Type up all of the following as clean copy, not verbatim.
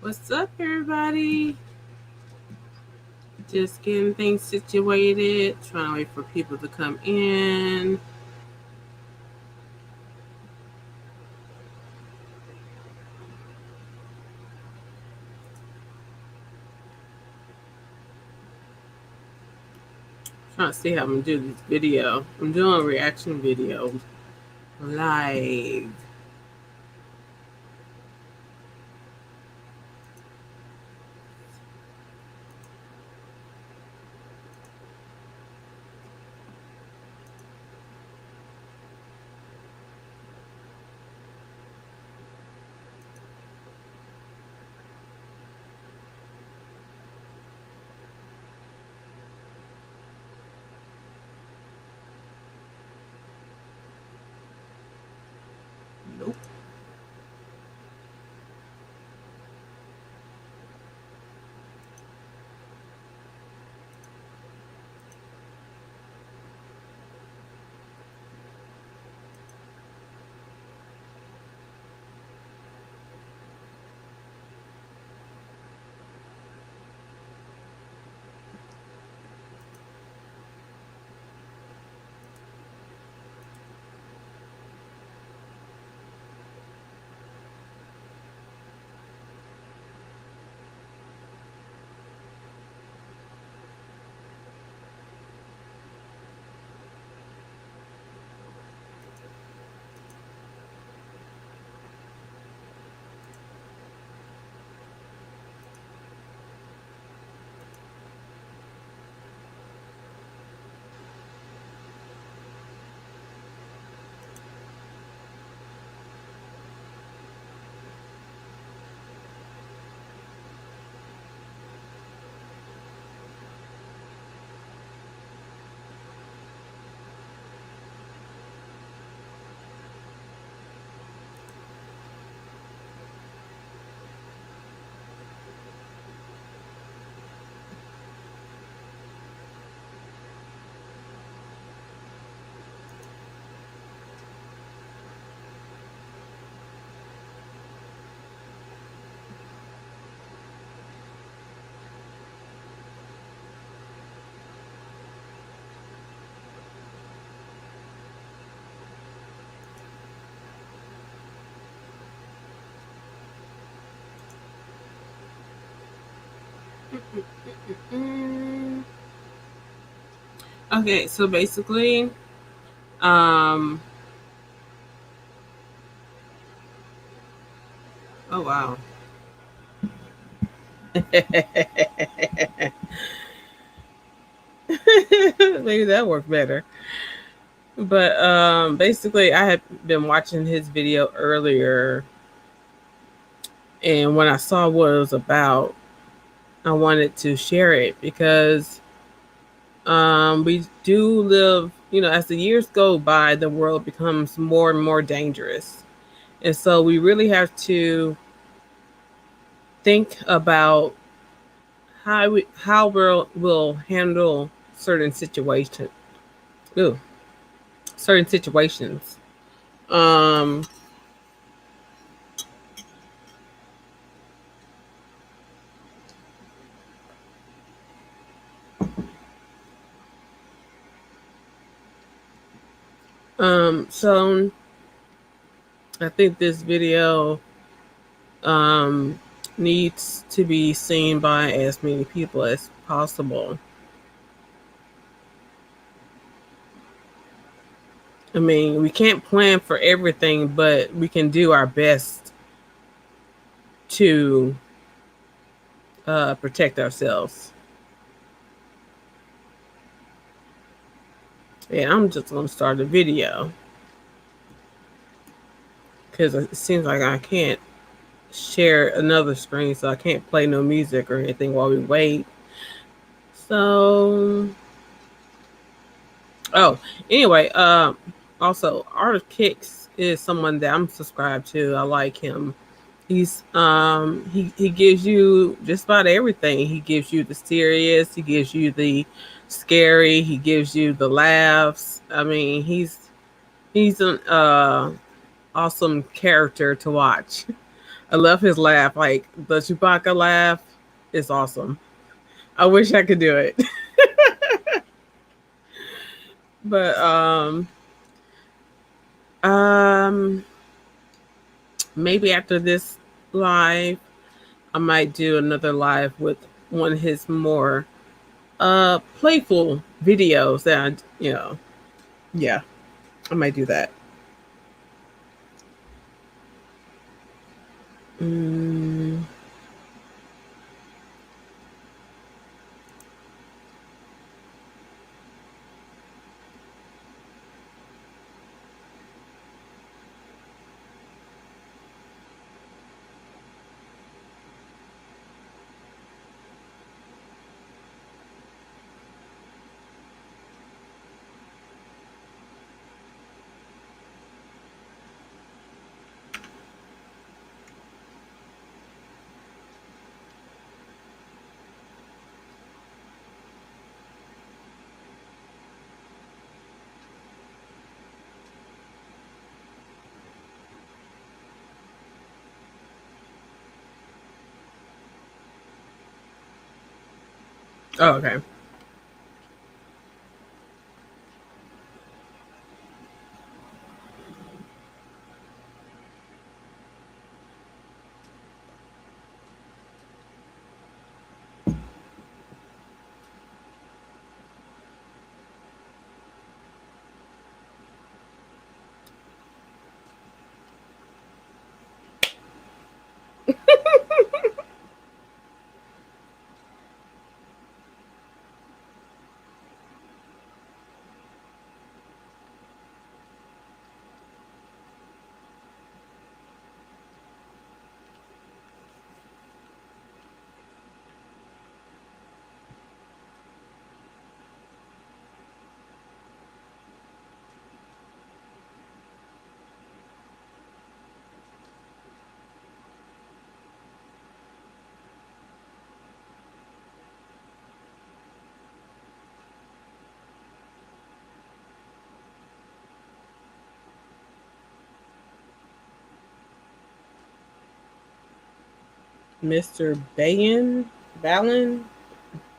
What's up, everybody? Just getting things situated, trying to wait for people to come in. Trying to see how I'm gonna do this video. I'm doing a reaction video live. Nope. Okay, so basically, oh wow. Maybe that worked better. But basically, I had been watching his video earlier, and when I saw what it was about, I wanted to share it because we do live, as the years go by, the world becomes more and more dangerous. And so we really have to think about how we'll handle certain situations. Ooh, certain situations. Um, so I think this video needs to be seen by as many people as possible. I mean, we can't plan for everything, but we can do our best to protect ourselves. Yeah, I'm just going to start a video because it seems like I can't share another screen, so I can't play no music or anything while we wait. So, anyway, also artofkickz is someone that I'm subscribed to. I like him. He's he gives you just about everything. He gives you the serious, he gives you the scary, he gives you the laughs. I mean, he's an awesome character to watch. I love his laugh. Like the Chewbacca laugh is awesome. I wish I could do it. But um maybe after this live, I might do another live with one of his more playful videos that yeah, I might do that. Mm, oh, okay. Mr. Ballin,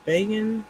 Bagan.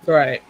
Right.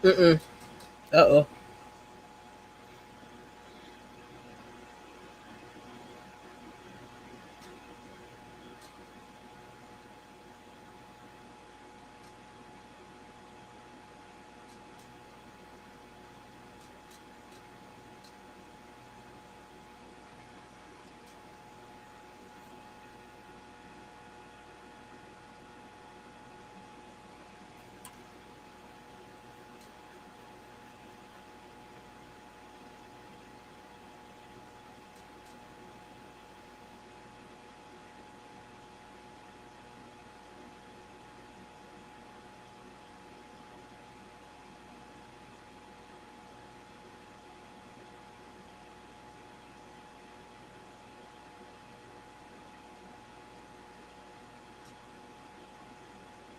Mm-mm. Uh-oh.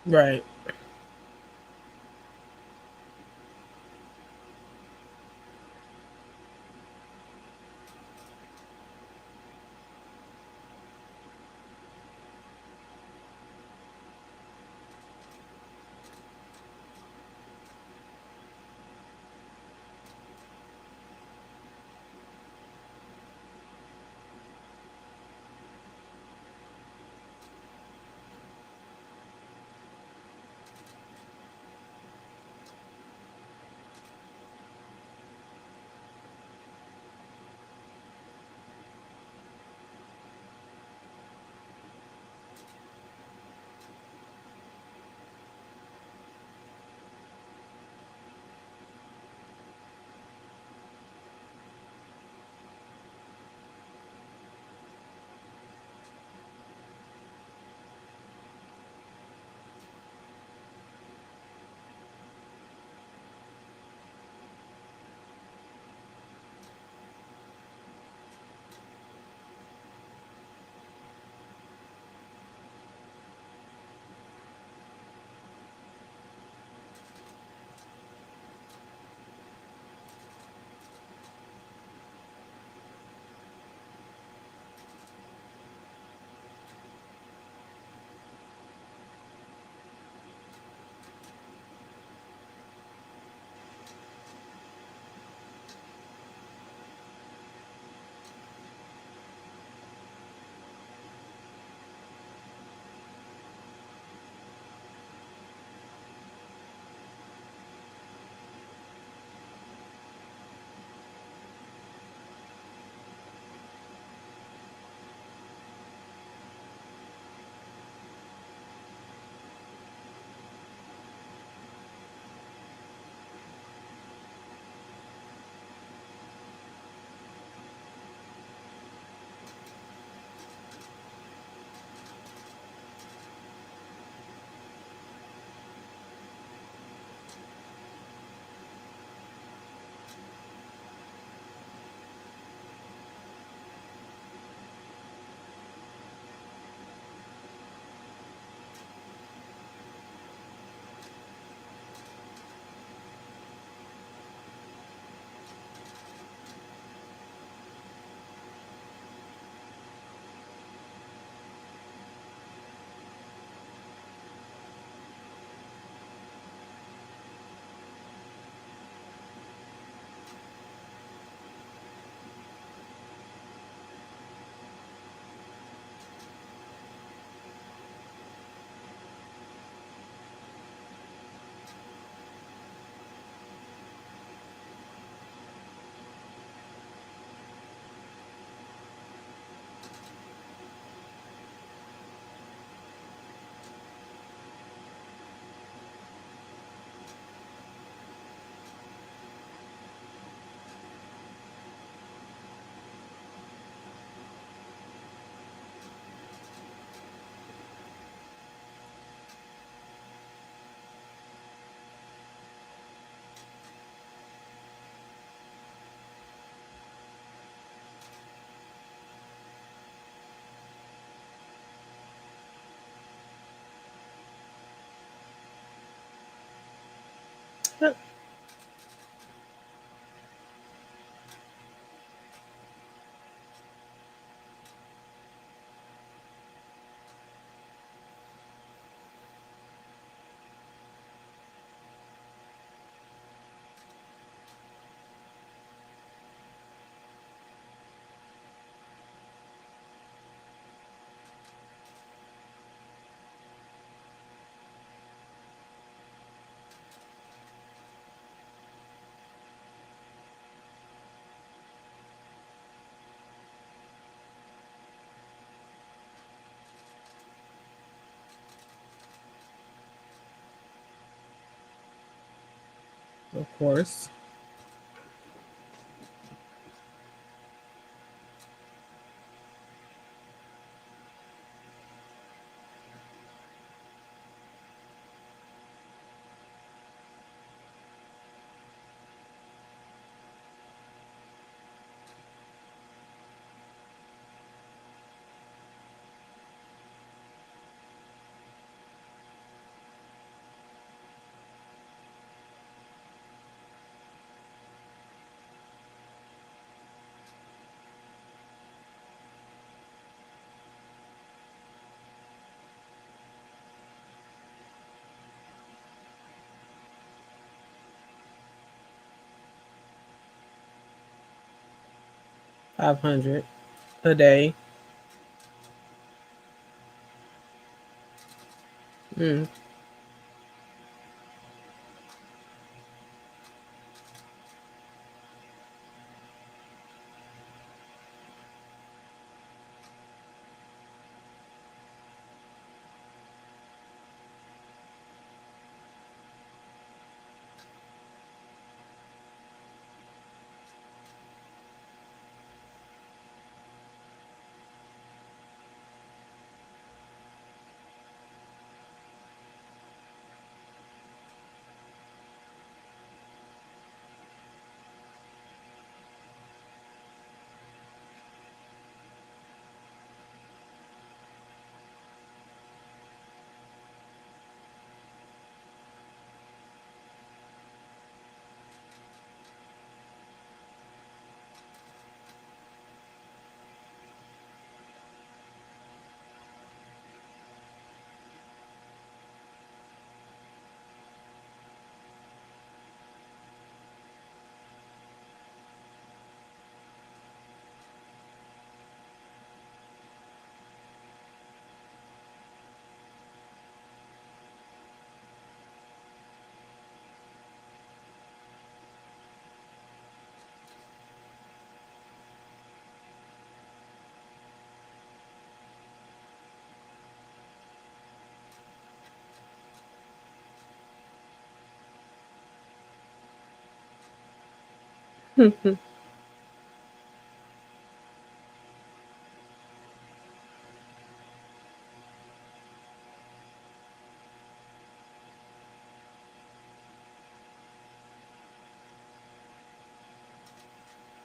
Right. Of course. 500 a day. Mm.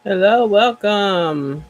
Hello, welcome.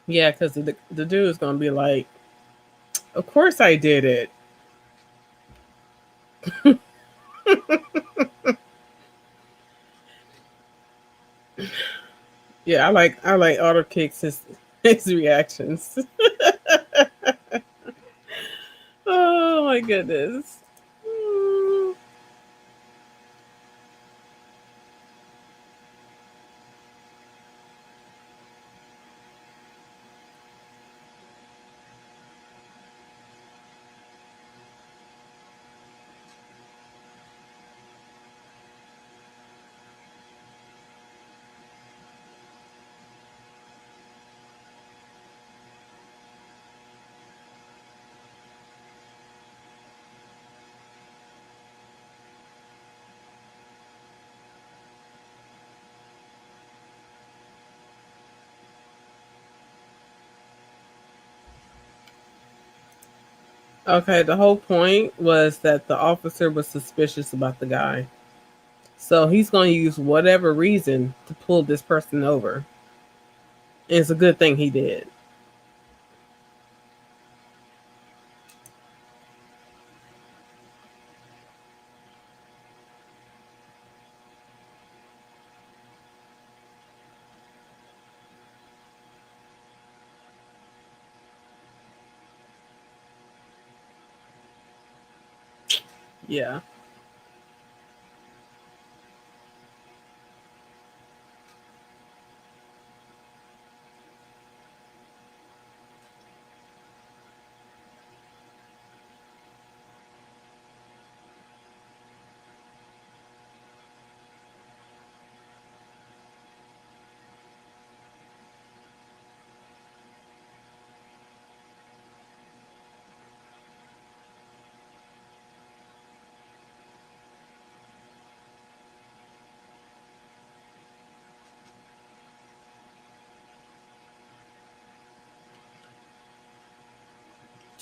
Yeah, because the dude is gonna be like, "Of course I did it." Yeah, I like artofkickz his reactions. Oh my goodness. Mm. Okay, the whole point was that the officer was suspicious about the guy. So he's going to use whatever reason to pull this person over. And it's a good thing he did. Yeah.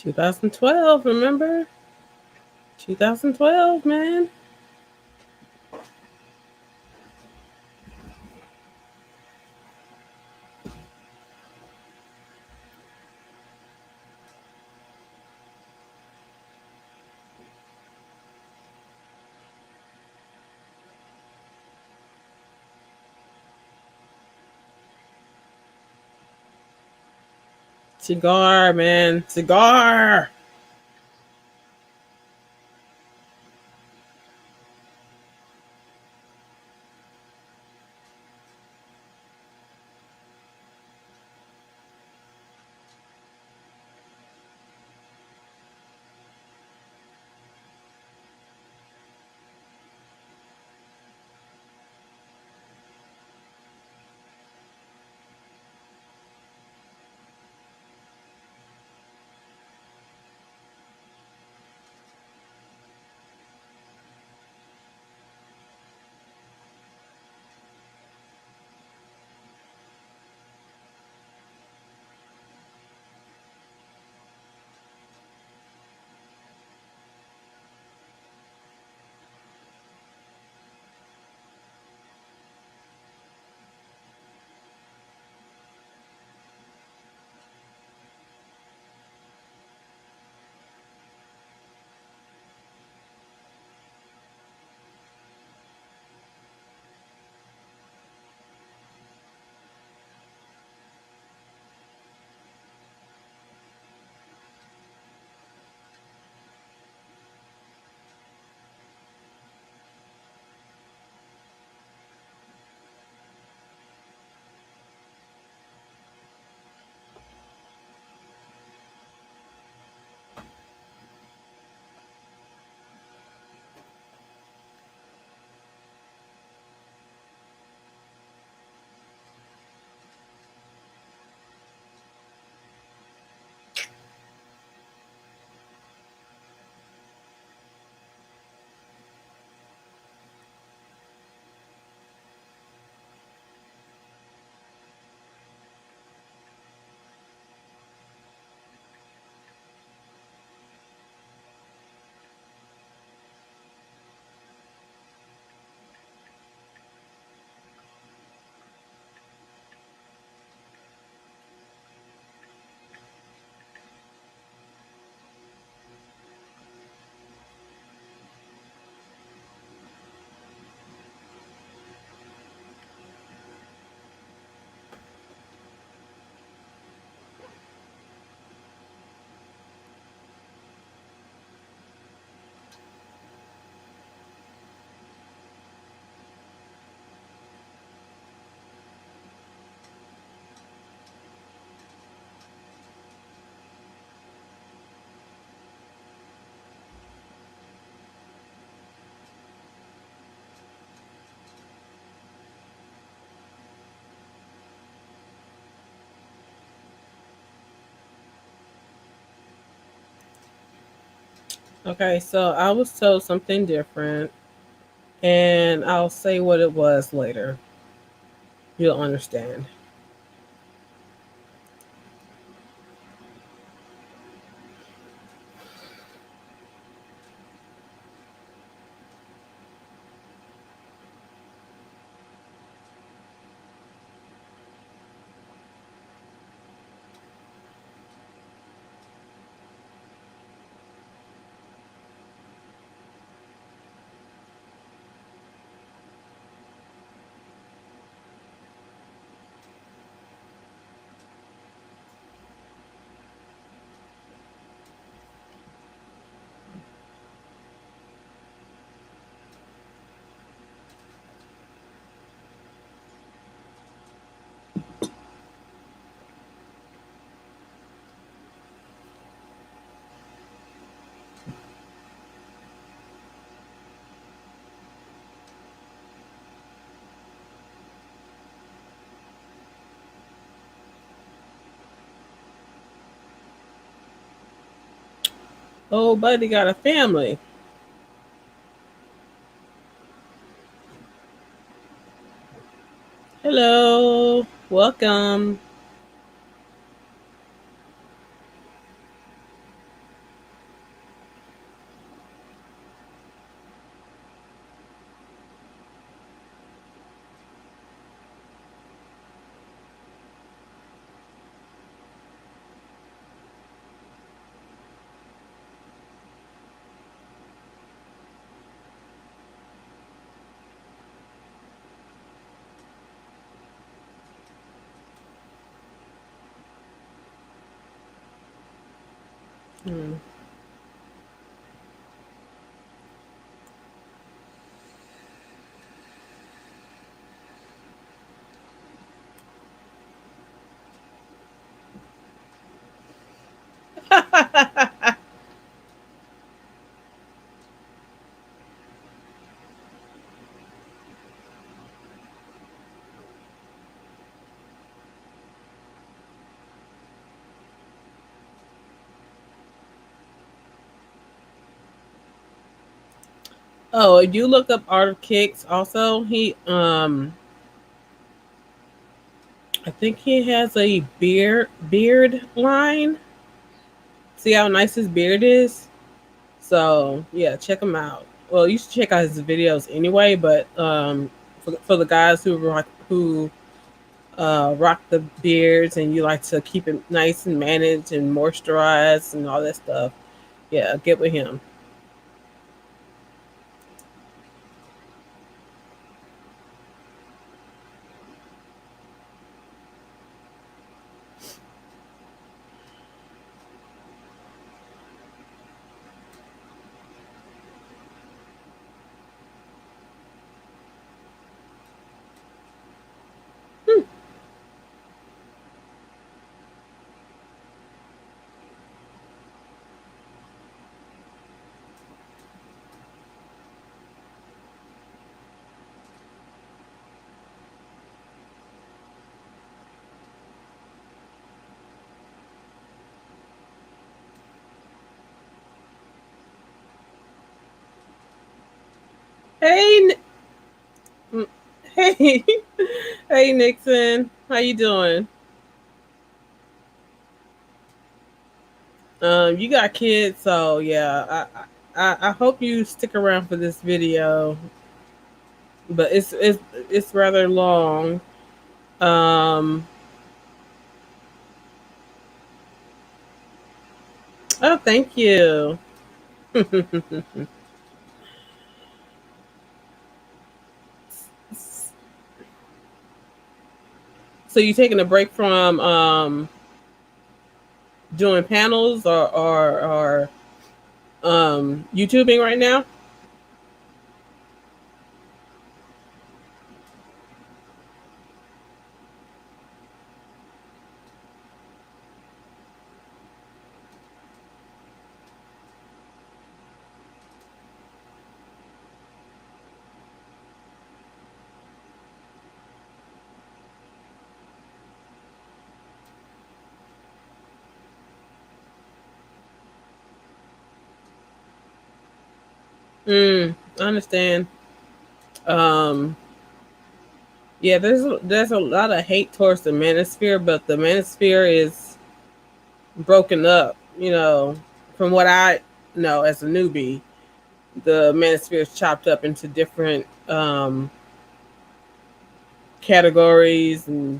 2012, remember? 2012, man. Cigar, man. Cigar. Okay, so I was told something different, and I'll say what it was later. You'll understand. Oh, buddy got a family. Hello, welcome. Hmm. Oh, you look up artofkickz also. I think he has a beard line. See how nice his beard is? So yeah, check him out. Well, you should check out his videos anyway, but for the guys who rock the beards and you like to keep it nice and managed and moisturized and all that stuff, yeah, get with him. Hmm. Hey, mm, hey, hey, Nixon, how you doing? You got kids, so yeah, I hope you stick around for this video, but it's rather long. Um, oh, thank you. So you taking a break from doing panels or YouTubing right now? I understand. Um, yeah, there's a lot of hate towards the manosphere, but the manosphere is broken up. From what I know as a newbie, the manosphere is chopped up into different categories and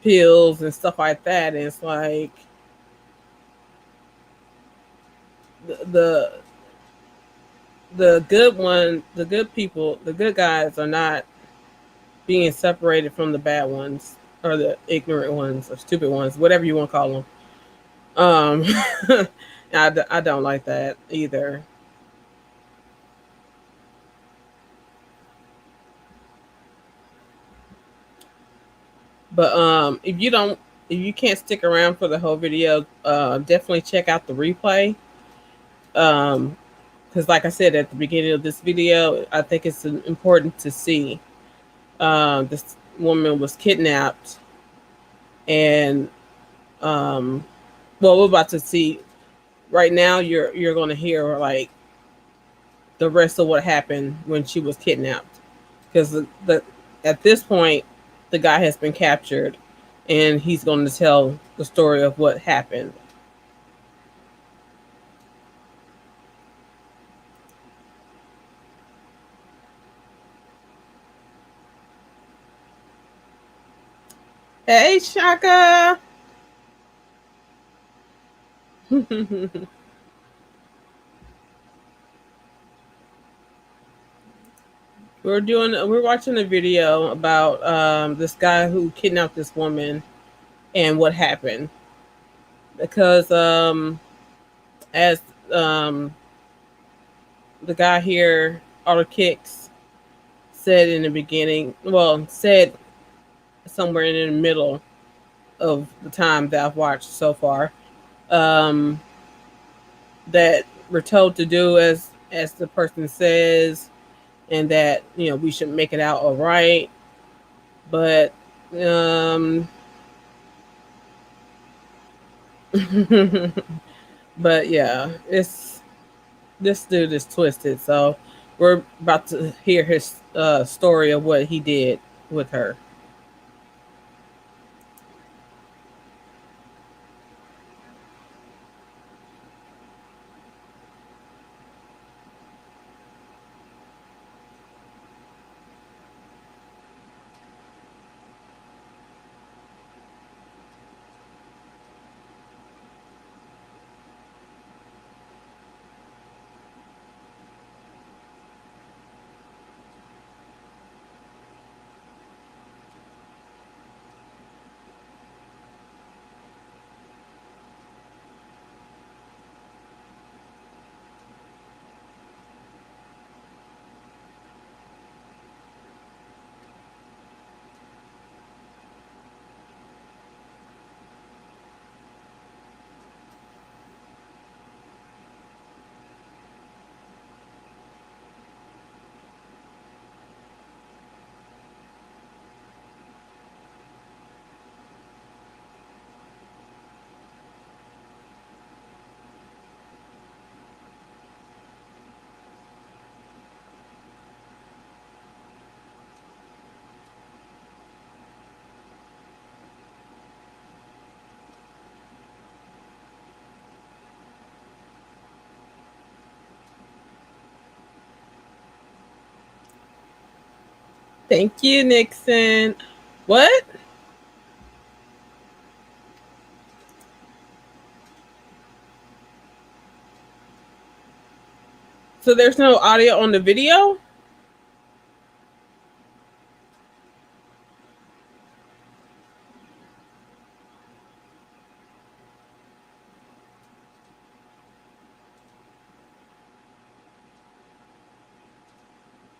pills and stuff like that. And it's like the the good one, the good people, the good guys are not being separated from the bad ones or the ignorant ones or stupid ones, whatever you want to call them. Um, I don't like that either. But if you can't stick around for the whole video, definitely check out the replay. Um, because like I said at the beginning of this video, I think it's important to see. This woman was kidnapped, and well, we're about to see. Right now, you're going to hear like the rest of what happened when she was kidnapped, because the at this point the guy has been captured, and he's going to tell the story of what happened. Hey, Shaka. We're watching a video about this guy who kidnapped this woman and what happened, because as um the guy here, artofkickz, said in the beginning, well, said somewhere in the middle of the time that I've watched so far, um that we're told to do as the person says, and that we should make it out all right. But um but yeah, it's this dude is twisted. So we're about to hear his story of what he did with her. Thank you, Nixon. What? So there's no audio on the video?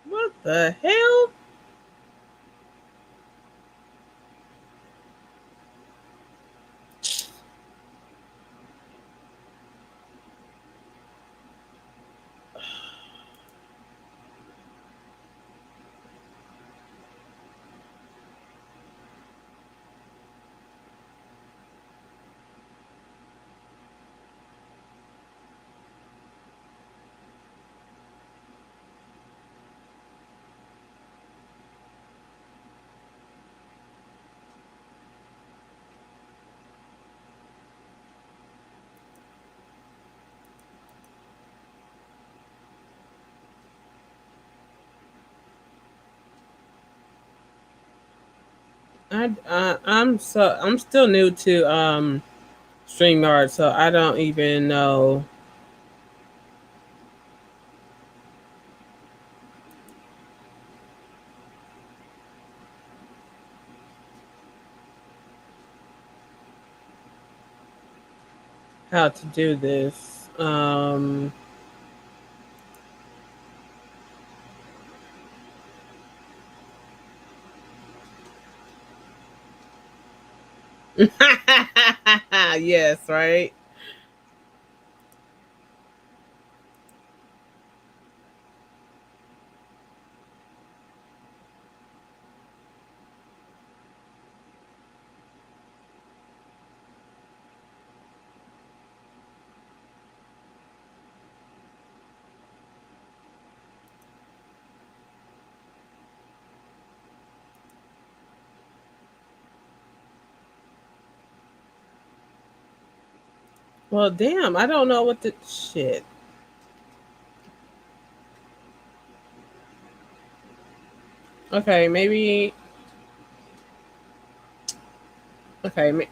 What the hell? I'm still new to StreamYard, so I don't even know how to do this. Yes, right. Well, damn, I don't know what the shit. Okay, maybe. Okay,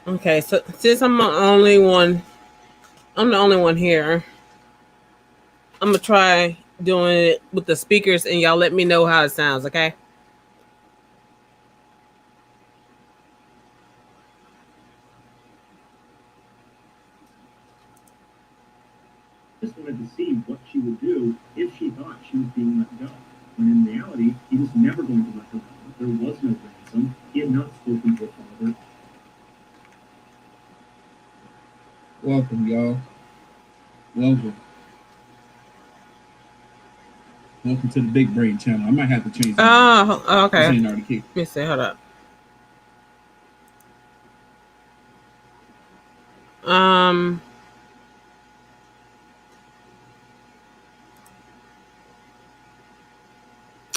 okay. So since I'm the only one here. I'm gonna try doing it with the speakers, and y'all let me know how it sounds. Okay. Just wanted to see what she would do if she thought she was being let go. When in reality, he was never going to let her go. There was no ransom. He had not spoken to her father. Welcome, y'all. Welcome. Welcome to the Big Brain channel. I might have to change that. Oh, okay. This ain't already kicked. Let me see. Hold up. Um,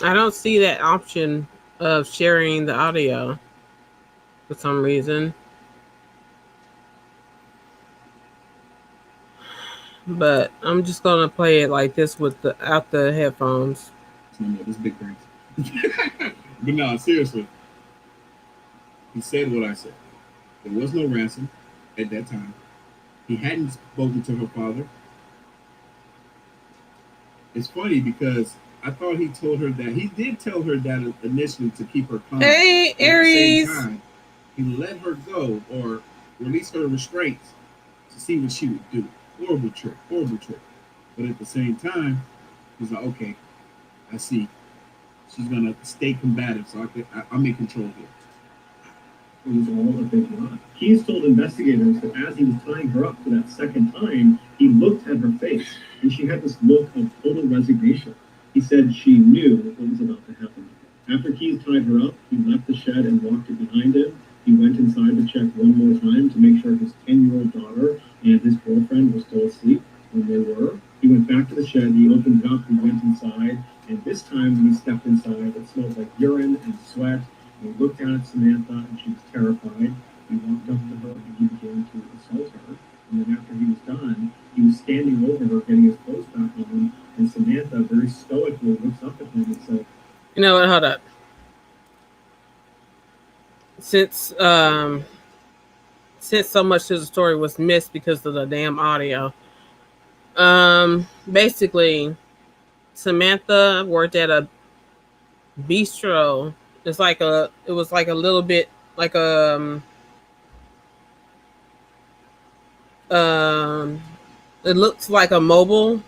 I don't see that option of sharing the audio for some reason. But I'm just gonna play it like this without the headphones. No, this Big Brain. But no, seriously. He said what I said. There was no ransom at that time. He hadn't spoken to her father. It's funny because I thought he told her that. He did tell her that initially to keep her calm. Hey, Aries. At the same time, he let her go or release her restraints to see what she would do. Horrible trick. But at the same time, he's like, okay, I see. She's gonna stay combative, so I'm in control here. It was all a big lie. Keys told investigators that as he was tying her up for that second time, he looked at her face, and she had this look of total resignation. He said she knew what was about to happen. After Keys tied her up, he left the shed and walked it behind him. He went inside to check one more time to make sure his 10-year-old daughter and his girlfriend were still asleep. When they were, he went back to the shed, he opened it up, he went inside, and this time when he stepped inside, it smelled like urine and sweat. He looked down at Samantha, and she was terrified. He walked up to her, and he began to assault her. And then after he was done, he was standing over her, getting his clothes back on, and Samantha very stoically looks up at him and said, "You know what? Hold up. Since so much of the story was missed because of the damn audio. Basically, Samantha worked at a bistro. It was like a little bit like um it looks like a mobile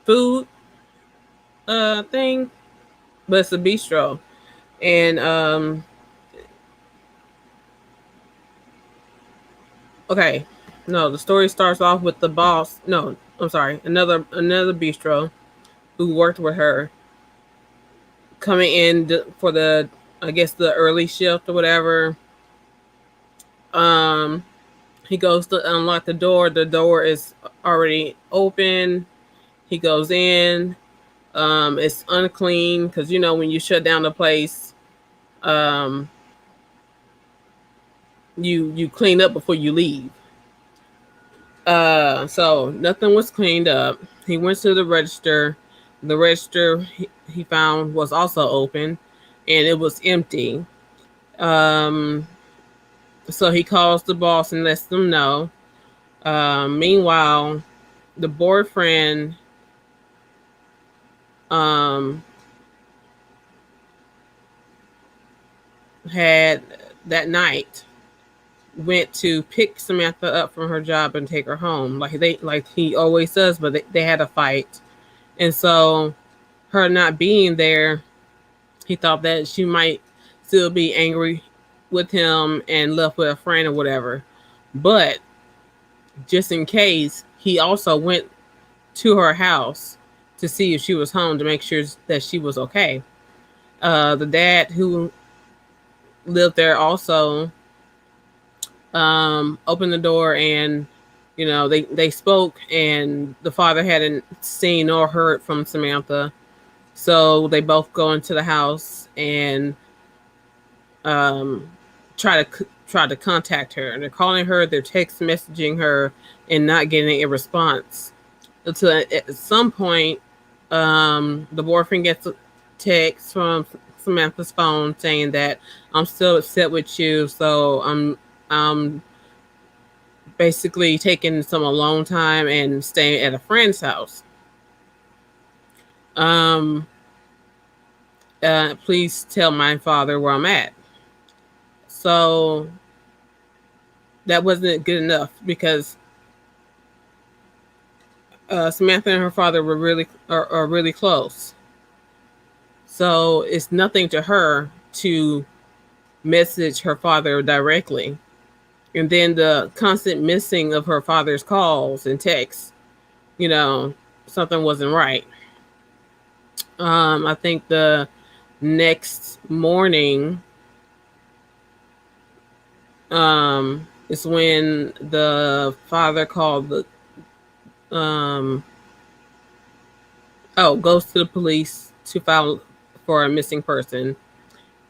food thing, but it's a bistro. And okay, no, the story starts off with the boss. No, I'm sorry, another bistro who worked with her coming in for the, I guess, the early shift or whatever. Um, he goes to unlock the door. The door is already open. He goes in. It's unclean because when you shut down the place, um, you clean up before you leave. So nothing was cleaned up. He went to the register. The register he found was also open, and it was empty. Um, so he calls the boss and lets them know. Meanwhile, the boyfriend um, had that night went to pick Samantha up from her job and take her home, like he always does. But they had a fight, and so her not being there, he thought that she might still be angry with him and left with a friend or whatever. But just in case, he also went to her house to see if she was home to make sure that she was okay. The dad who lived there also opened the door, and they spoke, and the father hadn't seen or heard from Samantha. So they both go into the house and um, try to contact her. They're calling her, they're text messaging her, and not getting a response. Until at some point, the boyfriend gets a text from Samantha's phone saying that I'm still upset with you, so I'm basically taking some alone time and staying at a friend's house. Um, Please tell my father where I'm at. So that wasn't good enough because Samantha and her father were are really close. So it's nothing to her to message her father directly. And then the constant missing of her father's calls and texts, you know, something wasn't right. I think the next morning is when the father called the goes to the police to file for a missing person.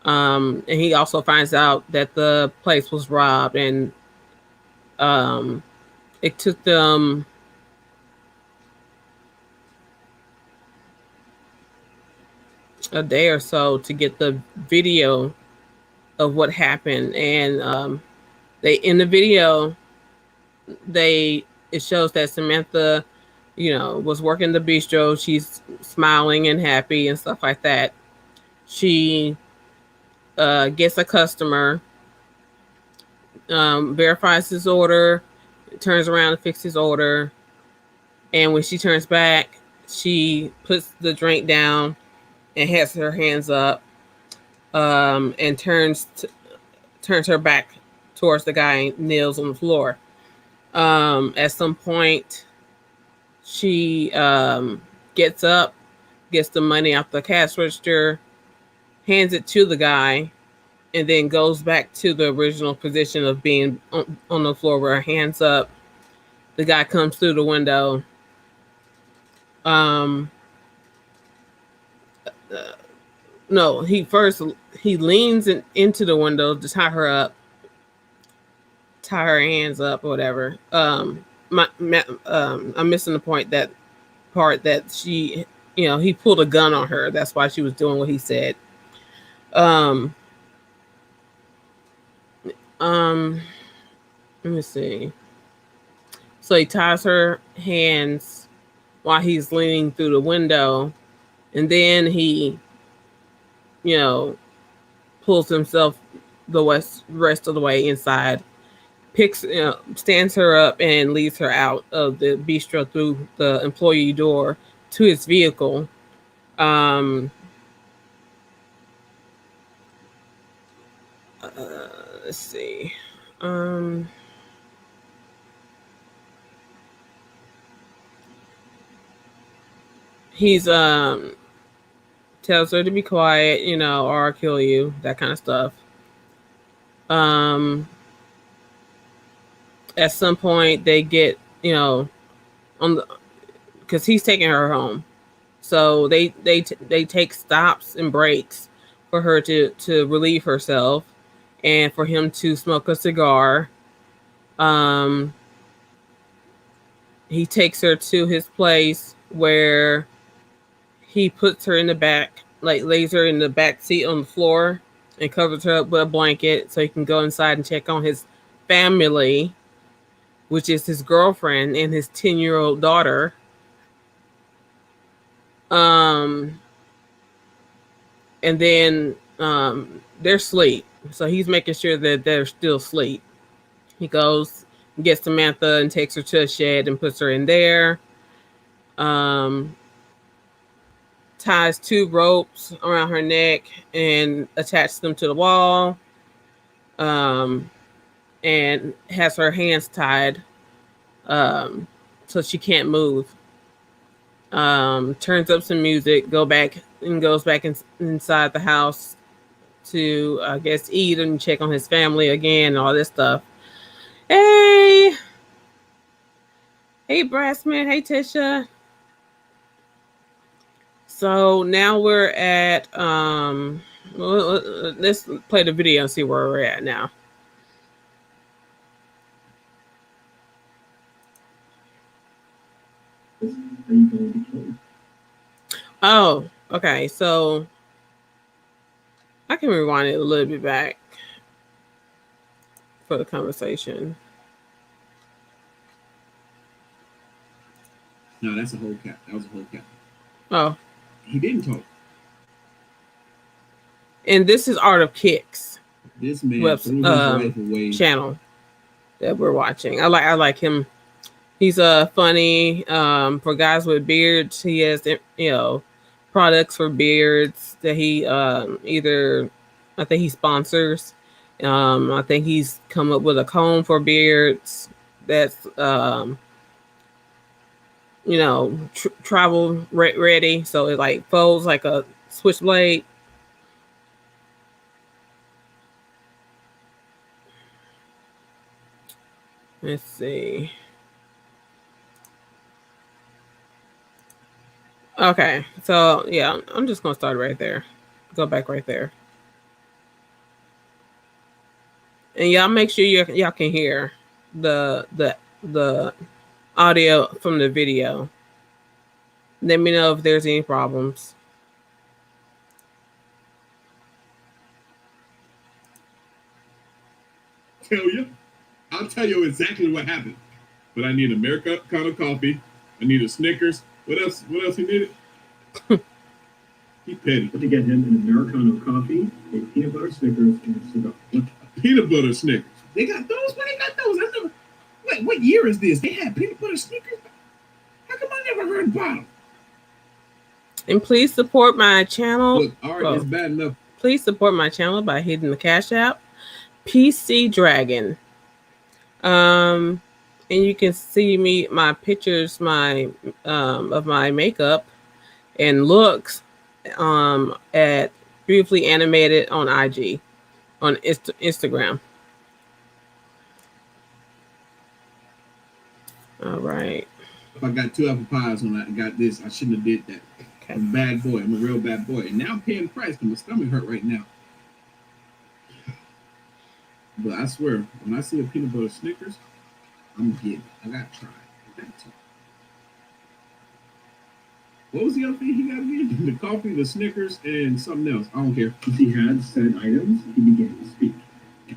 And he also finds out that the place was robbed, and um, it took them a day or so to get the video of what happened. And they in the video, they it shows that Samantha, was working the bistro. She's smiling and happy and stuff like that. She gets a customer, verifies his order, turns around and fixes his order, and when she turns back, she puts the drink down and has her hands up, and turns her back towards the guy and kneels on the floor. At some point, she gets up, gets the money off the cash register, hands it to the guy, and then goes back to the original position of being on the floor with her hands up. The guy comes through the window. Um, no, he leans into the window to tie her up, tie her hands up, or whatever. I'm missing the part that she, he pulled a gun on her. That's why she was doing what he said. Um, um, Let me see. So he ties her hands while he's leaning through the window, and then he, you know, pulls himself the rest of the way inside, stands her up, and leads her out of the bistro through the employee door to his vehicle. Um, let's see. Um, he's tells her to be quiet, or I'll kill you, that kind of stuff. Um, at some point they get, on the because he's taking her home, so they take stops and breaks for her to relieve herself, and for him to smoke a cigar. Um, he takes her to his place where he puts her in the back, like lays her in the back seat on the floor and covers her up with a blanket so he can go inside and check on his family, which is his girlfriend and his 10-year-old daughter. Um, and then they're asleep. So he's making sure that they're still asleep. He goes, gets Samantha and takes her to a shed and puts her in there. Um, Ties 2 ropes around her neck and attaches them to the wall. And has her hands tied, so she can't move. Turns up some music, goes back inside the house to, I guess, eat and check on his family again and all this stuff. Hey, Brassman. Hey, Tisha. So now we're at let's play the video and see where we're at now. Are you going to kill him? Oh, okay. So I can rewind it a little bit back for the conversation. No, that's a whole cap. That was a whole cap. Oh, He didn't talk. and this is Artofkickz This man threw his life away. channel that we're watching. I like him. He's funny. For guys with beards, he has products for beards that he either I think he sponsors. I think he's come up with a comb for beards that's travel ready, so it like folds like a switchblade. Let's see. Okay, so yeah, I'm just gonna start right there. Go back right there, and y'all make sure y'all can hear the audio from the video. Let me know if there's any problems. I'll tell you exactly what happened. But I need Americano coffee. I need a Snickers. What else? What else he needed? He petty. To get him an Americano coffee, a peanut butter Snickers, and a cigar. Peanut butter Snickers. They got those? When they got those? I never. Wait, what year is this? They had peanut butter Snickers? How come I never heard about them? And please support my channel. Look, all right, it's bad enough. Please support my channel by hitting the CashApp, PCDragon. And you can see my pictures, of my makeup and looks, at Beautifully Animated on IG, on Instagram. All right. If I got 2 apple pies when I got this, I shouldn't have did that. Okay. I'm a bad boy. I'm a real bad boy. And now I'm paying the price because my stomach hurt right now. But I swear, when I see a peanut butter Snickers, I'm getting it. I got to try it. I got to. What was the other thing he got again? The coffee, the Snickers, and something else. I don't care. As he had said items, he began to speak.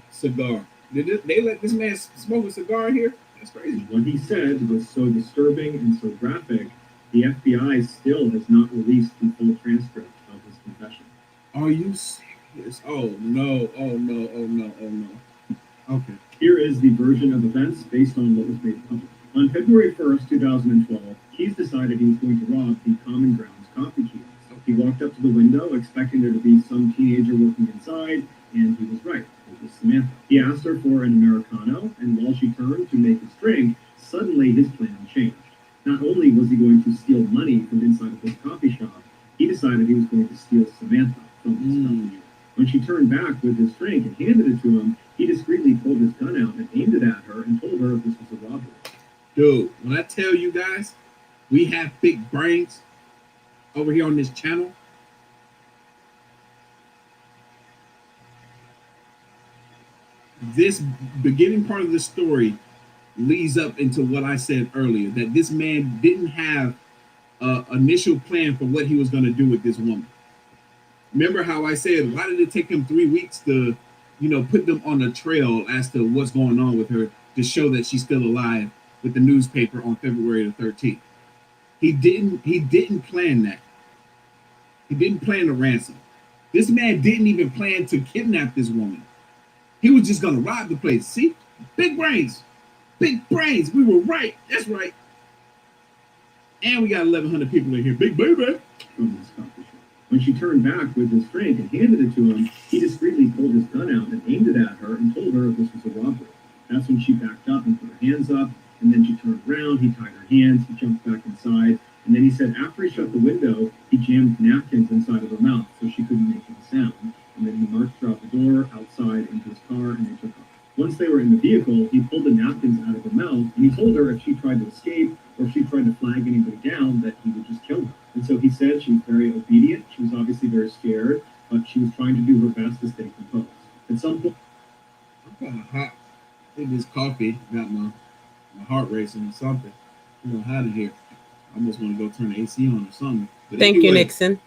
Cigar. Did they let this man smoke a cigar here? That's crazy. What he said was so disturbing and so graphic, the FBI still has not released the full transcript of his confession. Are you serious? Oh, no. Oh, no. Oh, no. Oh, no. Okay. Here is the version of events based on what was made public. On February 1st, 2012, Keys decided he was going to rob the Common Grounds coffee kiosk. He walked up to the window expecting there to be some teenager working inside, and he was right. It was Samantha. He asked her for an Americano, and while she turned to make his drink, suddenly his plan changed. Not only was he going to steal money from inside of his coffee shop, he decided he was going to steal Samantha from his coffee shop. When she turned back with his drink and handed it to him, he discreetly pulled his gun out and aimed it at her and told her this was a robbery. Dude, when I tell you guys, we have big brains over here on this channel. This beginning part of the story leads up into what I said earlier, that this man didn't have an initial plan for what he was going to do with this woman. Remember how I said, why did it take him 3 weeks to, put them on a trail as to what's going on with her to show that she's still alive with the newspaper on February the 13th? He didn't plan that. He didn't plan the ransom. This man didn't even plan to kidnap this woman. He was just going to rob the place. See? Big brains. Big brains. We were right. That's right. And we got 1,100 people in here. Big baby. When she turned back with his drink and handed it to him, he discreetly pulled his gun out and aimed it at her and told her this was a robbery. That's when she backed up and put her hands up, and then she turned around, he tied her hands, he jumped back inside, and then he said after he shut the window, he jammed napkins inside of her mouth so she couldn't make any sound. And then he marched her out the door, outside, into his car, and they took off. Once they were in the vehicle, he pulled the napkins out of her mouth, and he told her if she tried to escape or if she tried to flag anybody down, that he would just kill her. And so he said she was very coffee, got my heart racing or something. I'm out of here. I almost want to go turn the AC on or something. But Thank you, anyway, Nixon.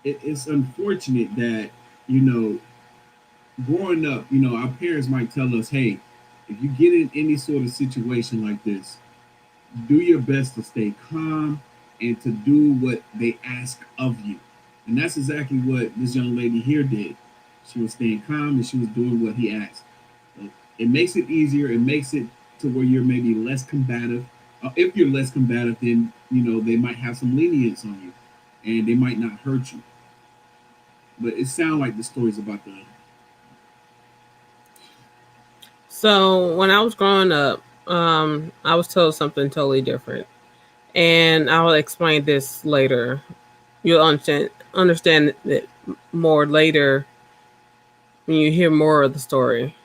it's unfortunate that, growing up, our parents might tell us, hey, if you get in any sort of situation like this, do your best to stay calm and to do what they ask of you. And that's exactly what this young lady here did. She was staying calm and she was doing what he asked. It makes it easier. It makes it to where you're maybe less combative. If you're less combative, then, they might have some lenience on you and they might not hurt you. But it sounds like the story's about the. So when I was growing up, I was told something totally different, and I will explain this later. You'll understand it more later when you hear more of the story.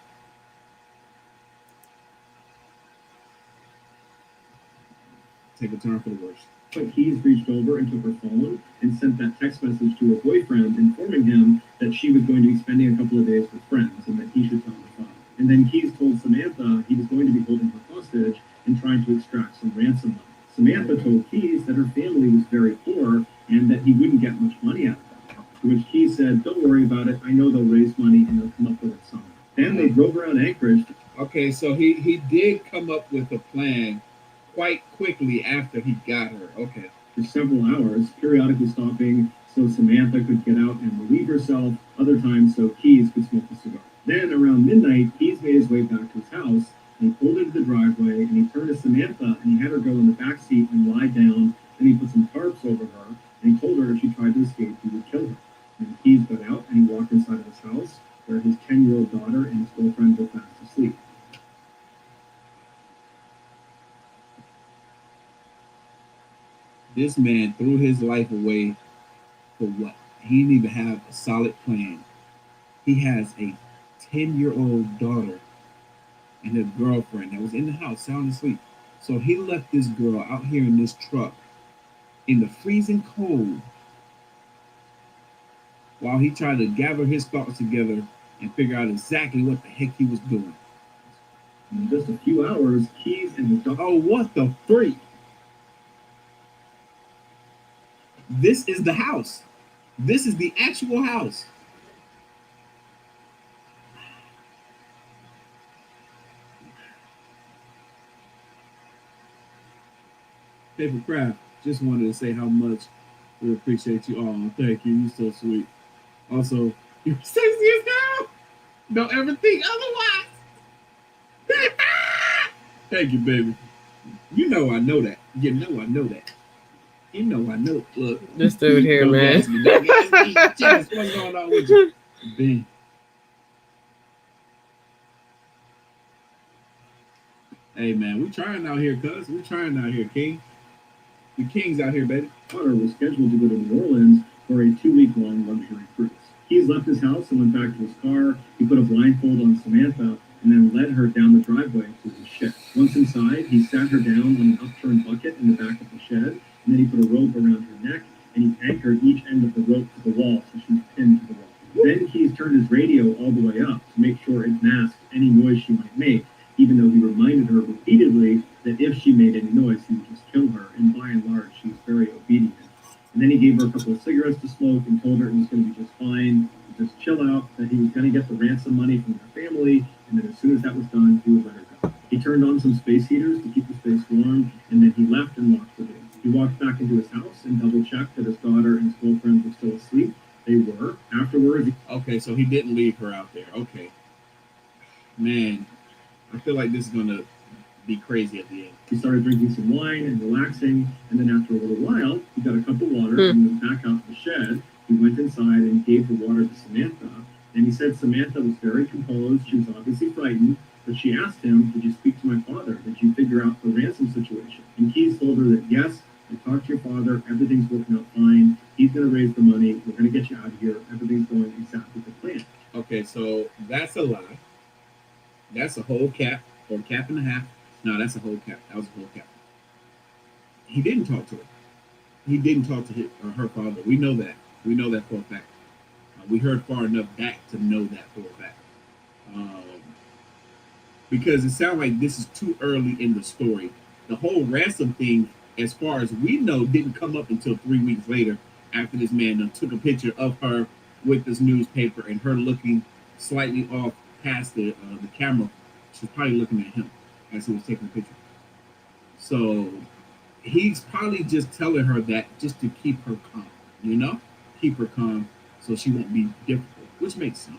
Take a turn for the worse. But Keys reached over and took her phone and sent that text message to her boyfriend, informing him that she was going to be spending a couple of days with friends and that he should tell her father. And then Keys told Samantha he was going to be holding her hostage and trying to extract some ransom money. Samantha told Keys that her family was very poor and that he wouldn't get much money out of them. To which Keys said, "Don't worry about it. I know they'll raise money and they'll come up with it somehow." Then they drove around Anchorage. Okay, so he did come up with a plan quite quickly after he got her. Okay. For several hours, periodically stopping so Samantha could get out and relieve herself, other times so Keys could smoke a cigar. Then around midnight, Keys made his way back to his house, and he pulled into the driveway, and he turned to Samantha, and he had her go in the back seat and lie down, and he put some tarps over her, and he told her if she tried to escape, he would kill her. And Keys got out, and he walked inside of his house, where his 10-year-old daughter and his girlfriend were fast asleep. This man threw his life away for what? He didn't even have a solid plan. He has a 10-year-old daughter and a girlfriend that was in the house sound asleep. So he left this girl out here in this truck in the freezing cold while he tried to gather his thoughts together and figure out exactly what the heck he was doing. In just a few hours, Keys and his daughter... Oh, what the freak? This is the house. This is the actual house. Paper Craft, just wanted to say how much we appreciate you all. Thank you. You're so sweet. Also, you're sexy as hell. Don't ever think otherwise. Thank you, baby. You know I know that. You know I know that. You know I know. Look. This dude here, Don't man. gas me. Don't gas me. Jess, what's going on with you? B. Hey, man, we trying out here, cuz. We trying out here, King. The King's out here, baby. Daughter was scheduled to go to New Orleans for a 2-week-long luxury cruise. Keys left his house and went back to his car. He put a blindfold on Samantha and then led her down the driveway to his shed. Once inside, he sat her down on an upturned bucket in the back of the shed, and then he put a rope around her neck, and he anchored each end of the rope to the wall so she was pinned to the wall. Then Keys turned his radio all the way up to make sure it masked any noise she might make, even though he reminded her repeatedly that if she made any noise, he would just kill her, and by and large, she was very obedient. And then he gave her a couple of cigarettes to smoke and told her it was going to be just fine, just chill out, that he was going to get the ransom money from her family, and then as soon as that was done, he would let her go. He turned on some space heaters to keep the space warm, and then he left and locked the door. He walked back into his house and double-checked that his daughter and his girlfriend were still asleep. They were. Afterwards... Okay, so he didn't leave her out there. Okay. Man, I feel like this is going to be crazy at the end. He started drinking some wine and relaxing, and then after a little while, he got a cup of water and went back out to the shed. He went inside and gave the water to Samantha, and he said Samantha was very composed. She was obviously frightened, but she asked him, "Did you speak to my father? Did you figure out the ransom situation?" And Keys told her that, yes, I talked to your father. Everything's working out fine. He's going to raise the money. We're going to get you out of here. Everything's going exactly to plan. Okay, so that's a lie. That's a whole cap or cap and a half. No, that's a whole cap. That was a whole cap. He didn't talk to her. He didn't talk to her father. We know that. We know that for a fact. We heard far enough back to know that for a fact. because it sounds like this is too early in the story. The whole ransom thing, as far as we know, didn't come up until 3 weeks later after this man took a picture of her with this newspaper and her looking slightly off past the camera. She's probably looking at him as he was taking the picture. So he's probably just telling her that just to keep her calm, you know? Keep her calm so she won't be difficult, which makes sense.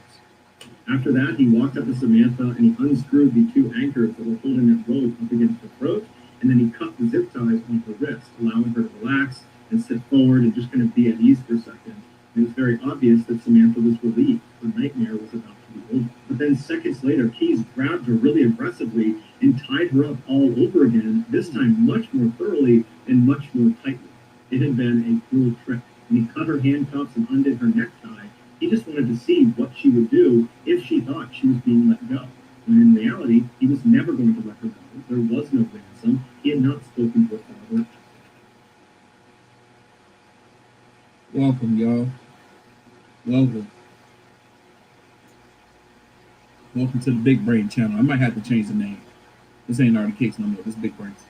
After that, he walked up to Samantha and he unscrewed the two anchors that were holding that rope up against her throat, and then he cut the zip ties on her wrist, allowing her to relax and sit forward and just kind of be at ease for a second. It was very obvious that Samantha was relieved. Her nightmare was about to be over. But then seconds later, Keyes grabbed her really aggressively and tied her up all over again, this time much more thoroughly and much more tightly. It had been a cruel trick, and he cut her handcuffs and undid her necktie. He just wanted to see what she would do if she thought she was being let go. When in reality, he was never going to let her go. There was no ransom. He had not spoken to her father. Welcome, y'all. Welcome. Welcome to the Big Brain channel. I might have to change the name. This ain't artofkickz no more. This is Big Brains.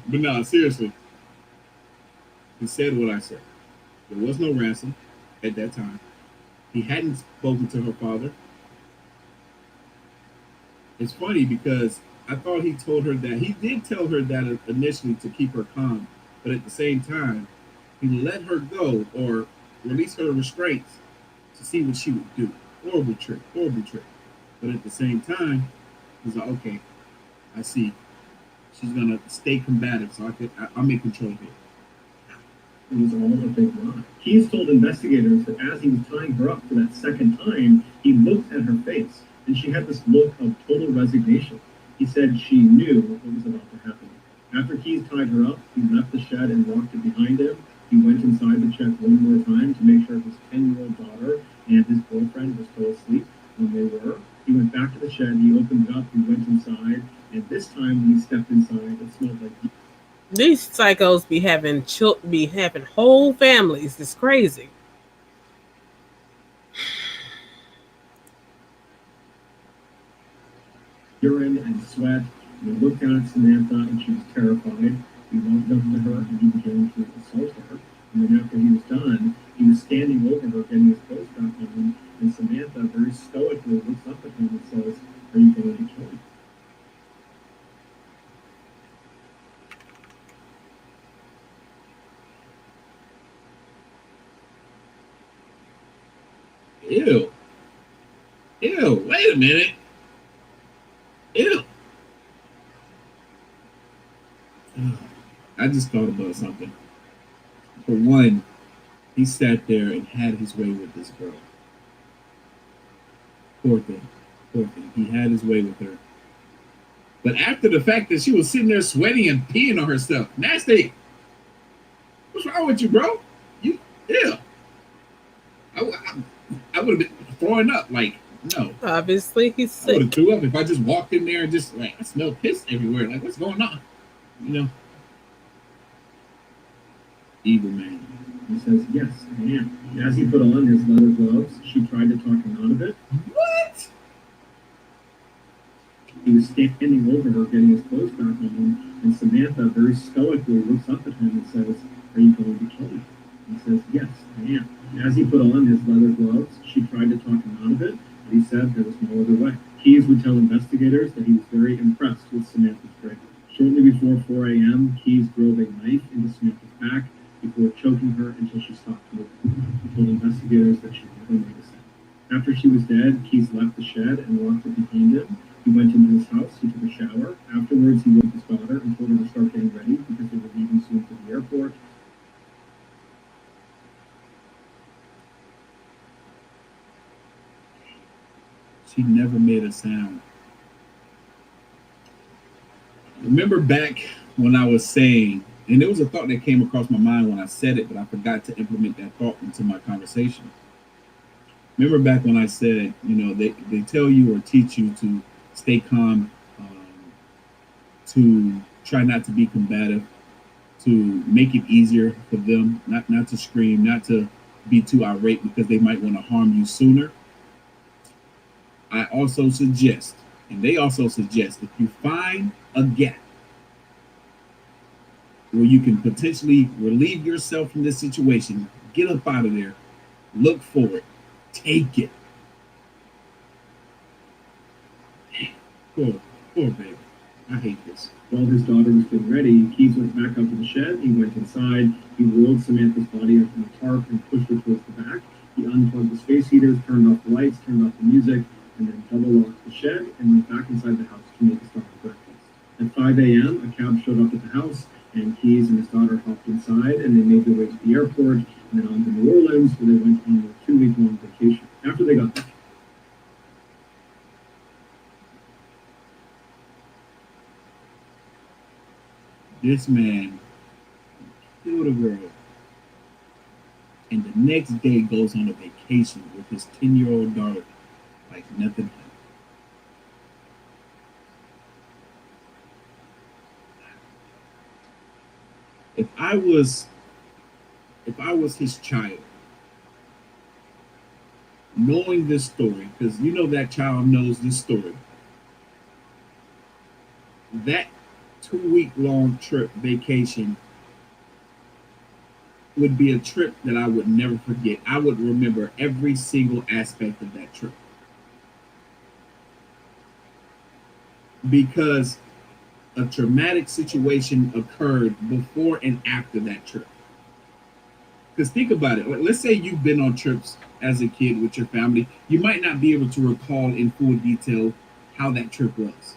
But no, seriously. He said what I said. There was no ransom at that time. He hadn't spoken to her father. It's funny because I thought he told her that. He did tell her that initially to keep her calm, but at the same time, he let her go or release her restraints to see what she would do. Horrible trick, horrible trick. But at the same time, he's like, okay, I see. She's gonna stay combative, so I'm in control here. It was all a big lie. Keyes told investigators that as he was tying her up for that second time, he looked at her face, and she had this look of total resignation. He said she knew what was about to happen. After Keyes tied her up, he left the shed and locked it behind him. He went inside to check one more time to make sure his 10-year-old daughter and his boyfriend were still asleep, when they were. He went back to the shed, he opened it up, he went inside, and this time when he stepped inside, it smelled like These psychos be having whole families. It's crazy. urine and sweat. He looked down at Samantha and she was terrified. He walked up to her and he began to assault her. And then after he was done, he was standing over her, getting his clothes back on, and Samantha very stoically looks up at him and says, "Are you going to kill me?" Ew. Ew. Wait a minute. Ew. I just thought about something. For one, he sat there and had his way with this girl. Poor thing. Poor thing. He had his way with her. But after the fact that she was sitting there sweating and peeing on herself, nasty. What's wrong with you, bro? You, ew. I would have been throwing up. Like, no. Obviously, he's I would have sick. threw up if I just walked in there and just, like, I smell piss everywhere. Like, what's going on? You know? Evil man. He says, "Yes, I am." As he put on his leather gloves, she tried to talk him out of it. What? He was standing over her, getting his clothes back on, and Samantha very stoically looks up at him and says, "Are you going to kill me?" He says, "Yes, I am." As he put on his leather gloves, she tried to talk him out of it, but he said there was no other way. Keyes would tell investigators that he was very impressed with Samantha's bravery. Shortly before 4 a.m., Keyes drove a knife into Samantha's back before choking her until she stopped moving. He told investigators that she never made a sound. After she was dead, Keyes left the shed and locked it behind him. He went into his house, he took a shower. Afterwards, he woke his daughter and told her to start getting ready because they were leaving soon for the airport. She never made a sound. Remember back when I was saying, and there was a thought that came across my mind when I said it, but I forgot to implement that thought into my conversation. Remember back when I said, you know, they tell you or teach you to stay calm, to try not to be combative, to make it easier for them, not to scream, not to be too irate because they might want to harm you sooner. I also suggest And they also suggest if you find a gap where you can potentially relieve yourself from this situation, get up out of there, look for it, take it. Poor, poor baby. I hate this. While his daughter was getting ready, Keyes went back up to the shed. He went inside. He rolled Samantha's body up on the tarp and pushed her towards the back. He unplugged the space heaters, turned off the lights, turned off the music, and then double locked the shed and went back inside the house to make his daughter breakfast. At 5 a.m., a cab showed up at the house, and Keyes and his daughter hopped inside, and they made their way to the airport and then on to New Orleans, where they went on a 2-week-long vacation. After they got back, this man killed a girl, and the next day goes on a vacation with his 10-year-old daughter like nothing happened. If I was his child, knowing this story, because you know that child knows this story, that 2-week-long trip vacation would be a trip that I would never forget. I would remember every single aspect of that trip. Because a traumatic situation occurred before and after that trip. Because think about it. Let's say you've been on trips as a kid with your family. You might not be able to recall in full detail how that trip was.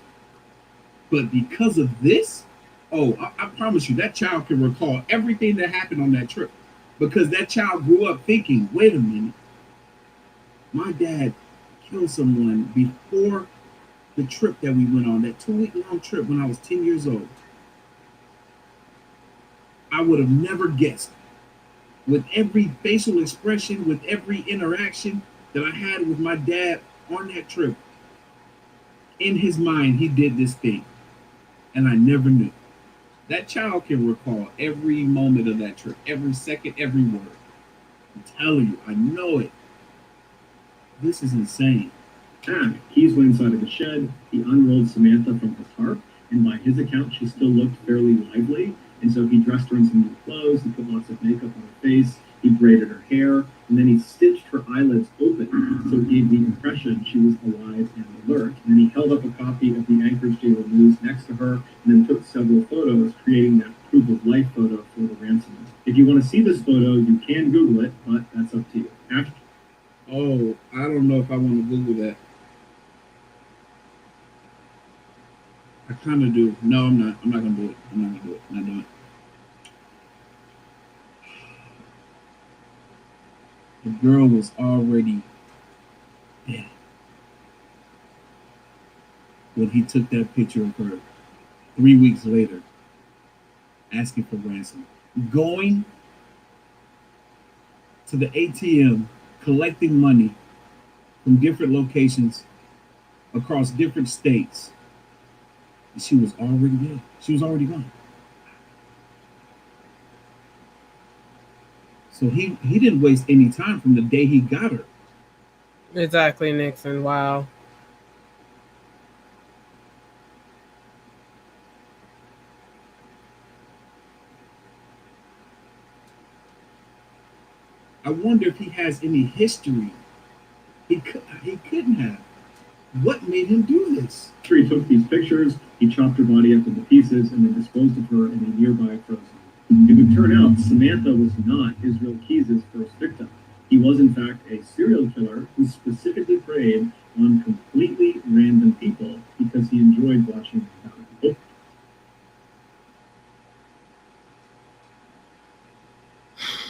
But because of this, I promise you, that child can recall everything that happened on that trip. Because that child grew up thinking, wait a minute, my dad killed someone before the trip that we went on, that 2-week-long trip when I was 10 years old. I would have never guessed. With every facial expression, with every interaction that I had with my dad on that trip, in his mind, he did this thing. And I never knew. That child can recall every moment of that trip, every second, every word. I'm telling you, I know it. This is insane. Keyes went inside of the shed. He unrolled Samantha from her tarp, and by his account, she still looked fairly lively. And so he dressed her in some new clothes. He put lots of makeup on her face. He braided her hair, and then he stitched her eyelids open, so it gave the impression she was alive and alert. And then he held up a copy of the Anchorage Daily News next to her, and then took several photos, creating that proof of life photo for the ransom. If you want to see this photo, you can Google it, but that's up to you. Oh, I don't know if I want to Google that. I kind of do. No, I'm not. I'm not going to do it. I'm not going to do it. I'm not doing it. The girl was already dead when he took that picture of her 3 weeks later, asking for ransom. Going to the ATM, collecting money from different locations across different states. And she was already dead. She was already gone. So he didn't waste any time from the day he got her. Exactly, Nixon. Wow. I wonder if he has any history. He couldn't have. What made him do this? He took these pictures, he chopped her body up into pieces, and then disposed of her in a nearby frozen. It would turn out Samantha was not Israel Keyes' first victim. He was, in fact, a serial killer who specifically preyed on completely random people because he enjoyed watching them die.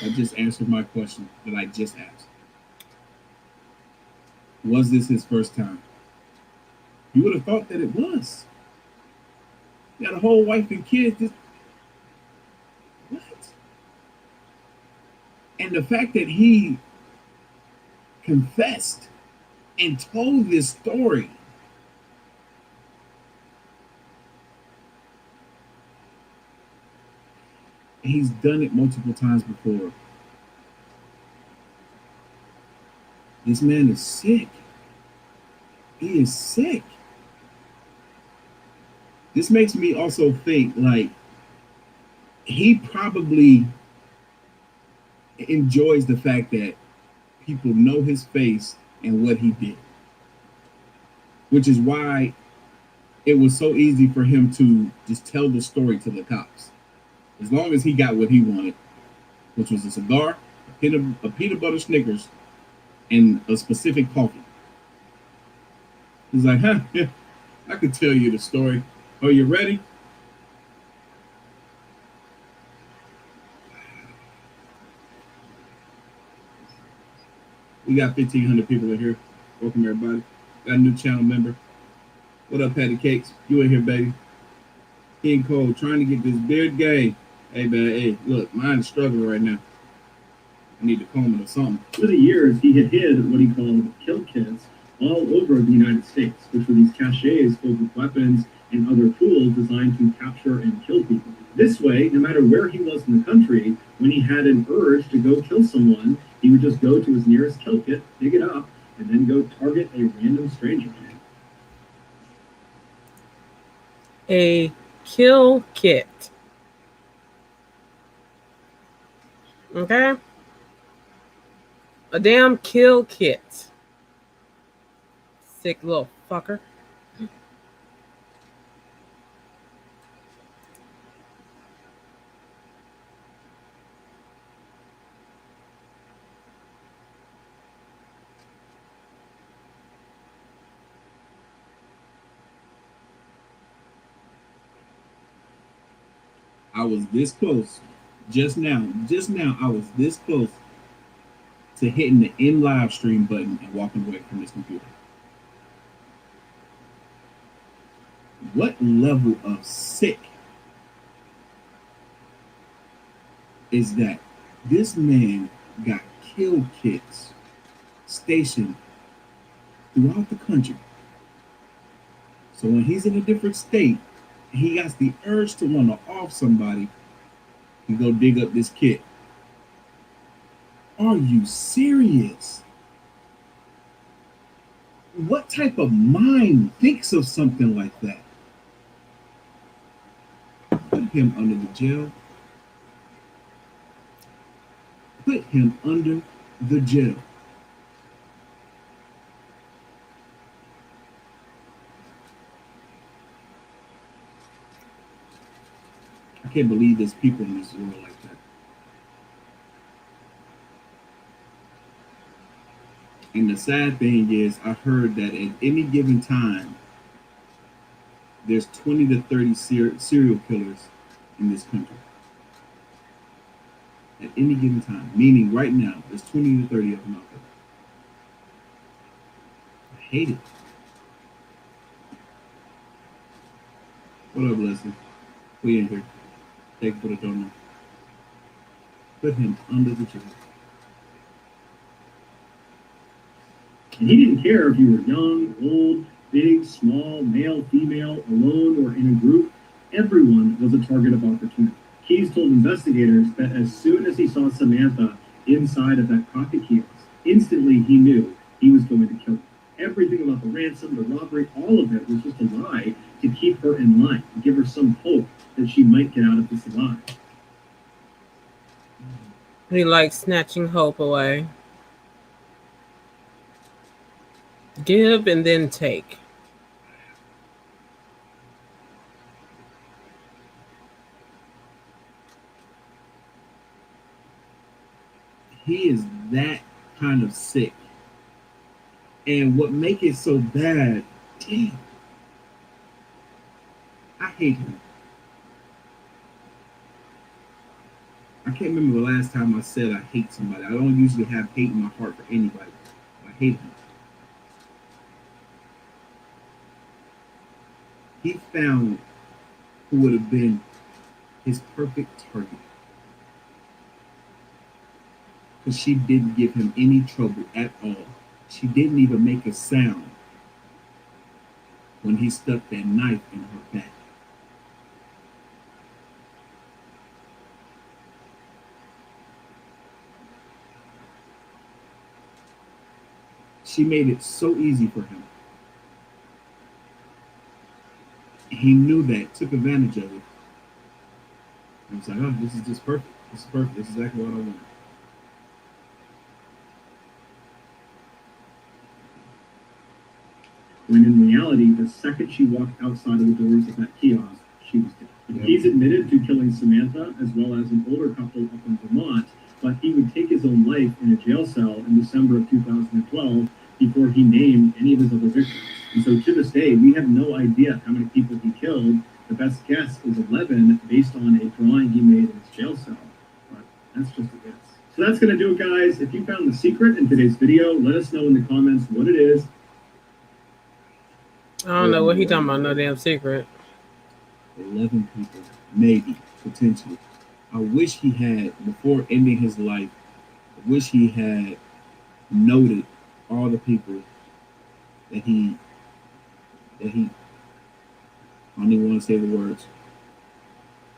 I just answered my question that I just asked. Was this his first time? You would have thought that it was. He had a whole wife and kids. What? And the fact that he confessed and told this story. He's done it multiple times before. This man is sick. He is sick. This makes me also think like he probably enjoys the fact that people know his face and what he did, which is why it was so easy for him to just tell the story to the cops. As long as he got what he wanted, which was a cigar, a peanut butter Snickers, and a specific coffee. He's like, huh, yeah, I could tell you the story. Are you ready? We got 1,500 people in here. Welcome, everybody. Got a new channel member. What up, Patty Cakes? You in here, baby. King Cole trying to get this beard gay. Hey, man, hey, look, mine's struggling right now. I need to comb it or something. Over the years, he had hid what he called kill kits all over the United States, which were these caches filled with weapons and other tools designed to capture and kill people. This way, no matter where he was in the country, when he had an urge to go kill someone, he would just go to his nearest kill kit, pick it up, and then go target a random stranger. A kill kit. Okay? A damn kill kit. Sick little fucker. I was this close. Just now, I was this close to hitting the end live stream button and walking away from this computer. What level of sick is that? This man got kill kits stationed throughout the country. So when he's in a different state, he has the urge to want to off somebody and go dig up this kit. Are you serious? What type of mind thinks of something like that? Put him under the jail. Put him under the jail. I can't believe there's people in this world like that. And the sad thing is, I heard that at any given time, there's 20 to 30 serial killers in this country. At any given time, meaning right now, there's 20 to 30 of them out there. I hate it. What up, Leslie? We in here. Thank you for the donut. Put him under the jail. And he didn't care if you were young, old, big, small, male, female, alone, or in a group. Everyone was a target of opportunity. Keyes told investigators that as soon as he saw Samantha inside of that coffee kiosk, instantly he knew he was going to kill her. Everything about the ransom, the robbery, all of it was just a lie to keep her in line, to give her some hope that she might get out of this alive. He likes snatching hope away. Give and then take. He is that kind of sick. And what makes it so bad, damn, I hate him. I can't remember the last time I said I hate somebody. I don't usually have hate in my heart for anybody. I hate him. He found who would have been his perfect target. Because she didn't give him any trouble at all. She didn't even make a sound when he stuck that knife in her back. She made it so easy for him. he knew that, took advantage of it. I was like, oh, this is just perfect. This is perfect. This is exactly what I want. When in reality, the second she walked outside of the doors of that kiosk, she was dead. Yep. He's admitted to killing Samantha as well as an older couple up in Vermont, but he would take his own life in a jail cell in December of 2012 before he named any of his other victims. And so to this day, we have no idea how many people he killed. The best guess is 11 based on a drawing he made in his jail cell. But that's just a guess. So that's going to do it, guys. If you found the secret in today's video, let us know in the comments what it is. I don't know what he talking about, no damn secret. 11 people, maybe, potentially. I wish he had, before ending his life, I wish he had noted all the people that he I don't even want to say the words,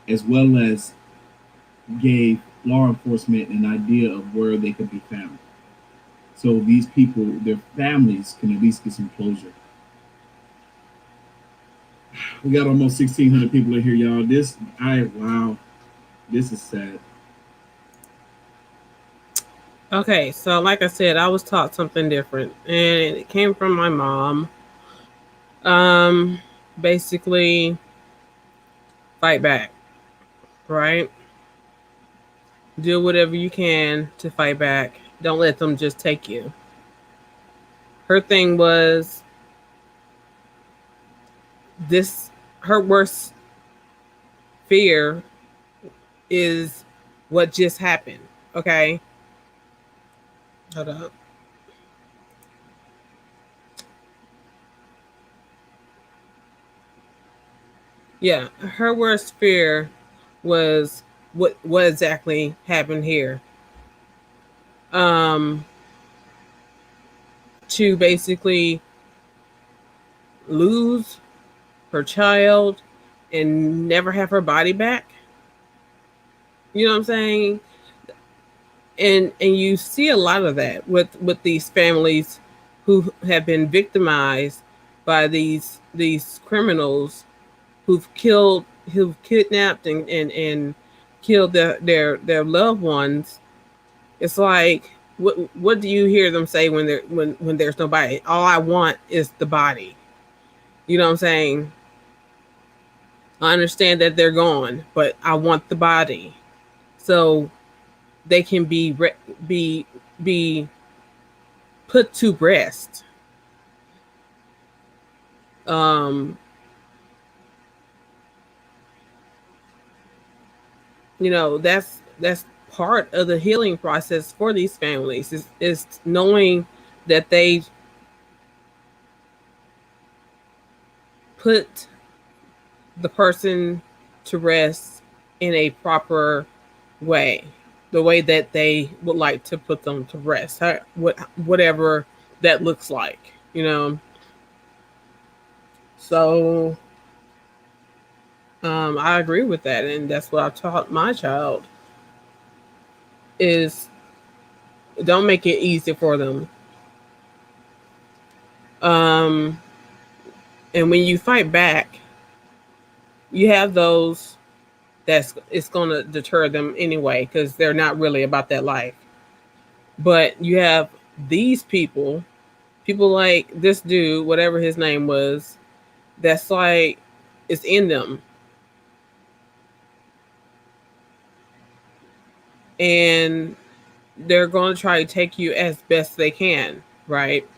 as well as gave law enforcement an idea of where they could be found. So these people, their families, can at least get some closure. We got almost 1,600 people in here, y'all. Wow, this is sad. Okay, so like I said, I was taught something different, and it came from my mom. Basically, fight back, right? Do whatever you can to fight back. Don't let them just take you. Her thing was her worst fear is what just happened. Okay. Hold up. Yeah, her worst fear was what exactly happened here. To basically lose her child and never have her body back. You know what I'm saying? And you see a lot of that with these families who have been victimized by these criminals who've kidnapped and killed their loved ones. It's like, what do you hear them say when there's nobody? All I want is the body. You know what I'm saying? I understand that they're gone, but I want the body, so they can be put to rest. You know, that's part of the healing process for these families is knowing that they put the person to rest in a proper way, the way that they would like to put them to rest, whatever that looks like, you know. So I agree with that, and that's what I've taught my child is don't make it easy for them. And when you fight back, you have those it's going to deter them anyway because they're not really about that life. But you have these people like this dude, whatever his name was, that's like it's in them. And they're going to try to take you as best they can, right?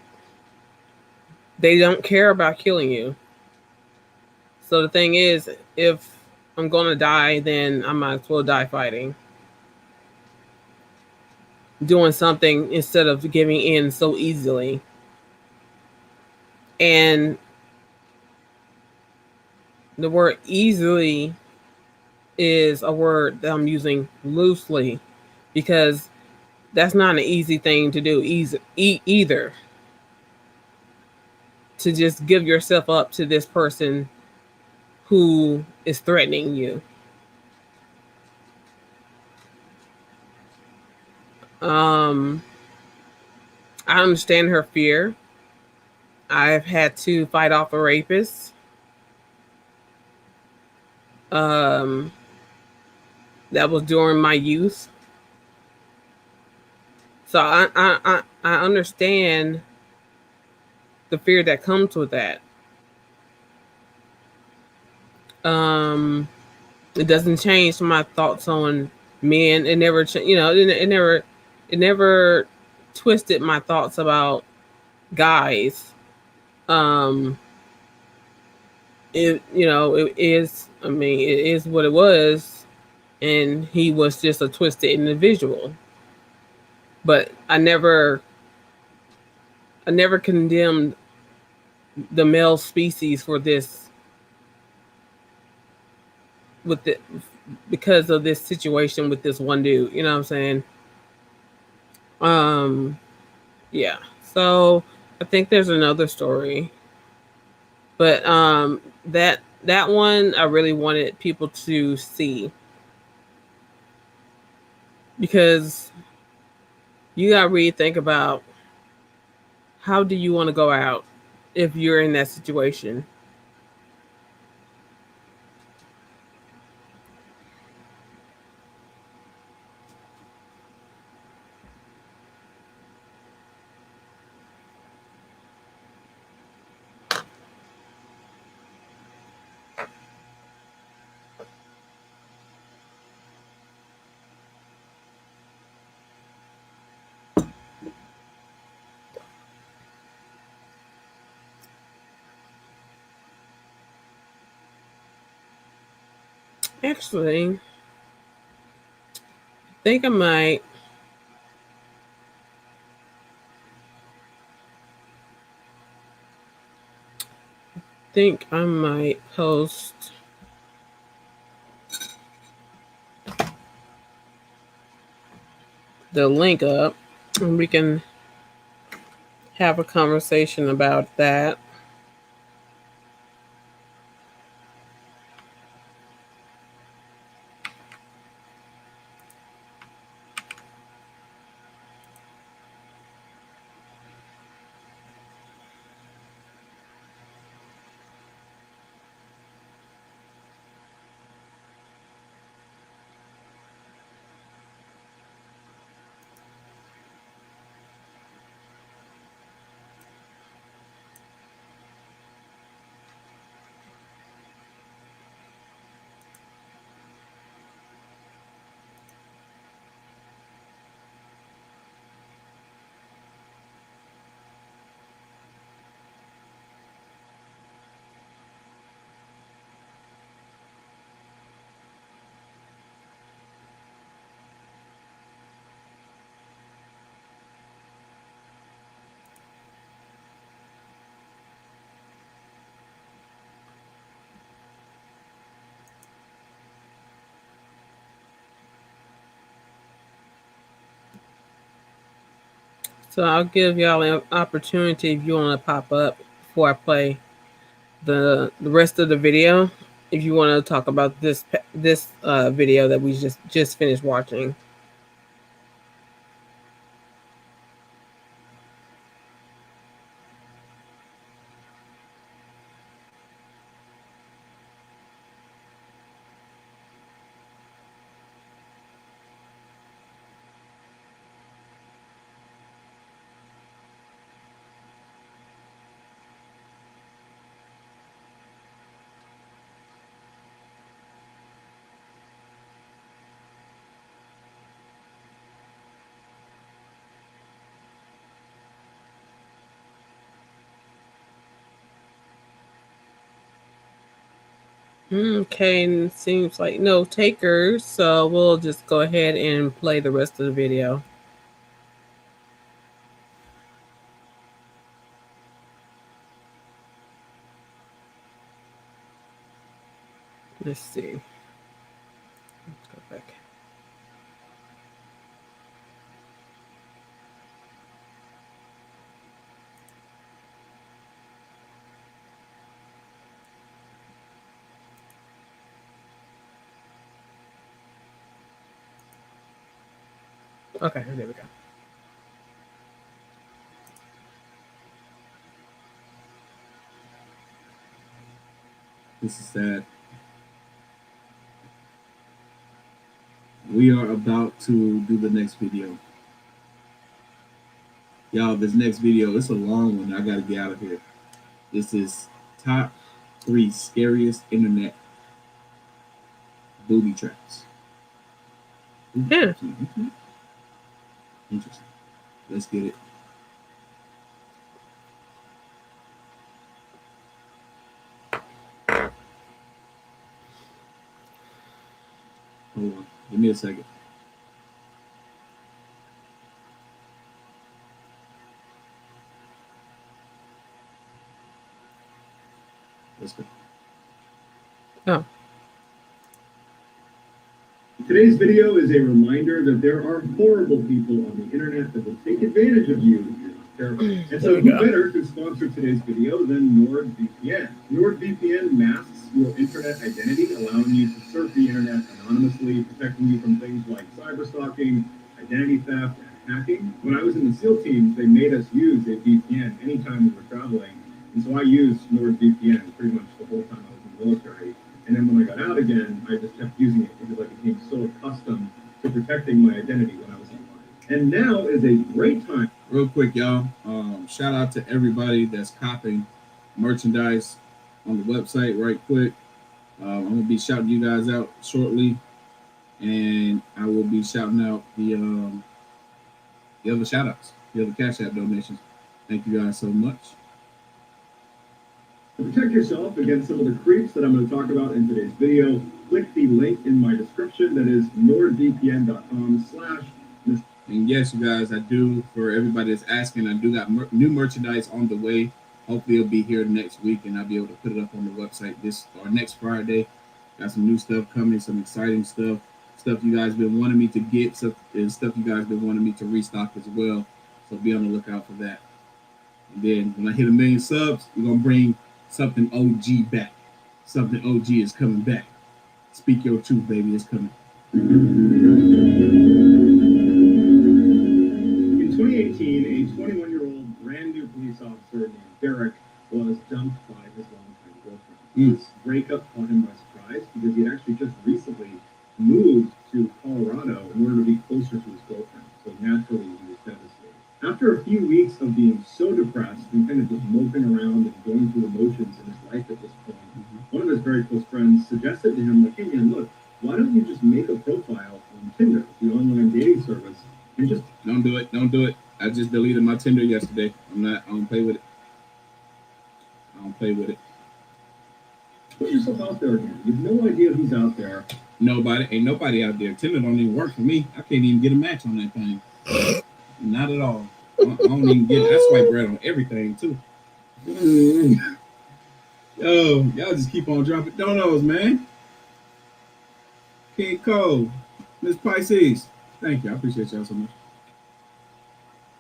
They don't care about killing you. So the thing is, if I'm going to die, then I might as well die fighting. Doing something instead of giving in so easily. And the word easily is a word that I'm using loosely because that's not an easy thing to do either. To just give yourself up to this person who is threatening you. I understand her fear. I've had to fight off a rapist. Um, that was during my youth. So I understand the fear that comes with that. Um, it doesn't change my thoughts on men. It never, it never twisted my thoughts about guys. Um, it is. I mean, it is what it was, and he was just a twisted individual. But I never condemned the male species for this with the because of this situation with this one dude. You know what I'm saying? Um, yeah. So I think there's another story, but that one I really wanted people to see because you got to really think about how do you want to go out if you're in that situation. Actually, I think I might post the link up and we can have a conversation about that. So I'll give y'all an opportunity if you want to pop up before I play the rest of the video. If you want to talk about this video that we just finished watching. Okay, seems like no takers, so we'll just go ahead and play the rest of the video. Let's see. Let's go back. Okay, there we go. This is sad. We are about to do the next video. Y'all, this next video, it's a long one. I got to get out of here. This is top 3 scariest internet booby traps. Yeah. Interesting. Let's get it. Hold on. Give me a second. Let's go. Oh. Today's video is a reminder that there are horrible people on the internet that will take advantage of you if you're not careful. And so who better to sponsor today's video than NordVPN? NordVPN masks your internet identity, allowing you to surf the internet anonymously, protecting you from things like cyberstalking, identity theft, and hacking. When I was in the SEAL teams, they made us use a VPN anytime we were traveling. And so I used NordVPN pretty much the whole time I was in the military. And then when I got out again, I just kept using it because I became so accustomed to protecting my identity when I was online. And now is a great time. Real quick, y'all. Shout out to everybody that's copying merchandise on the website right quick. I'm going to be shouting you guys out shortly. And I will be shouting out the other shout outs, the other CashApp donations. Thank you guys so much. To protect yourself against some of the creeps that I'm going to talk about in today's video, click the link in my description that is nordvpn.com/. And yes, you guys, I do, for everybody that's asking, I do got new merchandise on the way. Hopefully it'll be here next week and I'll be able to put it up on the website this or next Friday. Got some new stuff coming, some exciting stuff you guys been wanting me to get, stuff you guys been wanting me to restock as well. So be on the lookout for that. And then when I hit 1 million subs, we're going to bring something OG back. Something OG is coming back. Speak your truth, baby. It's coming. In 2018, a 21-year-old brand new police officer named Derek was dumped by his longtime girlfriend. This breakup caught him by surprise because he had actually just recently moved to Colorado in order to be closer to his girlfriend. So naturally, he was devastated. After a few weeks of being so depressed and kind of just moping around and going through emotions in his life at this point, one of his very close friends suggested to him, like, hey man, look, why don't you just make a profile on Tinder, the online dating service, and just... Don't do it. I just deleted my Tinder yesterday. I don't play with it. Put yourself out there again. You have no idea who's out there. Ain't nobody out there. Tinder don't even work for me. I can't even get a match on that thing. Not at all. I don't even get it. I swipe right on everything too. Yo, y'all just keep on dropping donos, man. King Cole, Miss Pisces. Thank you. I appreciate y'all so much.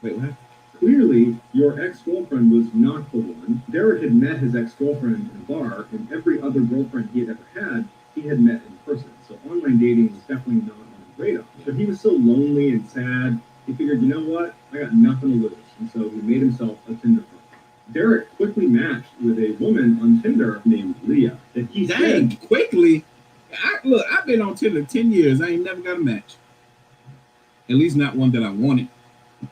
Wait, what? Clearly, your ex-girlfriend was not the one. Derek had met his ex-girlfriend in a bar, and every other girlfriend he had ever had, he had met in person. So online dating was definitely not on his radar. But he was so lonely and sad, he figured, you know what? I got nothing to lose. And so he made himself a Tinder profile. Derek quickly matched with a woman on Tinder named Leah. That he said, quickly? I've been on Tinder 10 years. I ain't never got a match. At least not one that I wanted.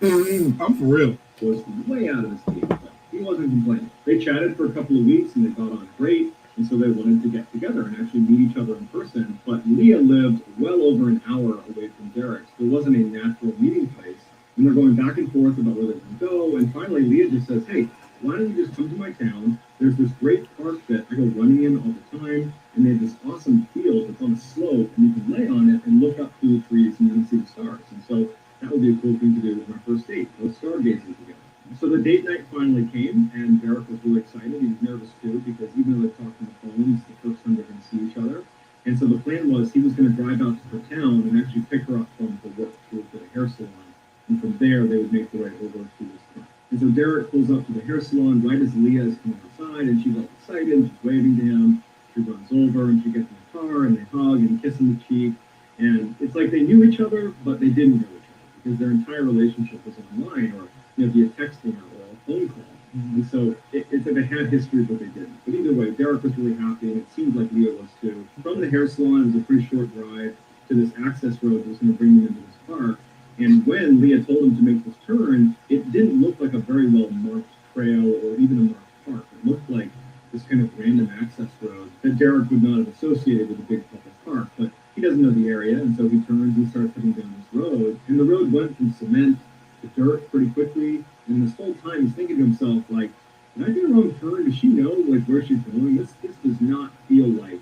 I'm for real. Was way out of his league, but he wasn't complaining. They chatted for a couple of weeks and they got on great. And so they wanted to get together and actually meet each other in person. But Leah lived well over an hour away from Derek's. There wasn't a natural meeting place. And they're going back and forth about where they're going to go. And finally, Leah just says, hey, why don't you just come to my town? There's this great park that I go running in all the time. And they have this awesome field that's on a slope. And you can lay on it and look up through the trees and you can see the stars. And so that would be a cool thing to do on our first date. Go stargazing together. So the date night finally came, and Derek was really excited. He was nervous too, because even though they talked on the phone, it's the first time they're going to see each other. And so the plan was he was going to drive out to her town and actually pick her up from her work. She worked at a hair salon. And from there, they would make their way over to his car. And so Derek pulls up to the hair salon right as Leah is coming outside, and she's all excited. She's waving to him. She runs over, and she gets in the car, and they hug and kiss on the cheek. And it's like they knew each other, but they didn't know each other, because their entire relationship was online, or via texting or a phone call. And so it's like they had history, but they didn't. But either way, Derek was really happy, and it seemed like Leah was too. From the hair salon, it was a pretty short drive to to this access road that was going to bring them into this park. And when Leah told him to make this turn, it didn't look like a very well marked trail or even a marked park. It looked like this kind of random access road that Derek would not have associated with a big public park. But he doesn't know the area, and so he turns and starts heading down this road. And the road went from cement to dirt pretty quickly. And this whole time he's thinking to himself, like, did I do a wrong turn? Does she know like where she's going? This does not feel like.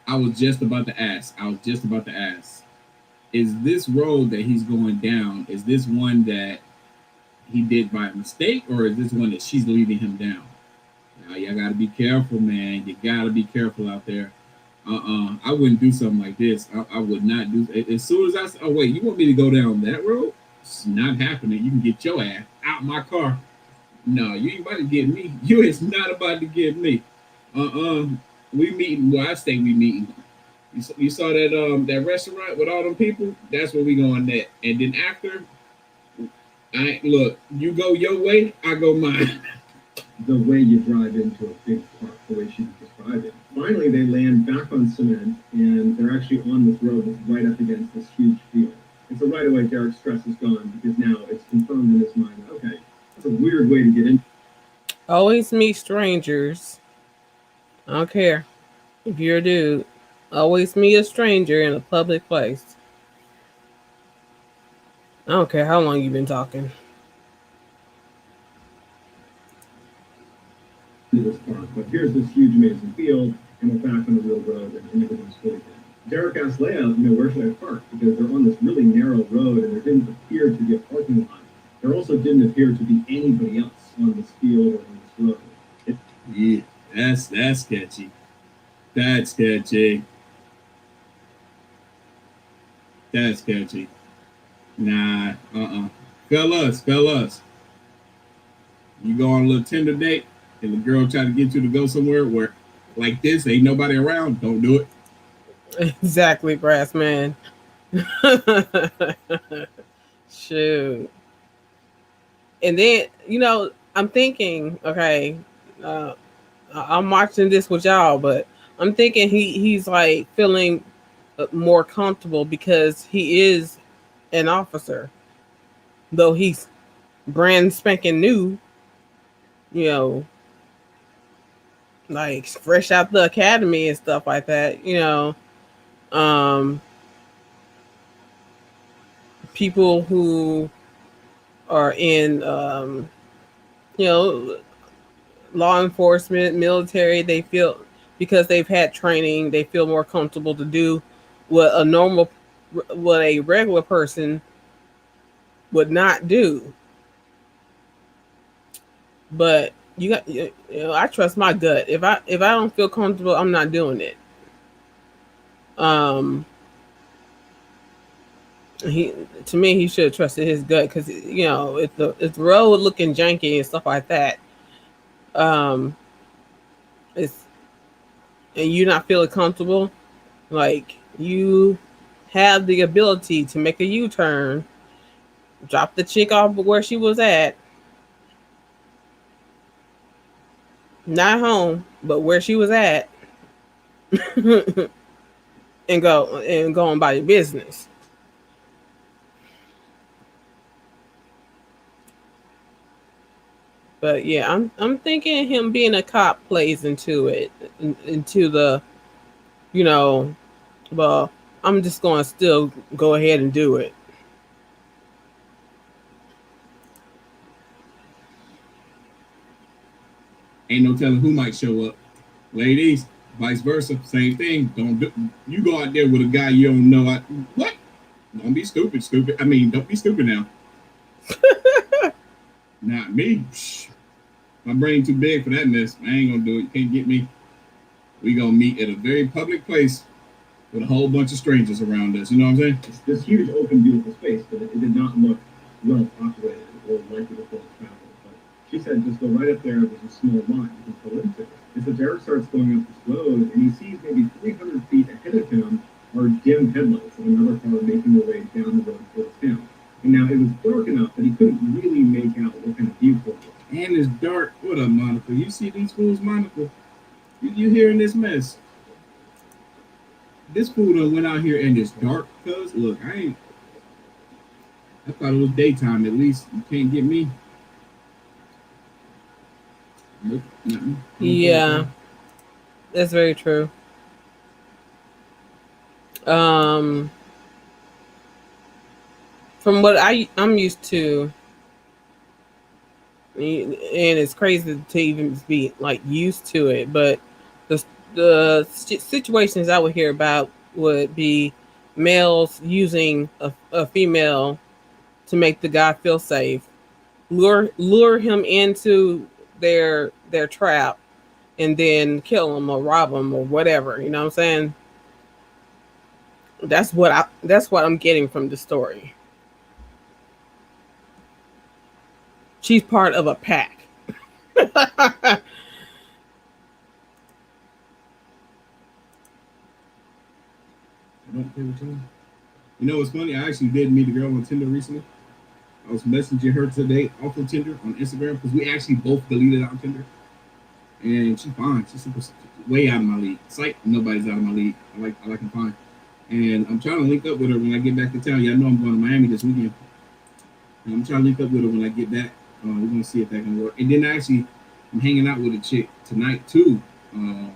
I was just about to ask. Is this road that he's going down, is this one that he did by mistake, or is this one that she's leading him down? Now, you gotta be careful, man. You gotta be careful out there. I wouldn't do something like this. I would not do. As soon as I said, oh wait, you want me to go down that road? It's not happening. You can get your ass out my car. No, you ain't about to get me. You is not about to get me. We meeting. Well, I say we meeting. You saw that restaurant with all them people? That's where we going at. And then after, look, you go your way, I go mine. The way you drive into a big park, the way she described it. Finally, they land back on cement, and they're actually on this road that's right up against this huge field. And so right away, Derek's stress is gone because now it's confirmed in his mind that, okay, that's a weird way to get in. Always meet strangers. I don't care if you're a dude. Always meet a stranger in a public place. I don't care how long you've been talking. This park, but here's this huge, amazing field, and we're back on the real road, and everything's good again. Derek asked Leia, where should I park? Because they're on this really narrow road, and there didn't appear to be a parking lot. There also didn't appear to be anybody else on this field or on this road. Yeah, that's sketchy. That's sketchy. That's sketchy. Nah, fellas. You go on a little Tinder date, and the girl try to get you to go somewhere where, like this, ain't nobody around. Don't do it. Exactly, brass man. Shoot. And then, I'm thinking, okay, I'm watching this with y'all, but I'm thinking he's like feeling more comfortable because he is an officer, though he's brand spanking new, like fresh out the academy and stuff like that. People who are in law enforcement, military, they feel, because they've had training, they feel more comfortable to do what a regular person would not do. But I trust my gut. If I don't feel comfortable, I'm not doing it. He should have trusted his gut, because if the road looking janky and stuff like that, it's, and you're not feeling comfortable, like you have the ability to make a U-turn, drop the chick off where she was at, not home, but where she was at, and go on by your business. But yeah, I'm thinking him being a cop plays into it, into the, well, I'm just going to still go ahead and do it. Ain't no telling who might show up. Ladies, vice versa, same thing. Don't do. You go out there with a guy you don't know. What? Don't be stupid. I mean, don't be stupid now. Not me. My brain too big for that mess. I ain't gonna do it. You can't get me. We gonna meet at a very public place with a whole bunch of strangers around us. You know what I'm saying? It's this huge, open, beautiful space, but it did not look well populated or likely to full of travel. But she said, just go right up there. There's a small lot you can pull into. And so Derek starts going up this road, and he sees maybe 300 feet ahead of him are dim headlights of another car making their way down the road towards him. And now it was dark enough that he couldn't really make out what kind of vehicle it was. And it's dark. What up, Monica? You see these fools, Monica? You hearing this mess? This fool done went out here and it's dark. Cause look, I thought it was daytime. At least you can't get me. Nope, nothing. Yeah, that's very true. Um, from what I'm used to, and it's crazy to even be like used to it, but the situations I would hear about would be males using a female to make the guy feel safe, lure him into their trap, and then kill him or rob him or whatever. You know what I'm saying? That's what I'm getting from the story. She's part of a pack. I don't pay attention. You know what's funny? I actually did meet a girl on Tinder recently. I was messaging her today off of Tinder on Instagram because we actually both deleted out Tinder. And she's fine. She's super, way out of my league. It's like nobody's out of my league. I like them fine. And I'm trying to link up with her when I get back to town. Y'all know I'm going to Miami this weekend. And I'm trying to link up with her when I get back. We're going to see if that can work. And then actually, I'm hanging out with a chick tonight too. I'm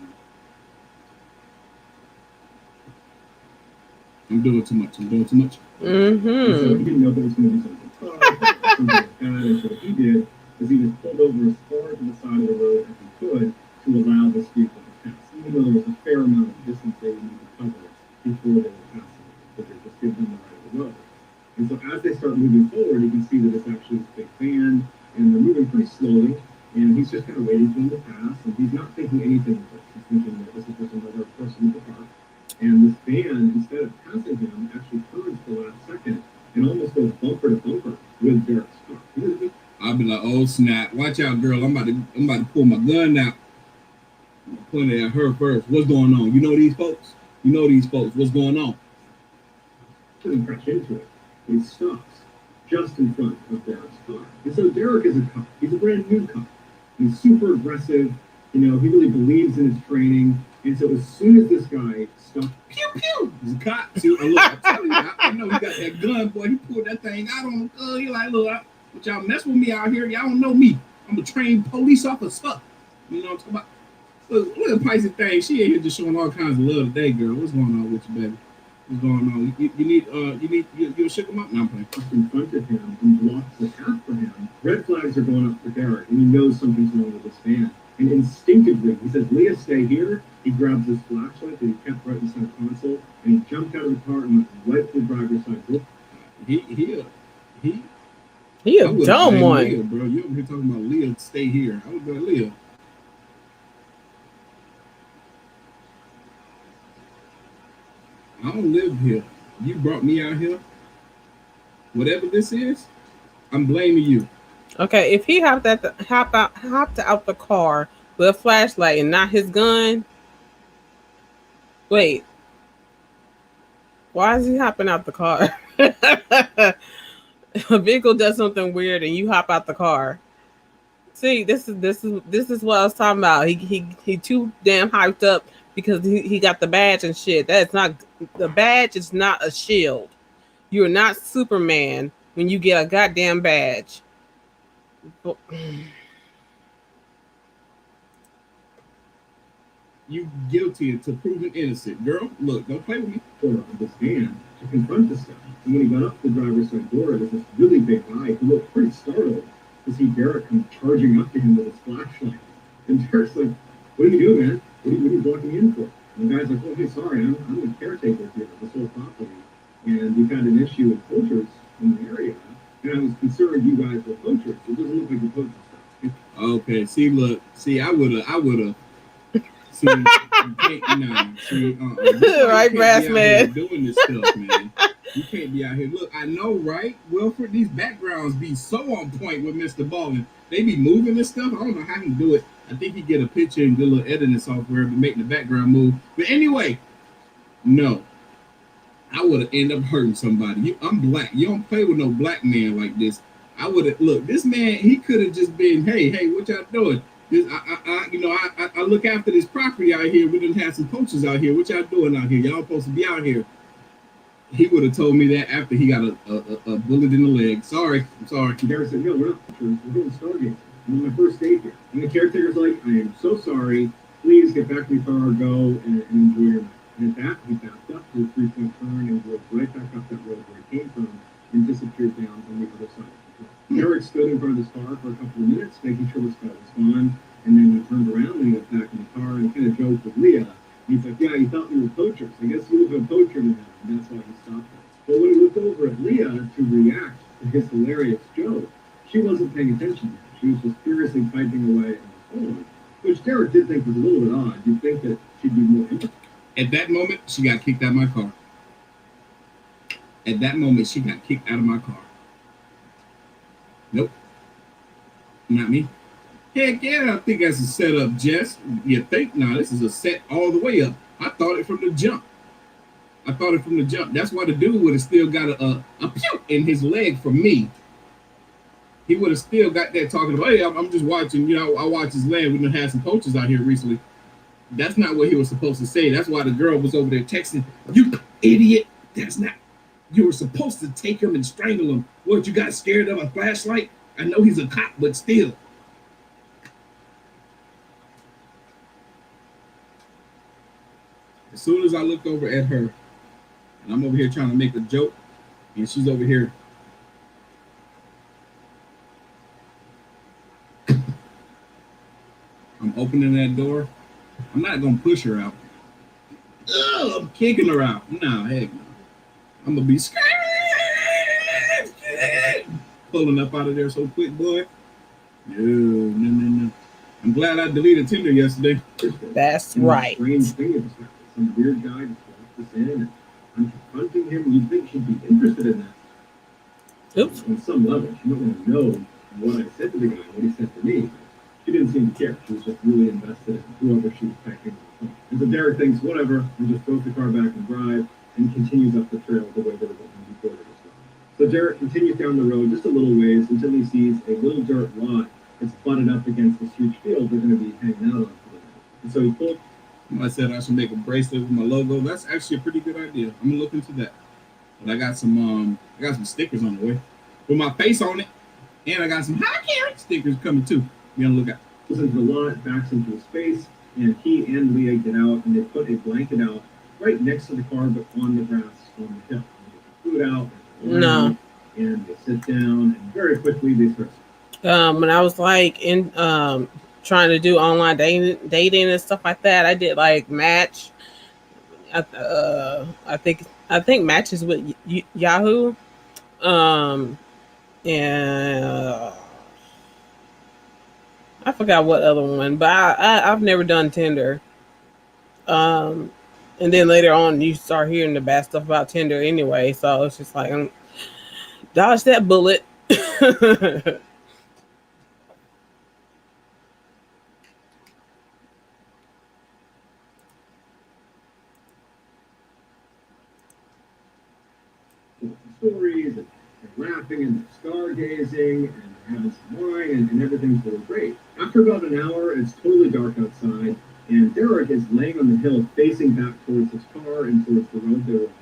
doing too much. Mm-hmm. So he didn't know if it was going to be something something like that. And so what he did is he just pulled over as far to the side of the road as he could to allow this vehicle to pass, even though there was a fair amount of distance they would need to cover before they were passing, but they just give them the right of the road. And so as they start moving forward, you can see that it's actually this big van, and they're moving pretty slowly, and he's just kind of waiting for them to pass, and he's not thinking anything of it. He's thinking that this is just another person in the car. And this van, instead of passing him, actually turns at the last second and almost goes bumper to bumper with Derek's car. I'll be like, oh snap! Watch out, girl! I'm about to pull my gun out. I'm pointing at her first. What's going on? You know these folks? What's going on? He doesn't crash into it. He stops just in front of Derek's car. And so Derek is a cop. He's a brand new cop. He's super aggressive. You know, he really believes in his training. And so as soon as this guy stopped, pew pew, he's a cop too. And look, I'm telling you, I know he got that gun, boy. He pulled that thing out on him. He like, look, but y'all mess with me out here. Y'all don't know me. I'm a trained police officer. You know what I'm talking about? Look at Pisces thing. She ain't here just showing all kinds of love today, girl. What's going on with you, baby? What's going on? You shook him up? No, I'm playing. In front of him and blocks the path for him. Red flags are going up for Derek, and he knows something's wrong with this van. And instinctively, he says, Leah, stay here. He grabs his flashlight that he kept right in the center console, and he jumped out of the car and went right to the driver's side door. He a dumb one. Leah, bro. You over here talking about Leah, stay here. I would go, Leah. I don't live here. You brought me out here. Whatever this is, I'm blaming you. Okay, if he hopped out the car with a flashlight and not his gun, wait, why is he hopping out the car? A vehicle does something weird and you hop out the car. See, this is what I was talking about. He too damn hyped up because he got the badge and shit. The badge is not a shield. You're not Superman when you get a goddamn badge. You guilty until proven innocent. Girl, look, don't play with me. Of this van to confront this guy. And when he got up to the driver's side door, there's this really big guy who looked pretty startled to see Derek come charging up to him with his flashlight. And Derek's like, what are you doing, man? What are you blocking me in for? And the guy's like, oh, hey, sorry, I'm the caretaker here of this whole property. And we've had an issue with poachers in the area. And I was concerned you guys were poachers. It doesn't look like you're poaching stuff. Okay, I would've. See, right, brass man. Doing this stuff, man. You can't be out here. Look, I know, right, Wilfred? These backgrounds be so on point with Mr. Baldwin. They be moving this stuff. I don't know how he do it. I think he get a picture and do a little editing software to make the background move. But anyway, no. I would have ended up hurting somebody. I'm black. You don't play with no black man like this. I would have, look, this man, he could have just been, hey, what y'all doing? I look after this property out here. We done had some poachers out here. What y'all doing out here? Y'all supposed to be out here. He would have told me that after he got a bullet in the leg. Sorry, I'm sorry. Derek said, no, we're not poachers. We're doing stargazing. I'm on my first day here. And the caretaker's like, I am so sorry. Please get back to the car, go and enjoy your night. And at that, he backed up to a 3-point turn and drove right back up that road where he came from and disappeared down on the other side. Derek stood in front of his car for a couple of minutes, making sure this guy was gone, and then he turned around and he got back in the car and kind of joked with Leah. He's like, yeah, he thought we were poachers. I guess you was a poacher to him, and that's why he stopped us. But when he looked over at Leah to react to his hilarious joke, she wasn't paying attention yet. She was just furiously typing away on the phone, which Derek did think was a little bit odd. You'd think that she'd be more interested. At that moment, she got kicked out of my car. At that moment, she got kicked out of my car. Nope. Not me. Heck yeah, I think that's a setup, Jess. You think? No, this is a set all the way up. I thought it from the jump. That's why the dude would have still got a pew in his leg from me. He would have still got that talking about, hey, I'm just watching, I watch his land. We done had some poachers out here recently. That's not what he was supposed to say. That's why the girl was over there texting, you idiot. That's not. You were supposed to take him and strangle him. What, you got scared of a flashlight? I know he's a cop, but still. As soon as I looked over at her, and I'm over here trying to make a joke, and she's over here. I'm opening that door. I'm not going to push her out. I'm kicking her out. Nah, heck no. I'm going to be scared. Pulling up out of there so quick, boy. No. I'm glad I deleted Tinder yesterday. That's right. Strange thing is that some weird guy just walked us in and I'm confronting him. You'd think she'd be interested in that. Oops. On some level, she might want to know what I said to the guy, what he said to me. She didn't seem to care. She was just really invested in whoever she was texting. And so Derek thinks, whatever, and just throws the car back and drive and continues up the trail the way they were going before they were stopped. So Derek continues down the road just a little ways until he sees a little dirt lot that's butted up against this huge field they're going to be hanging out on for the night. And so he pulled. I said I should make a bracelet with my logo. That's actually a pretty good idea. I'm gonna look into that. But I got some stickers on the way with my face on it, and I got some high carrot stickers coming too. Be on the lookout. Goes into the lot, backs into a space, and he and Leah get out, and they put a blanket out right next to the car, but on the grass on the hill. And they put food out, and they sit down, and very quickly they start. When I was like in trying to do online dating and stuff like that, I did like Match. I think Matches with Yahoo. And I forgot what other one, but I've never done Tinder. And then later on, you start hearing the bad stuff about Tinder anyway. So it's just like, dodge that bullet. Stories and laughing and stargazing and having some wine and everything's really great. After about an hour, it's totally dark outside, and Derek is laying on the hill facing back towards his car and towards the road they were on.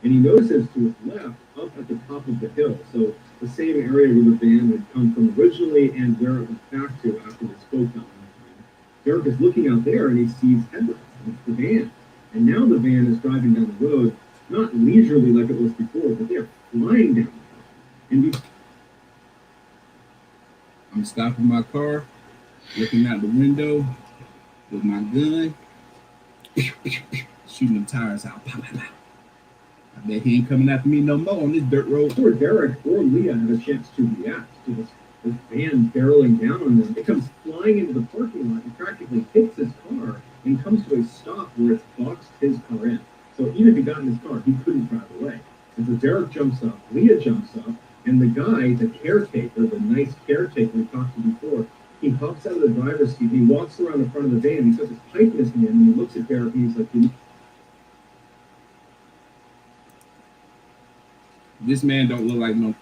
And he notices to his left, up at the top of the hill, so the same area where the van had come from originally and where it was back to after they spoke that one time. Derek is looking out there and he sees headlights, and it's the van. And now the van is driving down the road, not leisurely like it was before, but they are flying down. And I'm stopping my car, looking out the window with my gun, shooting the tires out. Pow, pow, pow. I bet he ain't coming after me no more on this dirt road. Before Derek or Leah had a chance to react to this van barreling down on them, it comes flying into the parking lot and practically hits his car and comes to a stop where it's boxed his car in. So even if he got in his car, he couldn't drive away. And so Derek jumps up, Leah jumps up, and the guy, the caretaker, the nice caretaker we talked to before, he hops out of the driver's seat, he walks around the front of the van, he's got his pipe in his hand, and he looks at Derek, and he's like, this man don't look like no.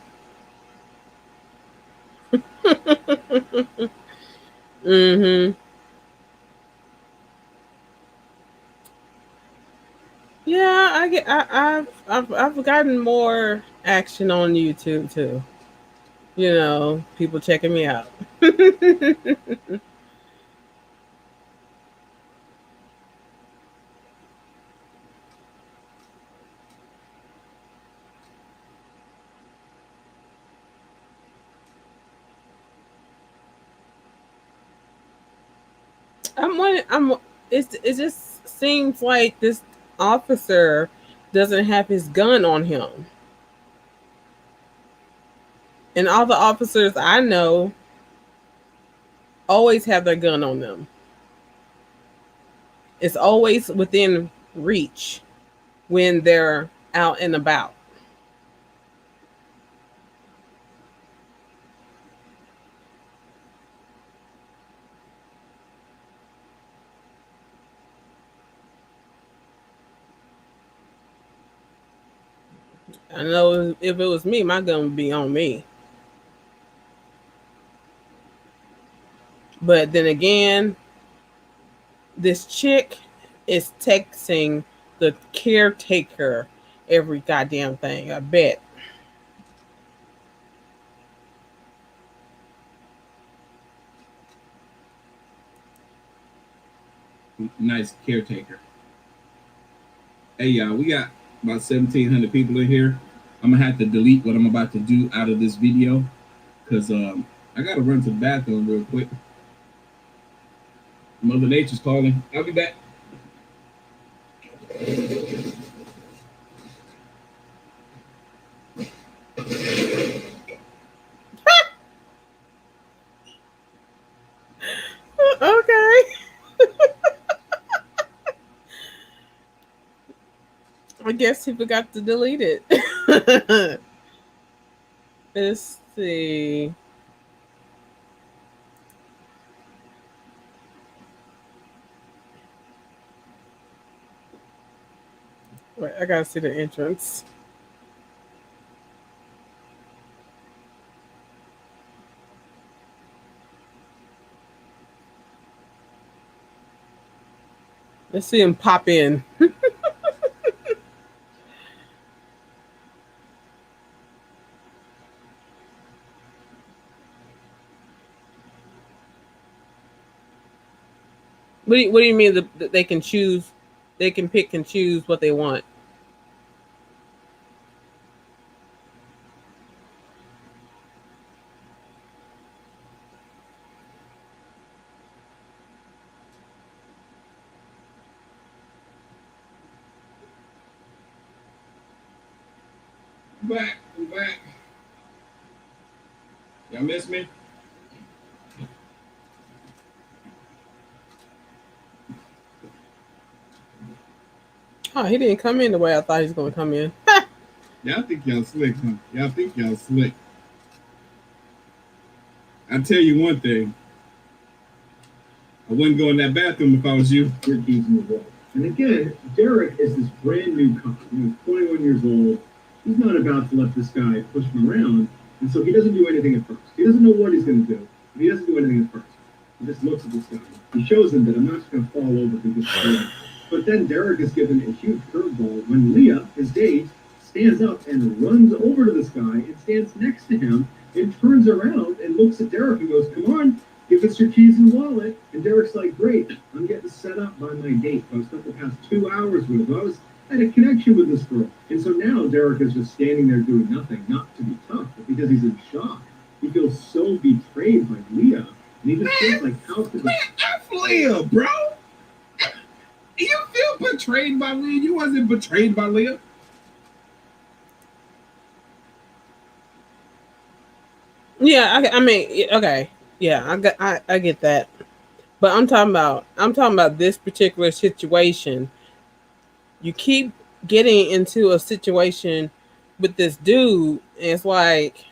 Mm-hmm. Yeah, I get. I've gotten more action on YouTube too. You know, people checking me out. I'm one. I'm. It just seems like this officer doesn't have his gun on him, and all the officers I know always have their gun on them. It's always within reach when they're out and about. I know if it was me, my gun would be on me. But then again, this chick is texting the caretaker every goddamn thing. I bet. Nice caretaker. Hey y'all, we got about 1,700 people in here. I'm gonna have to delete what I'm about to do out of this video because I gotta run to the bathroom real quick. Mother Nature's calling. I'll be back. Okay. I guess he forgot to delete it. Let's see. Wait, I gotta see the entrance. Let's see him pop in. What do you mean that they can choose? They can pick and choose what they want. I'm back. I'm back. Y'all miss me? Oh, he didn't come in the way I thought he was gonna come in. Y'all think y'all slick, huh? Y'all think y'all slick. I'll tell you one thing. I wouldn't go in that bathroom if I was you. Your keys in the wall. And again, Derek is this brand new cop. He's 21 years old. He's not about to let this guy push him around. And so he doesn't do anything at first. He doesn't know what he's going to do. But he doesn't do anything at first. He just looks at this guy. He shows him that I'm not just going to fall over and get. But then Derek is given a huge curveball when Leah, his date, stands up and runs over to this guy and stands next to him and turns around and looks at Derek and goes, "Come on, give us your keys and wallet." And Derek's like, "Great, I'm getting set up by my date. I spent the past 2 hours with him. I had a connection with this girl." And so now Derek is just standing there doing nothing, not to be tough, but because he's in shock. He feels so betrayed by Leah. And he just feels like, how could F Leah, bro. You feel betrayed by Leah. You wasn't betrayed by Leah. Yeah, I mean, okay, yeah, I get that, but I'm talking about this particular situation. You keep getting into a situation with this dude, and it's like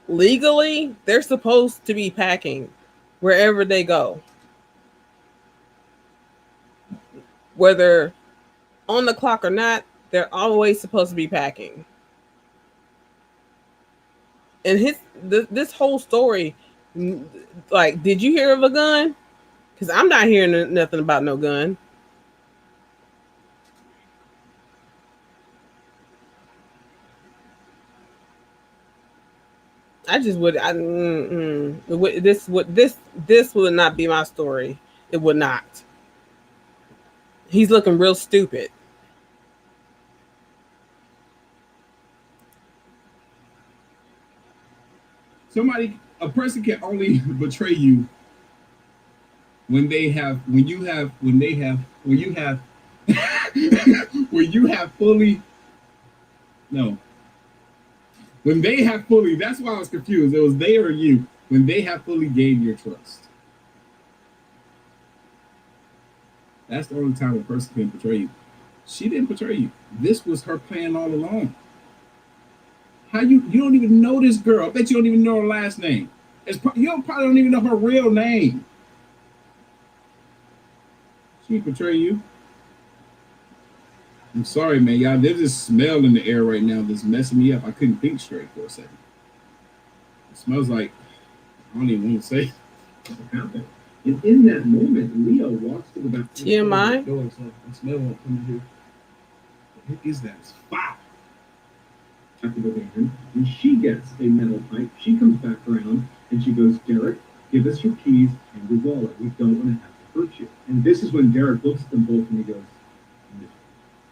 legally they're supposed to be packing wherever they go, whether on the clock or not. They're always supposed to be packing. And this whole story, like, did you hear of a gun? Because I'm not hearing nothing about no gun. I just would. This would not be my story. It would not. He's looking real stupid. A person can only betray you when you have when you have when you have fully no when they have fully. That's why I was confused. It was they or you. When they have fully gained your trust. That's the only time a person can betray you. She didn't betray you. This was her plan all along. How you don't even know this girl? I bet you don't even know her last name. You probably don't even know her real name. She betray you. I'm sorry, man, y'all. There's this smell in the air right now that's messing me up. I couldn't think straight for a second. It smells like, I don't even want to say what happened. And in that moment, Leah walks to the back TMI. Door, so the smell won't come in here. What is that? It's foul. After the van, and she gets a metal pipe. She comes back around and she goes, Derek, give us your keys and your wallet. We don't want to have to hurt you. And this is when Derek looks at them both and he goes, no.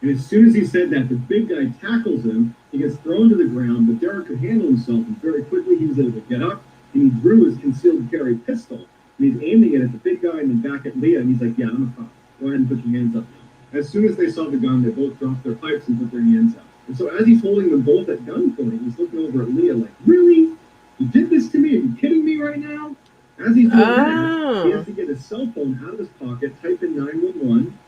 And as soon as he said that, the big guy tackles him. He gets thrown to the ground, but Derek could handle himself, and very quickly he was able to get up, and he drew his concealed carry pistol, and he's aiming it at the big guy and then back at Leah, and he's like, yeah, I'm a cop. Go ahead and put your hands up now. As soon as they saw the gun, they both dropped their pipes and put their hands up. And so as he's holding them both at gunpoint, he's looking over at Leah like, really? You did this to me? Are you kidding me right now? As he's doing that, he has to get his cell phone out of his pocket, type in 911,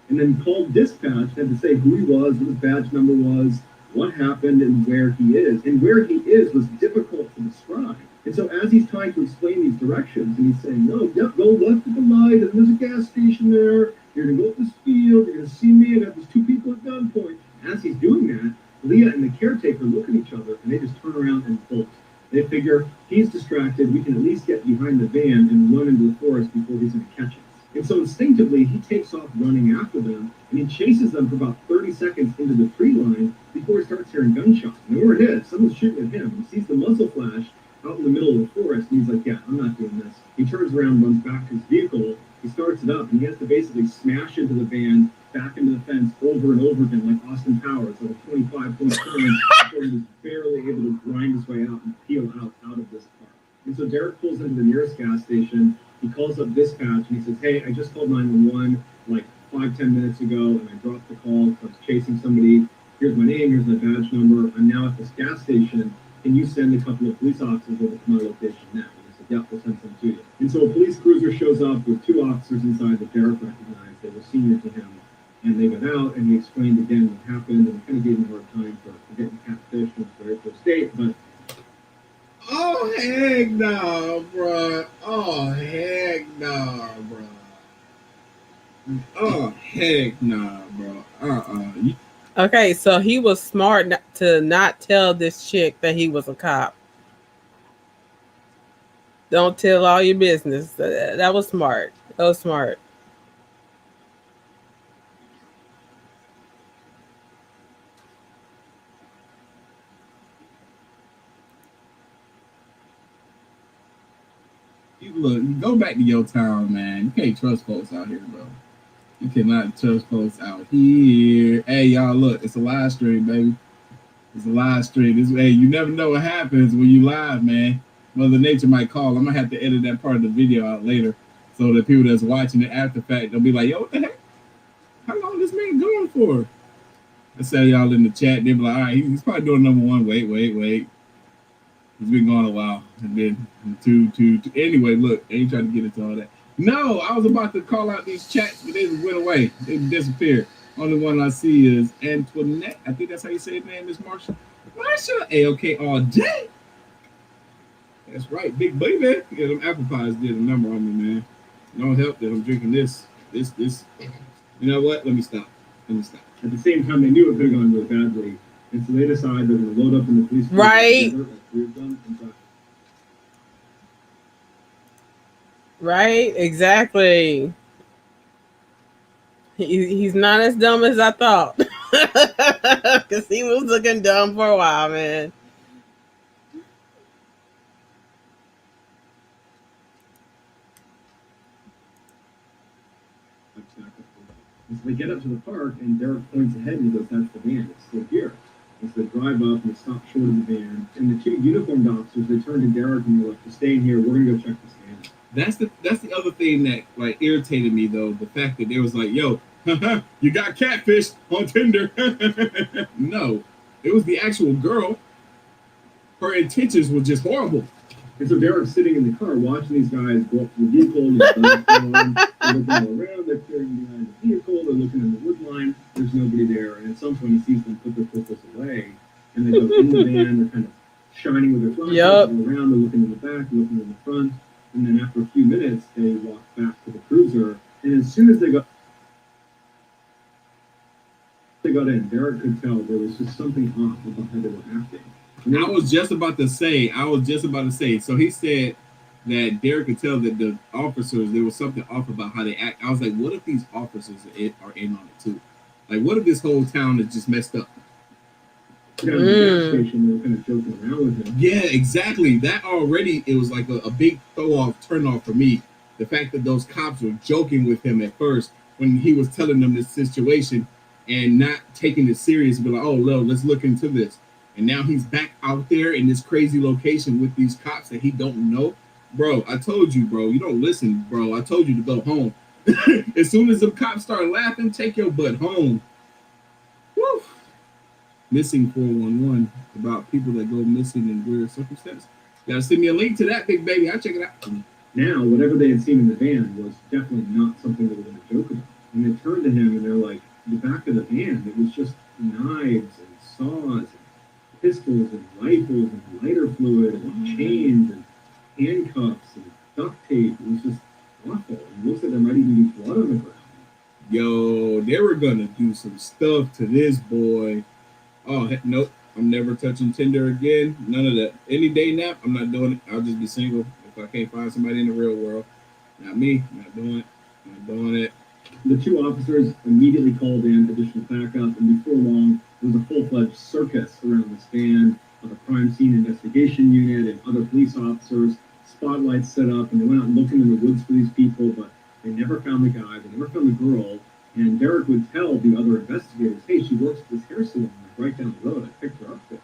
and then call dispatch, had to say who he was, what his badge number was, what happened, and where he is. And where he is was difficult to describe. And so as he's trying to explain these directions, and he's saying, no, yep, go left at the light, and there's a gas station there, you're going to go up this field, you're going to see me, I got these two people at gunpoint. As he's doing that, Leah and the caretaker look at each other, and they just turn around and bolt. They figure, he's distracted, we can at least get behind the van and run into the forest before he's going to catch us. And so instinctively, he takes off running after them, and he chases them for about 30 seconds into the tree line before he starts hearing gunshots. And there it is, someone's shooting at him. He sees the muzzle flash out in the middle of the forest, and he's like, yeah, I'm not doing this. He turns around, runs back to his vehicle, he starts it up, and he has to basically smash into the van, back into the fence over and over again, like Austin Powers, like a 25-point turn, before he was barely able to grind his way out and peel out of this car. And so Derek pulls into the nearest gas station. He calls up dispatch, and he says, hey, I just called 911 like 5-10 minutes ago, and I dropped the call because I was chasing somebody. Here's my name, here's my badge number. I'm now at this gas station. Can you send a couple of police officers over to my location now? And I said, yep, we'll send some to you. And so a police cruiser shows up with 2 officers inside that Derek recognized. They were senior to him. And they got out, and he explained again what happened, and kind of gave him a hard time for getting catfish in his very first date. But oh, heck no, bro. Oh, heck no, bro. Oh, heck no, bro. Okay, so he was smart to not tell this chick that he was a cop. Don't tell all your business. That was smart. That was smart. Look, go back to your town, man. You can't trust folks out here, bro. You cannot trust folks out here. Hey, y'all, look, it's a live stream, baby. It's a live stream. Hey, you never know what happens when you live, man. Mother Nature might call. I'm gonna have to edit that part of the video out later, so that people that's watching it after the fact, they'll be like, "Yo, what the heck? How long is this man going for?" I say y'all in the chat. They'll be like, "All right, he's probably doing number 1. Wait. He's been gone a while." And then two. Anyway, look, I ain't trying to get into all that. No, I was about to call out these chats, but they just went away. They disappeared. Only one I see is Antoinette. I think that's how you say his name, Miss Marsha. Marsha, A-OK all day. That's right, big baby. Yeah, them apple pies did a number on me, man. No help that I'm drinking this. You know what? Let me stop. At the same time, they knew it could have gone really badly. And so they decide they're going to load up in the police car Right. together, all three of them, and drive. Right, exactly. He's not as dumb as I thought. Because he was looking dumb for a while, man. And so they get up to the park, and Derek points ahead and he goes, "That's the van. It's still here." And so they drive up and they stop short of the van. And the two uniformed officers, they turn to Derek and they're like, "Just stay in here. We're gonna go check this van." That's the other thing that like irritated me though, the fact that they was like, "Yo, you got catfish on Tinder." No, it was the actual girl. Her intentions were just horrible. And so Derek's sitting in the car watching these guys go up to the vehicle. They're looking all around. They're peering behind the vehicle. They're looking in the wood line. There's nobody there. And at some point, he sees them put their pistols away. And they go in the van. They're kind of shining with their flashlights all around. They're looking in the back, looking in the front. And then after a few minutes, they walk back to the cruiser. And as soon as they got in, Derek could tell there was just something off about how they were acting. I was just about to say. So he said that Derek could tell that the officers, there was something off about how they act. I was like, what if these officers are in on it too? Like, what if this whole town is just messed up? Yeah, the station, they were kind of joking around with him. Yeah, exactly. That already, it was like a big turn off for me. The fact that those cops were joking with him at first when he was telling them this situation and not taking it serious, but like, oh, let's look into this. And now he's back out there in this crazy location with these cops that he don't know. Bro, I told you, bro. You don't listen, bro. I told you to go home. As soon as the cops start laughing, take your butt home. Woo. Missing 411 about people that go missing in weird circumstances. You gotta send me a link to that, big baby. I'll check it out. Now, whatever they had seen in the van was definitely not something they were going to joke about. And they turned to him and they're like, the back of the van, it was just knives and saws and pistols and rifles and lighter fluid and chains and handcuffs and duct tape. It was just awful. And looks like there might even be blood on the ground. Yo, they were gonna do some stuff to this boy. Oh, nope. I'm never touching Tinder again. None of that. Any day nap, I'm not doing it. I'll just be single if I can't find somebody in the real world. Not me. Not doing it. Not doing it. The two officers immediately called in additional backup, and before long, there was a full-fledged circus around this van of a crime scene investigation unit and other police officers. Spotlights set up, and they went out looking in the woods for these people, but they never found the guy. They never found the girl. And Derek would tell the other investigators, "Hey, she works at this hair salon right down the road. I picked her up there."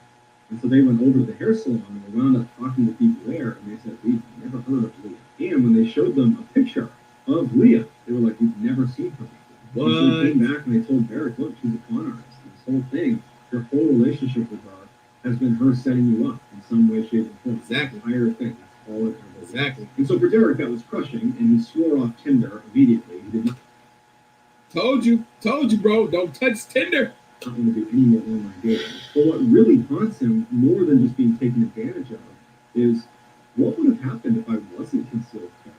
And so they went over to the hair salon and they wound up talking to people there, and they said, "We've never heard of Leah." And when they showed them a picture of Leah, they were like, "We've never seen her before." What? And so they came back and they told Derek, "Look, she's a con artist. This whole thing, your whole relationship with her has been her setting you up in some way, shape, or form." Exactly. The entire thing. That's all it ever was. Exactly. And so for Derek, that was crushing, and he swore off Tinder immediately. He did not Told you, bro. Don't touch Tinder. want to do any more online dating. But what really haunts him more than just being taken advantage of is what would have happened if I wasn't concealed carry?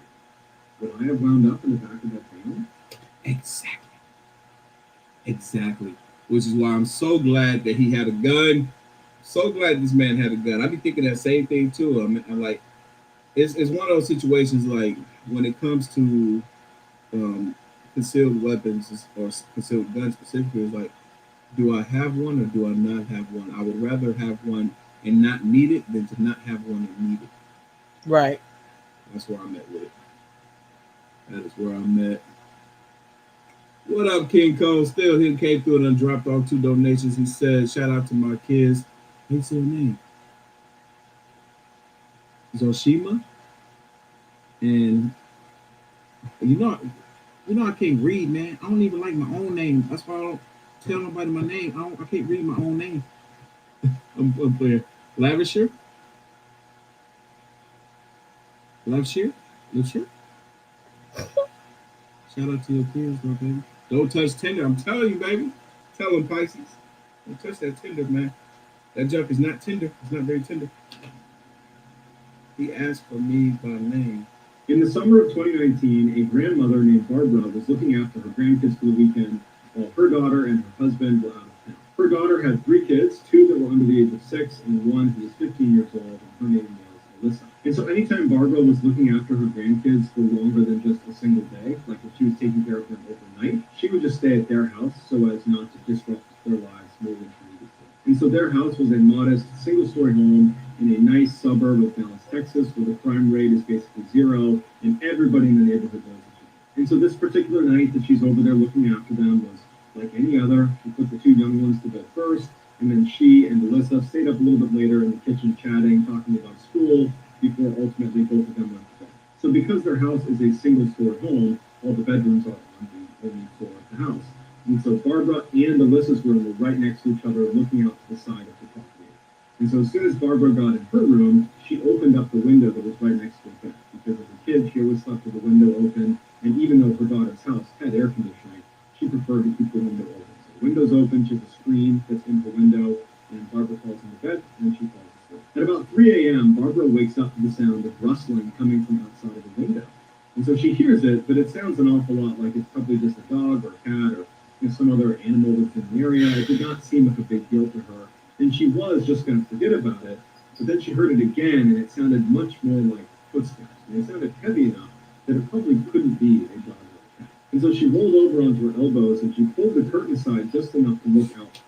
Would I have wound up in the back of that van? Exactly. Which is why I'm so glad that he had a gun. So glad this man had a gun. I be thinking that same thing too. I'm like, it's one of those situations like when it comes to concealed weapons or concealed guns specifically, it's like, do I have one or do I not have one? I would rather have one and not need it than to not have one and need it. Right. That's where I'm at with it. That is where I'm at. What up, King Cole? Still, he came through and dropped off 2 donations. He said, "Shout out to my kids." What's her name? Zoshima. And you know I can't read, man. I don't even like my own name. That's why I don't tell nobody my name. I can't read my own name. I'm playing. Lavisher. Shout out to your kids, bro, baby. Don't touch Tinder. I'm telling you, baby. Tell them, Pisces. Don't touch that Tinder, man. That junk is not tender. It's not very tender. He asked for me by name. In the summer of 2019, a grandmother named Barbara was looking after her grandkids for the weekend while her daughter and her husband were out of town. Her daughter had 3 kids, 2 that were under the age of 6 and 1 who was 15 years old, and her name was Alyssa. And so anytime Barbara was looking after her grandkids for longer than just a single day, like if she was taking care of them overnight, she would just stay at their house so as not to disrupt their lives more than she needed to. And so their house was a modest single-story home in a nice suburb of Dallas, Texas, where the crime rate is basically 0, and everybody in the neighborhood knows each other. And so this particular night that she's over there looking after them was like any other. She put the 2 young ones to bed first, and then she and Alyssa stayed up a little bit later in the kitchen chatting, talking about school, before ultimately both of them went to bed. So because their house is a single-story home, all the bedrooms are on the only floor of the house. And so Barbara and Alyssa's room were right next to each other, looking out to the side of the property. And so as soon as Barbara got in her room, she opened up the window that was right next to her bed. Because as a kid, she always slept with the window open, and even though her daughter's house had air conditioning, she preferred to keep the window open. So the window's open, she has a screen that's in her window, and Barbara falls into bed, and she falls asleep. At about 3 a.m., Barbara wakes up to the sound of rustling coming from outside of the window. And so she hears it, but it sounds an awful lot like it's probably just a dog or a cat or some other animal that's in the area. It did not seem like a big deal to her, and she was just going to forget about it. But then she heard it again, and it sounded much more like footsteps. And it sounded heavy enough that it probably couldn't be a dog or a cat. And so she rolled over onto her elbows, and she pulled the curtain aside just enough to look out.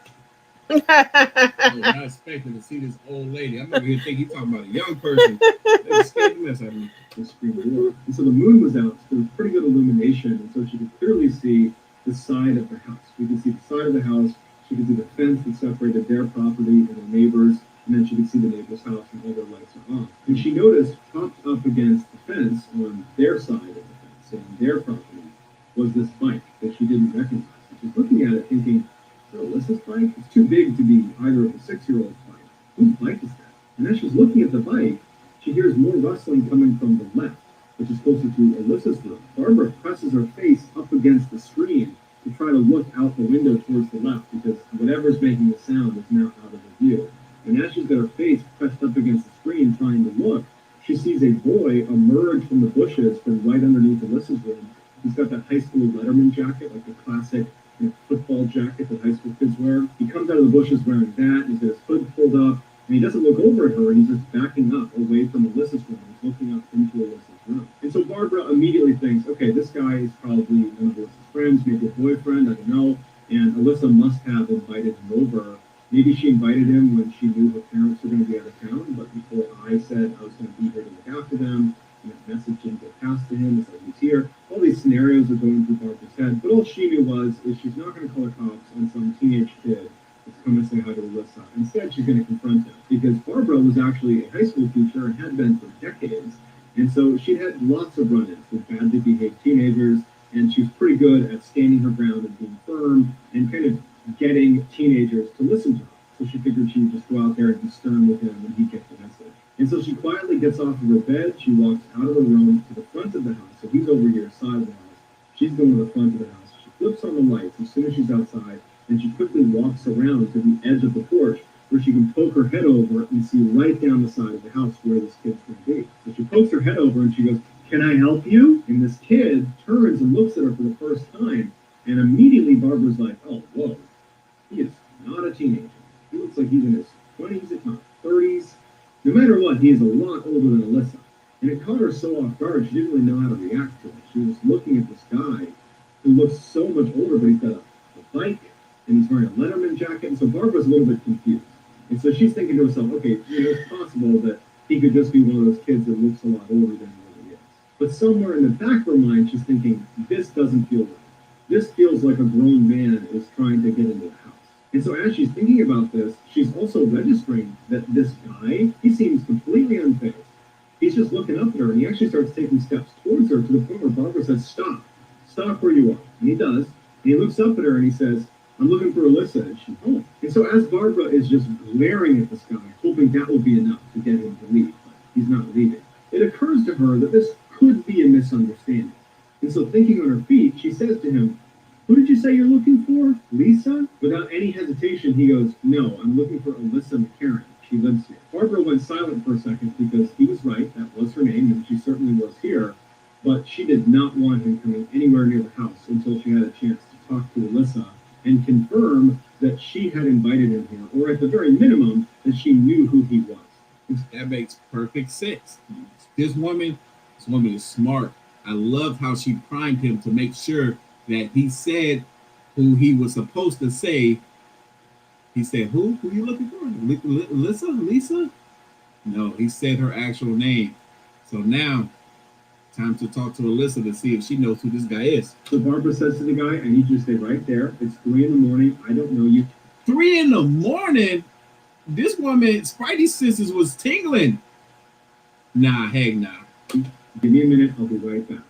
I was not expecting to see this old lady. I'm over here thinking he's talking about a young person. They scared the mess out of me. The screen door. And so the moon was out, so there was pretty good illumination, and so she could clearly see the side of the house. We could see the side of the house. She could see the fence that separated their property and the neighbors, and then she could see the neighbor's house and all their lights are on. And she noticed propped up against the fence on their side of the fence, so on their property, was this bike that she didn't recognize. And she's looking at it thinking, oh, Alyssa's bike? It's too big to be either of the 6-year-old's bike. Whose bike is that? And as she's looking at the bike, she hears more rustling coming from the left, which is closer to Alyssa's room. Barbara presses her face up against the screen to try to look out the window towards the left because whatever's making the sound is now out of her view. And as she's got her face pressed up against the screen trying to look, she sees a boy emerge from the bushes from right underneath Alyssa's room. He's got that high school Letterman jacket, like the classic football jacket that high school kids wear. He comes out of the bushes wearing that, he's got his hood pulled up, and he doesn't look over at her, and he's just backing up away from Alyssa's room. He's looking up into Alyssa's room. And so Barbara immediately thinks, okay, this guy is probably one of Alyssa's friends, maybe a boyfriend, I don't know, and Alyssa must have invited him over. Maybe she invited him when she knew her parents were going to be out of town, but before I said I was going to be here to look after them, and that message didn't get passed to him, so he's here. All these scenarios are going through Barbara's head, but all she knew was is she's not going to call the cops on some teenage kid that's come and say hi to Alyssa. Instead, she's going to confront him because Barbara was actually a high school teacher and had been for decades, and so she'd had lots of run-ins with badly behaved teenagers, and she was pretty good at standing her ground and being firm and kind of getting teenagers to listen to her. So she figured she would just go out there and be stern with him and he'd get the message. And so she quietly gets off of her bed. She walks out of the room to the front of the house. So he's over here, side of the house. She's going to the front of the house. She flips on the lights as soon as she's outside, and she quickly walks around to the edge of the porch where she can poke her head over and see right down the side of the house where this kid's going to be. So she pokes her head over and she goes, "Can I help you?" And this kid turns and looks at her for the first time, and immediately Barbara's like, oh, whoa, he is not a teenager. He looks like he's in his 20s, if not 30s. No matter what, he is a lot older than Alyssa. And it caught her so off guard, she didn't really know how to react to it. She was looking at this guy who looks so much older, but he's got a bike, and he's wearing a Letterman jacket, and so Barbara's a little bit confused. And so she's thinking to herself, okay, it's possible that he could just be one of those kids that looks a lot older than he really is. But somewhere in the back of her mind, she's thinking, this doesn't feel right. This feels like a grown man is trying to get into the house. And so as she's thinking about this, she's also registering that this guy, he seems completely unfazed. He's just looking up at her, and he actually starts taking steps towards her to the point where Barbara says, stop where you are. And he does. And he looks up at her and he says, I'm looking for Alyssa. And she's home. And so as Barbara is just glaring at this guy, hoping that will be enough to get him to leave, but he's not leaving, it occurs to her that this could be a misunderstanding. And so thinking on her feet, she says to him, who did you say you're looking for? Lisa? Without any hesitation, he goes, no, I'm looking for Alyssa McCarran. She lives here. Barbara went silent for a second because he was right. That was her name, and she certainly was here. But she did not want him coming anywhere near the house until she had a chance to talk to Alyssa and confirm that she had invited him here, or at the very minimum, that she knew who he was. That makes perfect sense. This woman is smart. I love how she primed him to make sure that he said who he was supposed to say. He said, who? Who are you looking for? Lisa? No, he said her actual name. So now, time to talk to Alyssa to see if she knows who this guy is. So Barbara says to the guy, I need you to stay right there. It's 3 in the morning. I don't know you. 3 in the morning? This woman, Spidey senses was tingling. Nah, heck nah. Give me a minute. I'll be right back.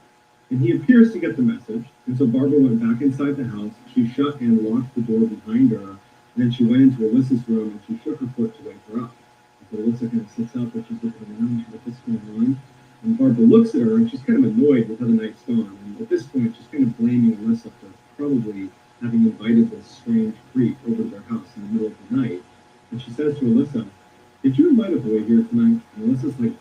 And he appears to get the message. And so Barbara went back inside the house. She shut and locked the door behind her. And then she went into Alyssa's room and she shook her foot to wake her up. And so Alyssa kind of sits up and she's looking around. What's going on? And Barbara looks at her and she's kind of annoyed with how the night's gone. And at this point, she's kind of blaming Alyssa for probably having invited this strange creep over to their house in the middle of the night. And she says to Alyssa, did you invite a boy here tonight? And Alyssa's like,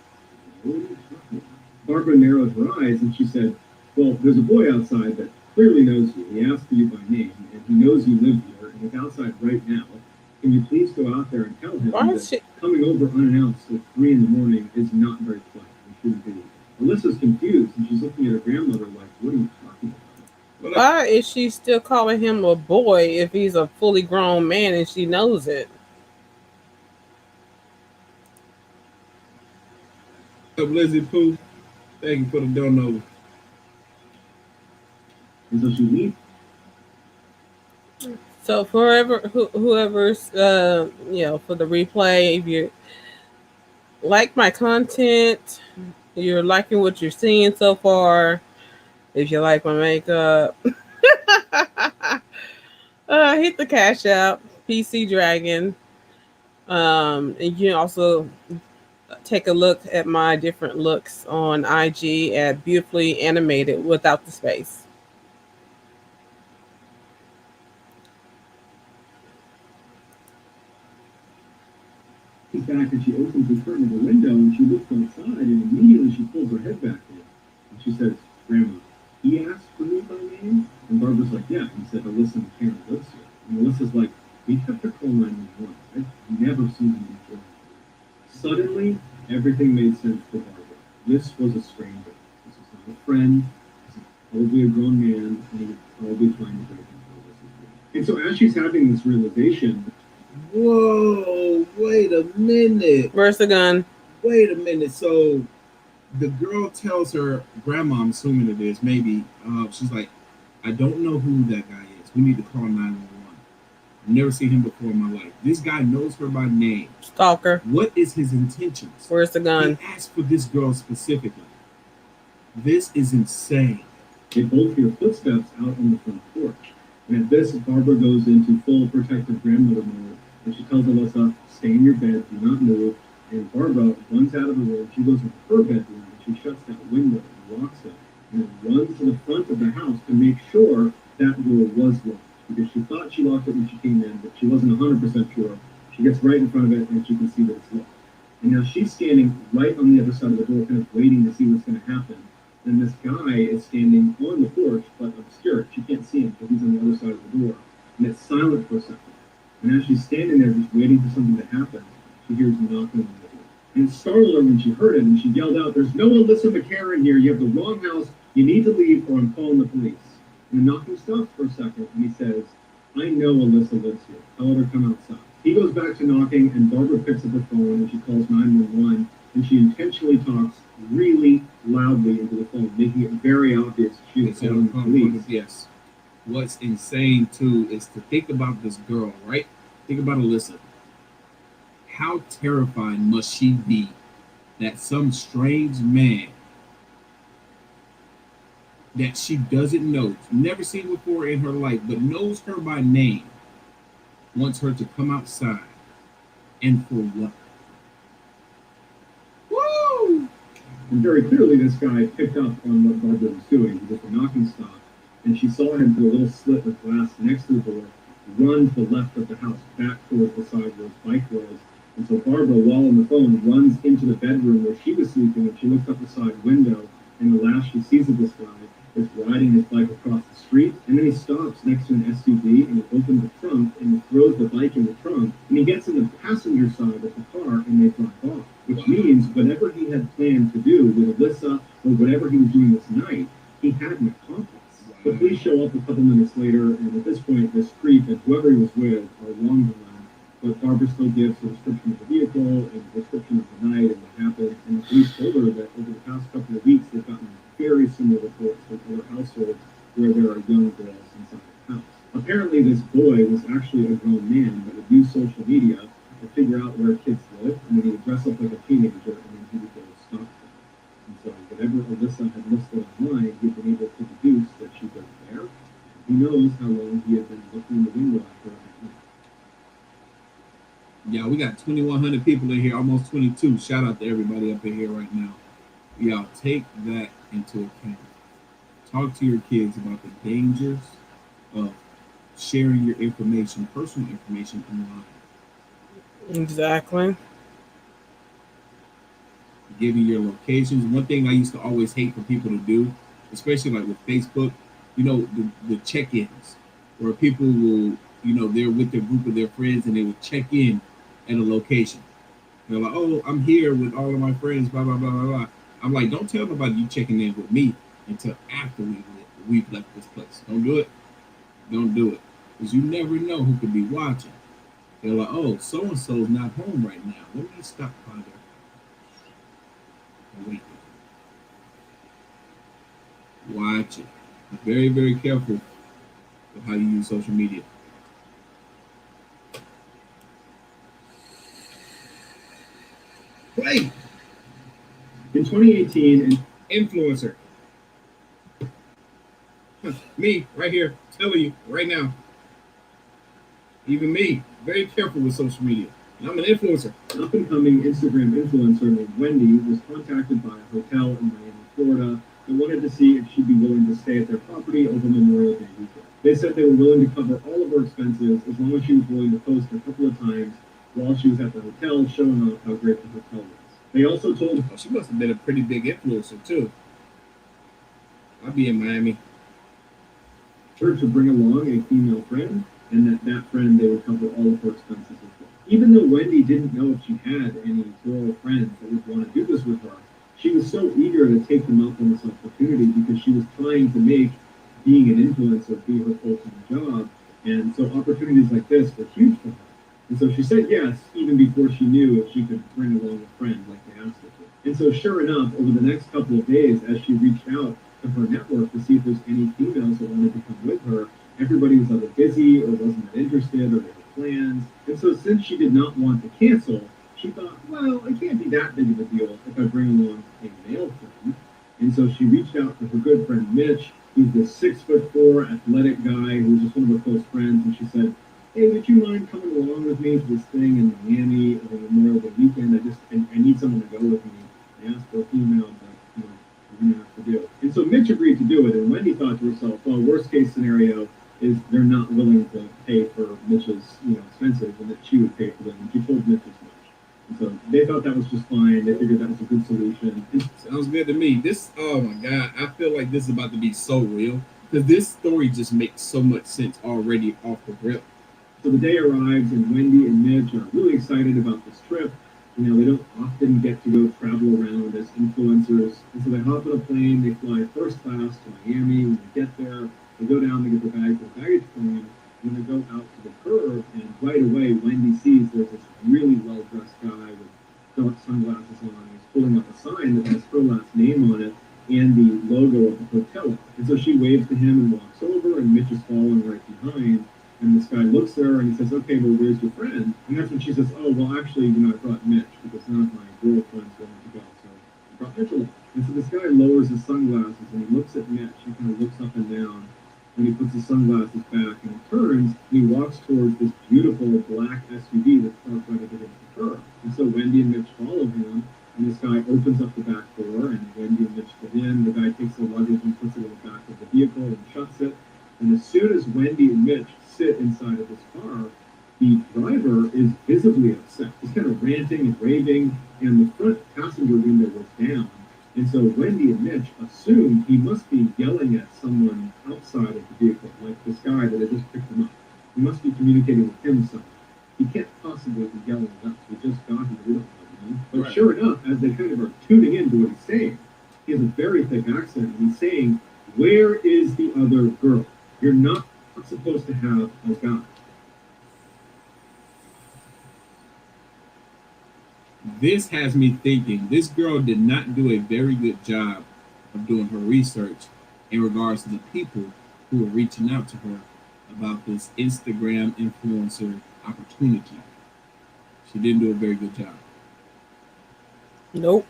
what are you talking about? Barbara narrowed her eyes and she said, well, there's a boy outside that clearly knows you. He asked for you by name and he knows you live here and he's outside right now. Can you please go out there and tell him that coming over unannounced at 3 in the morning is not very polite? Shouldn't be. Alyssa's confused and she's looking at her grandmother like, what are you talking about? Why is she still calling him a boy if he's a fully grown man and she knows it? What's up, Lizzie Pooh? Thank you for the dono. And so she leaves. So whoever's for the replay, if you like my content, you're liking what you're seeing so far, if you like my makeup, hit the CashApp, PCDragon. And you can also take a look at my different looks on IG at Beautifully Animated without the space. She's back and she opens the curtain of the window and she looks outside and immediately she pulls her head back in. And she says, Grandma, he asked for me by name? And Barbara's like, yeah. He said, Alyssa McCann lives here. And Alyssa's like, we have to call 911. I've never seen him before. Suddenly, everything made sense for Barbara. This was a stranger. This was not a friend. This is probably a grown man, and he was probably trying to break into Alyssa's. And so as she's having this realization, whoa, wait a minute. Where's the gun? Wait a minute. So the girl tells her grandma, I'm assuming it is, maybe, she's like, I don't know who that guy is. We need to call 911. I've never seen him before in my life. This guy knows her by name. Stalker. What is his intentions? Where's the gun? He asked for this girl specifically. This is insane. They both hear footsteps out on the front porch. And at this, Barbara goes into full protective grandmother mode. And she tells Alyssa, stay in your bed, do not move. And Barbara runs out of the room. She goes into her bedroom and she shuts that window and locks it. And then runs to the front of the house to make sure that door was locked. Because she thought she locked it when she came in, but she wasn't 100% sure. She gets right in front of it and she can see that it's locked. And now she's standing right on the other side of the door, kind of waiting to see what's going to happen. And this guy is standing on the porch, but obscured. She can't see him because he's on the other side of the door. And it's silent for a second. And as she's standing there just waiting for something to happen, she hears knocking on the door. And it startled her when she heard it, and she yelled out, there's no Alyssa McCarran here. You have the wrong house. You need to leave or I'm calling the police. And the knocking stops for a second, and he says, I know Alyssa lives here. Tell her to come outside. He goes back to knocking, and Barbara picks up her phone, and she calls 911, and she intentionally talks really loudly into the phone, making it very obvious she was calling the police. Yes. What's insane, too, is to think about this girl, right? Think about Alyssa. How terrifying must she be that some strange man that she doesn't know, never seen before in her life, but knows her by name, wants her to come outside. And for what? Woo! And very clearly, this guy picked up on what Barbara was doing because the knocking stopped, and she saw him through a little slit with glass next to the door, run to the left of the house, back towards the side where his bike was. And so Barbara, while on the phone, runs into the bedroom where she was sleeping, and she looks up the side window, and the last she sees of this guy is riding his bike across the street, and then he stops next to an SUV, and he opens creep and whoever he was with are long gone, but Barbara still gives a description of the vehicle and a description of the night and what happened. And the police told her that over the past couple of weeks, they've gotten very similar reports from other households where there are young girls inside the house. Apparently, this boy was actually a grown man that would use social media to figure out where kids live, and then he would dress up like a teenager, and then he would go stalk them. And so whatever Alyssa had listed online, he'd been able to deduce that she was there. Who knows how long he had been looking in the window at her at night. Yeah, we got 2,100 people in here, almost 22. Shout out to everybody up in here right now. Y'all take that into account. Talk to your kids about the dangers of sharing your information, personal information online. Exactly. Giving your locations. One thing I used to always hate for people to do, especially like with Facebook, you know, the check-ins, where people will, you know, they're with their group of their friends and they will check in at a location. They're like, oh, I'm here with all of my friends, blah, blah, blah, blah, blah. I'm like, don't tell nobody you checking in with me until after we've left this place. Don't do it. Don't do it. Because you never know who could be watching. They're like, oh, so-and-so's not home right now. Let me stop by there. Wait. Watch it. Be very, very careful of how you use social media. Play. In 2018, an Influencer. Me, right here, telling you right now. Even me, very careful with social media. And I'm an influencer. up-and-coming Instagram influencer named Wendy was contacted by a hotel in Miami, Florida, that wanted to see if she'd be willing to stay at their property over Memorial Day weekend. They said they were willing to cover all of her expenses as long as she was willing to post a couple of times while she was at the hotel, showing off how great the hotel was. They also told her she must have been a pretty big influencer too. I'll be in Miami. her to bring along a female friend, and that friend, they would cover all of her expenses as well. Even though Wendy didn't know if she had any girl friends that would want to do this with her, she was so eager to take them up on this opportunity because she was trying to make being an influencer be her full-time job. And so opportunities like this were huge for her. And so she said yes, even before she knew if she could bring along a friend like they asked her to. And so sure enough, over the next couple of days, as she reached out to her network to see if there's any females that wanted to come with her, everybody was either busy or wasn't that interested or they had plans. And so since she did not want to cancel, she thought, well, it can't be that big of a deal if I bring along a male friend. And so she reached out to her good friend Mitch, who's this 6'4" athletic guy who's just one of her close friends, and she said, hey, would you mind coming along with me to this thing in Miami over Memorial Day weekend? I need someone to go with me. I asked for a female, but we're gonna have to do it. And so Mitch agreed to do it, and Wendy thought to herself, well, worst case scenario is they're not willing to pay for Mitch's expenses, and that she would pay for them. And she told Mitch as much. And so they thought that was just fine. They figured that was a good solution. Sounds good to me. This, oh my God, I feel like this is about to be so real because this story just makes so much sense already off the rip. So the day arrives, and Wendy and Mitch are really excited about this trip. They don't often get to go travel around as influencers. And so they hop on a plane, they fly first class to Miami. When they get there, they go down, they get their bags in the baggage claim, and they go out to the curb, and right away, Wendy sees there's this really well-dressed guy with dark sunglasses on. He's pulling up a sign that has her last name on it and the logo of the hotel. And so she waves to him and walks over, and Mitch is following right behind. And this guy looks at her and he says, okay, well, where's your friend? And that's when she says, oh, well, actually, I brought Mitch because none of my girlfriends wanted to go. So I brought Mitch along. And so this guy lowers his sunglasses and he looks at Mitch. He kind of looks up and down. And he puts his sunglasses back and he turns and he walks towards this beautiful black SUV that's parked right against the curb. And so Wendy and Mitch follow him. And this guy opens up the back door and Wendy and Mitch get in. The guy takes the luggage and puts it in the back of the vehicle and shuts it. And as soon as Wendy and Mitch sit inside of this car, the driver is visibly upset. He's kind of ranting and raving, and the front passenger window was down. And so Wendy and Mitch assume he must be yelling at someone outside of the vehicle, like this guy that had just picked him up. He must be communicating with him somehow. He can't possibly be yelling at us. We just got here. We don't know. But right. Sure enough, as they kind of are tuning into what he's saying, he has a very thick accent, and he's saying, where is the other girl? You're not not supposed to have a guy. This has me thinking this girl did not do a very good job of doing her research in regards to the people who are reaching out to her about this Instagram influencer opportunity. She didn't do a very good job. Nope.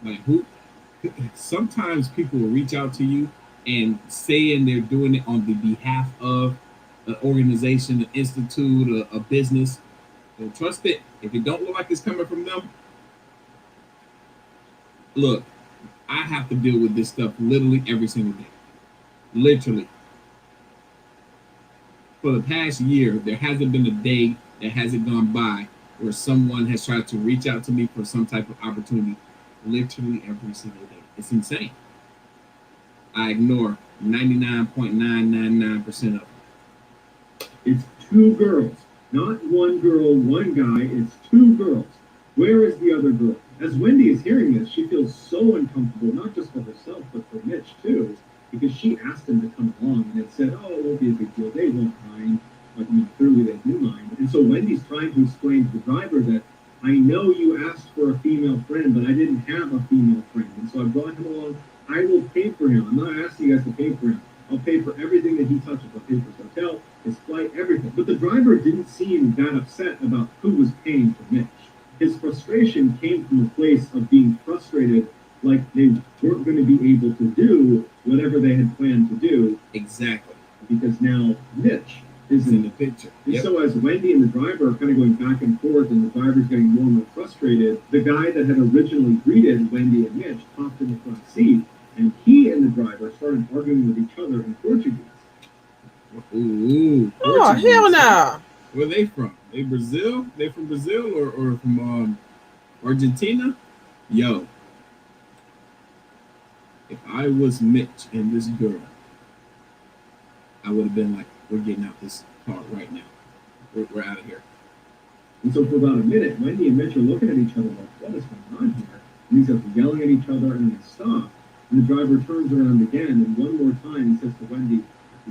Like who? Sometimes people will reach out to you and saying they're doing it on the behalf of an organization, an institute, a business. Don't trust it. If it don't look like it's coming from them, look, I have to deal with this stuff literally every single day. Literally. For the past year, there hasn't been a day that hasn't gone by where someone has tried to reach out to me for some type of opportunity. Literally every single day. It's insane. I ignore 99.999% of them. It's two girls. Not one girl, one guy. It's two girls. Where is the other girl? As Wendy is hearing this, she feels so uncomfortable, not just for herself, but for Mitch too, because she asked him to come along and had said, oh, it won't be a big deal. They won't mind. But clearly they do mind. And so Wendy's trying to explain to the driver that I know you asked for a female friend, but I didn't have a female friend. And so I brought him along. I will pay for him. I'm not asking you guys to pay for him. I'll pay for everything that he touches. I'll pay for his hotel, his flight, everything. But the driver didn't seem that upset about who was paying for Mitch. His frustration came from a place of being frustrated, like they weren't going to be able to do whatever they had planned to do. Exactly. Because now Mitch is in the picture. And so as Wendy and the driver are kind of going back and forth and the driver's getting more and more frustrated, the guy that had originally greeted Wendy and Mitch popped in the front seat, and he and the driver started arguing with each other in Portuguese. Ooh, oh, hell no. Where are they from? They Brazil? They from Brazil or from Argentina? Yo, if I was Mitch and this girl, I would have been like, we're getting out this car right now. We're out of here. And so for about a minute, Wendy and Mitch are looking at each other like, what is going on here? And these are yelling at each other, and they stop. And the driver turns around again, and one more time he says to Wendy,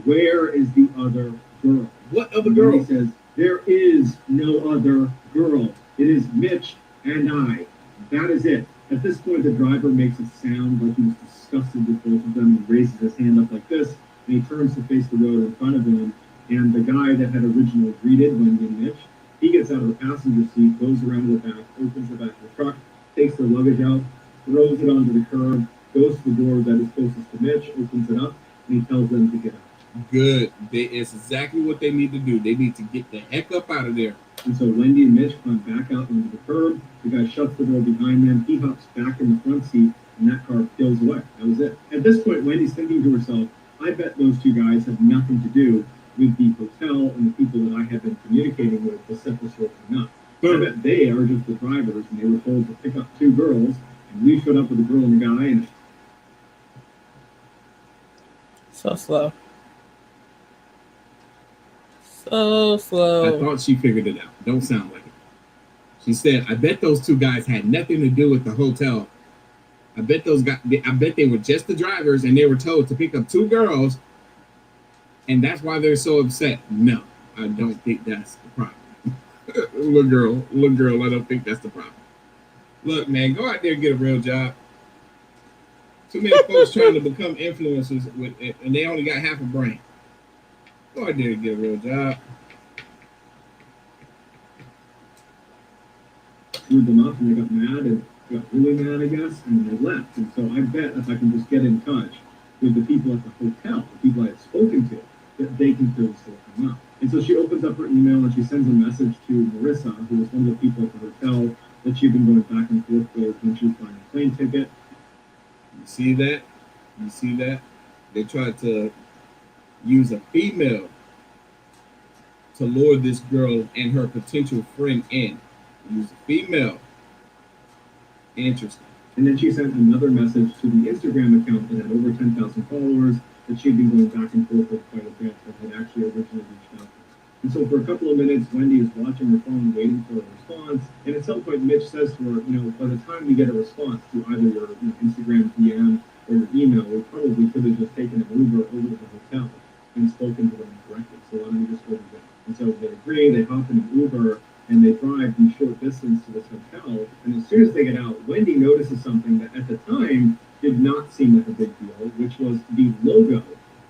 where is the other girl? What other girl? Wendy says, there is no other girl. It is Mitch and I. That is it. At this point, the driver makes it sound like he was disgusted with both of them and raises his hand up like this, and he turns to face the road in front of him. And the guy that had originally greeted Wendy and Mitch, he gets out of the passenger seat, goes around to the back, opens the back of the truck, takes their luggage out, throws it onto the curb, goes to the door that is closest to Mitch, opens it up, and he tells them to get out. Good. It's exactly what they need to do. They need to get the heck up out of there. And so Wendy and Mitch climb back out onto the curb. The guy shuts the door behind them. He hops back in the front seat, and that car peels away. That was it. At this point, Wendy's thinking to herself, I bet those two guys have nothing to do with the hotel and the people that I have been communicating with to set this whole thing up. I bet they are just the drivers, and they were told to pick up two girls, and we showed up with a girl and a guy, and so slow. So slow. I thought she figured it out. Don't sound like it. She said, I bet those two guys had nothing to do with the hotel. I bet they were just the drivers, and they were told to pick up two girls, and that's why they're so upset. No, I don't think that's the problem. Little girl, I don't think that's the problem. Look, man, go out there and get a real job. Too many folks trying to become influencers and they only got half a brain. Go out there and get a real job. Screwed them up, and they got mad and got really mad, I guess, and they left. And so I bet if I can just get in touch with the people at the hotel, the people I had spoken to, that they can fill this whole thing up. And so she opens up her email and she sends a message to Marissa, who was one of the people at the hotel that she'd been going back and forth with when she was buying a plane ticket. You see that? You see that? They tried to use a female to lure this girl and her potential friend in. Use a female. Interesting. And then she sent another message to the Instagram account that had over 10,000 followers that she'd been going back and forth with quite a bit that had actually originally reached out to her. And so for a couple of minutes, Wendy is watching her phone, waiting for a response. And at some point, Mitch says to her, by the time we get a response to either your Instagram DM or your email, we probably could have just taken an Uber over to the hotel. and spoken to them directly. So why don't you just go do that? And so they agree, they hop in an Uber, and they drive the short distance to this hotel. And as soon as they get out, Wendy notices something that at the time did not seem like a big deal, which was the logo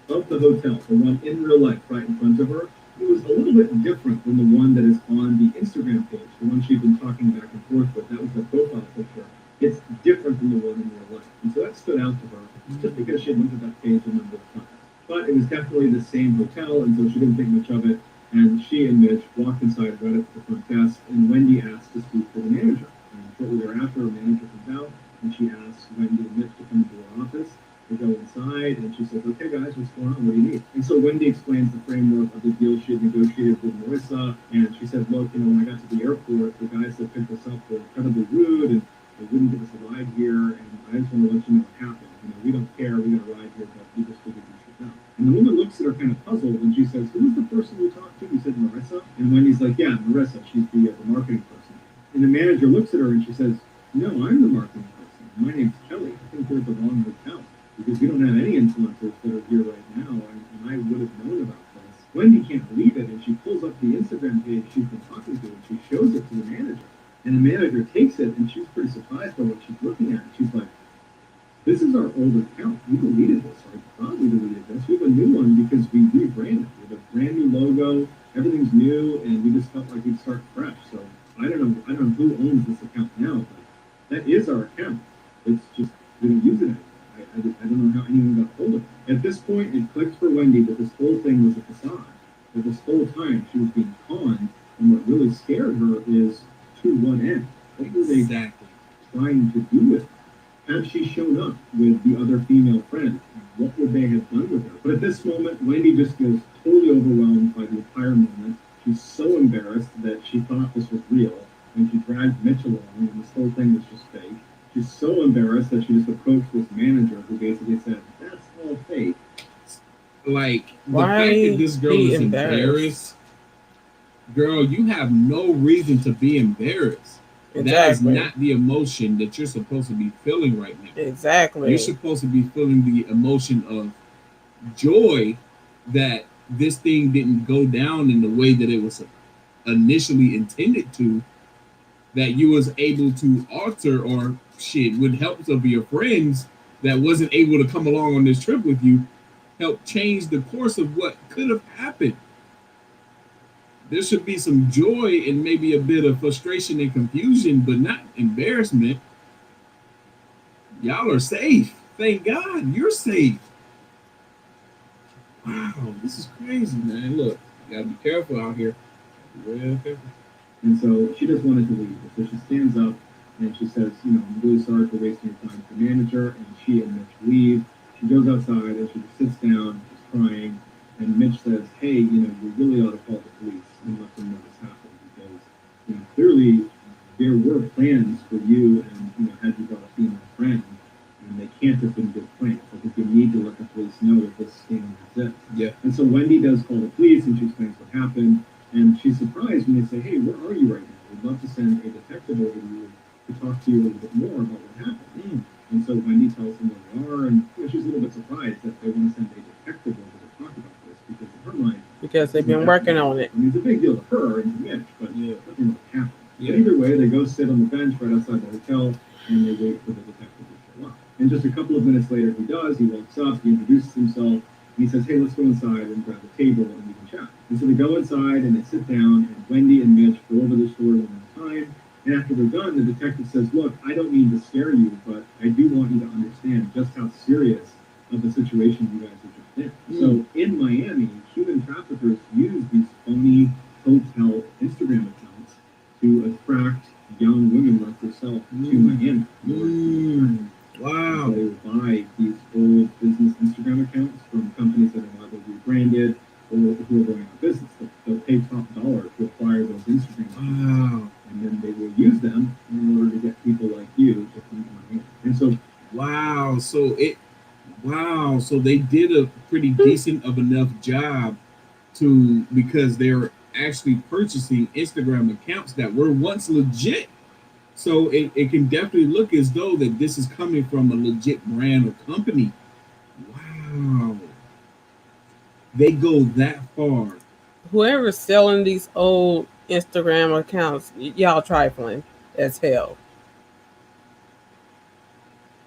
of the hotel, the one in real life right in front of her. It was a little bit different than the one that is on the Instagram page, the one she'd been talking back and forth with. That was the profile picture. It's different than the one in real life. And so that stood out to her just because she had looked at that page a number of times. But it was definitely the same hotel, and so she didn't think much of it. And she and Mitch walked inside right up to the front desk, and Wendy asked to speak to the manager. And shortly thereafter, a manager comes out, and she asks Wendy and Mitch to come into her office. They go inside, and she says, "Okay, guys, what's going on? What do you need?" And so Wendy explains the framework of the deal she had negotiated with Marissa, and she said, "Look, when I got to the airport, the guys that picked us up were incredibly rude, and they wouldn't give us a ride here, and I just want to let you know what happened. We don't care, we got a ride here, but we just figured you should know." And the woman looks at her kind of puzzled, and she says, "Who was the person you talked to?" You said Marissa? And Wendy's like, "Yeah, Marissa, she's the marketing person." And the manager looks at her, and she says, "No, I'm the marketing person. My name's Kelly. I think you're at the wrong hotel, because we don't have any influencers that are here right now, and I would have known about this." Wendy can't believe it, and she pulls up the Instagram page she's been talking to, and she shows it to the manager. And the manager takes it, and she's pretty surprised by what she's looking at. She's like, "This is our old account. We deleted this, or I thought we deleted this. We have a new one because we rebranded. We have a brand new logo. Everything's new, and we just felt like we'd start fresh. So I don't know who owns this account now, but that is our account. It's just we don't use it anymore. I don't know how anyone got hold of it." At this point, it clicked for Wendy that this whole thing was a facade. That this whole time she was being conned, and what really scared her is to one end. What were they trying to do with her? Had she shown up with the other female friend, what would they have done with her? But at this moment, Wendy just feels totally overwhelmed by the entire moment. She's so embarrassed that she thought this was real, and she dragged Mitch along, and this whole thing was just fake. She's so embarrassed that she just approached this manager who basically said, "That's all fake." Like, the fact that this girl is embarrassed, girl, you have no reason to be embarrassed. Exactly. That is not the emotion that you're supposed to be feeling right now. Exactly. You're supposed to be feeling the emotion of joy that this thing didn't go down in the way that it was initially intended to, that you was able to alter, or with help of your friends that wasn't able to come along on this trip with you, help change the course of what could have happened. There should be some joy and maybe a bit of frustration and confusion, but not embarrassment. Y'all are safe. Thank God you're safe. Wow, this is crazy, man. Look, you gotta be careful out here. Be real careful. And so she just wanted to leave. So she stands up and she says, "I'm really sorry for wasting your time with the manager." And she and Mitch leave. She goes outside and she just sits down, she's crying. And Mitch says, "Hey, you really ought to call the police and let them know this happened, because clearly there were plans for you, and had you got a female friend, and they can't have been good plans. I think you need to let the police know that this scam exists." Yeah. And so Wendy does call the police, and she explains what happened, and she's surprised when they say, "Hey, where are you right now? We'd love to send a detective over to you to talk to you a little bit more about what happened." And so Wendy tells them where they are, and she's a little bit surprised that they want to send a detective over to talk about this, because in her mind, because they've been working on it. I mean, it's a big deal to her and to Mitch, but nothing like happened. Yeah. But either way, they go sit on the bench right outside the hotel, and they wait for the detective to show up. And just a couple of minutes later, he does. He walks up, he introduces himself, and he says, "Hey, let's go inside and grab a table and we can chat." And so they go inside and they sit down, and Wendy and Mitch go over the story one at a time. And after they're done, the detective says, "Look, I don't mean to scare you, but I do want you to understand just how serious of a situation you guys are just in." So in Miami, human traffickers use these phony hotel Instagram accounts to attract young women like yourself to Miami. Wow. So they will buy these old business Instagram accounts from companies that are either rebranded or who are going out of business. They'll pay top dollar to acquire those Instagram accounts. Wow. And then they will use them in order to get people like you to come to Miami. And so, so they did a pretty decent of enough job because they're actually purchasing Instagram accounts that were once legit. So it can definitely look as though that this is coming from a legit brand or company. Wow. They go that far. Whoever's selling these old Instagram accounts, y'all trifling as hell.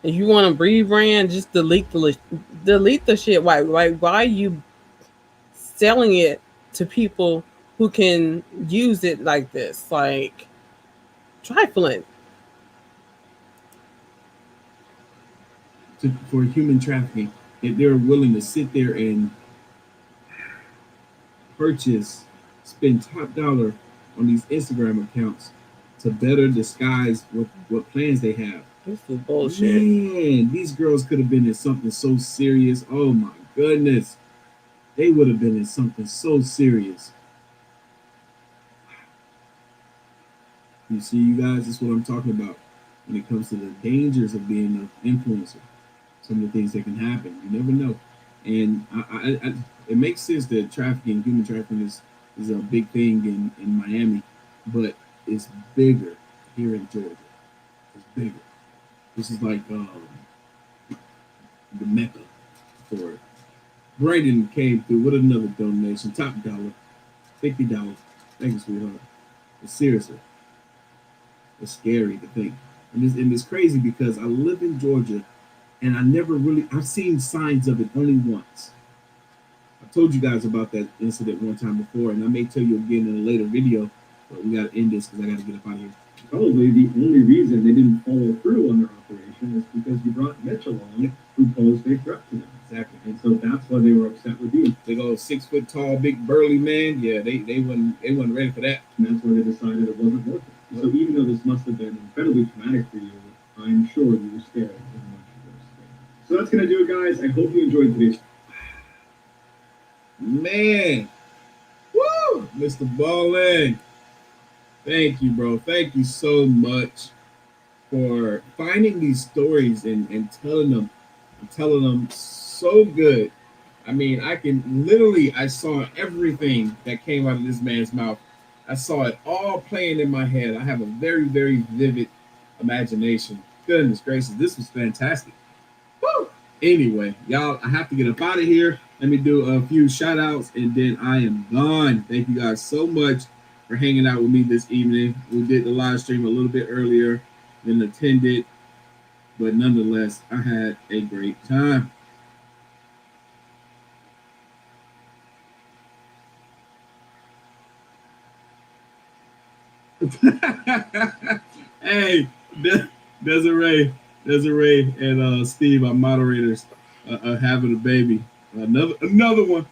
If you want to rebrand, just delete the shit. Why are you selling it to people who can use it like this? Like trifling. For human trafficking, if they're willing to sit there and purchase, spend top dollar on these Instagram accounts to better disguise what plans they have. This is bullshit. Man, these girls could have been in something so serious. Oh my goodness. They would have been in something so serious. You see, you guys, this is what I'm talking about when it comes to the dangers of being an influencer. Some of the things that can happen. You never know. And it makes sense that trafficking, human trafficking, is a big thing in Miami, but it's bigger here in Georgia. It's bigger. This is like the mecca for it. Brayden came through with another donation, top dollar, $50. Thank you, sweetheart. But seriously, it's scary to think, and it's crazy because I live in Georgia, and I've seen signs of it only once. I told you guys about that incident one time before, and I may tell you again in a later video, but we got to end this because I got to get up out of here. Probably the only reason they didn't follow through on their operation is because you brought Mitch along, who posed a threat to them. Exactly. And so that's why they were upset with you. Big old 6 foot tall, big burly man. Yeah, they wasn't ready for that. And that's why they decided it wasn't worth it. So even though this must have been incredibly traumatic for you, I'm sure you were scared as much as you were scared. So that's gonna do it, guys. I hope you enjoyed today's. Man, woo, Mr. Ballin. Thank you, bro. Thank you so much for finding these stories and telling them so good. I mean, I saw everything that came out of this man's mouth. I saw it all playing in my head. I have a very, very vivid imagination. Goodness gracious, this was fantastic. Woo! Anyway, y'all, I have to get up out of here. Let me do a few shout outs and then I am gone. Thank you guys so much for hanging out with me this evening. We did the live stream a little bit earlier than attended, but nonetheless, I had a great time. Hey, Desiree, and Steve, our moderators, are having a baby. Another one,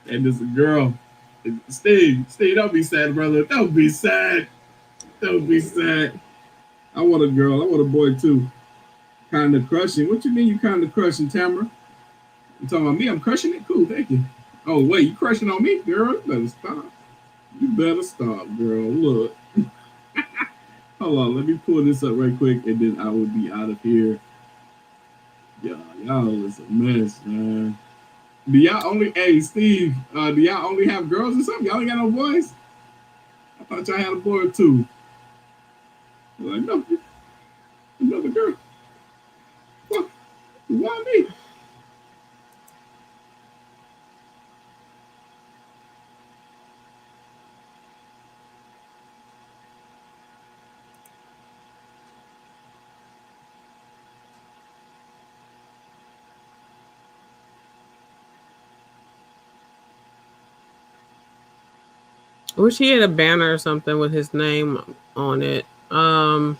and there's a girl. Steve, don't be sad, brother. Don't be sad. Don't be sad. I want a girl. I want a boy too. Kind of crushing. What you mean you kind of crushing, Tamara? You talking about me? I'm crushing it? Cool, thank you. Oh, wait, you crushing on me, girl? You better stop. You better stop, girl. Look. Hold on, let me pull this up right quick, and then I will be out of here. Y'all is a mess, man. Do y'all only, hey, Steve, do y'all only have girls or something? Y'all ain't got no boys? I thought y'all had a boy or two. Like, no, another girl. What? Why me? I wish he had a banner or something with his name on it. Let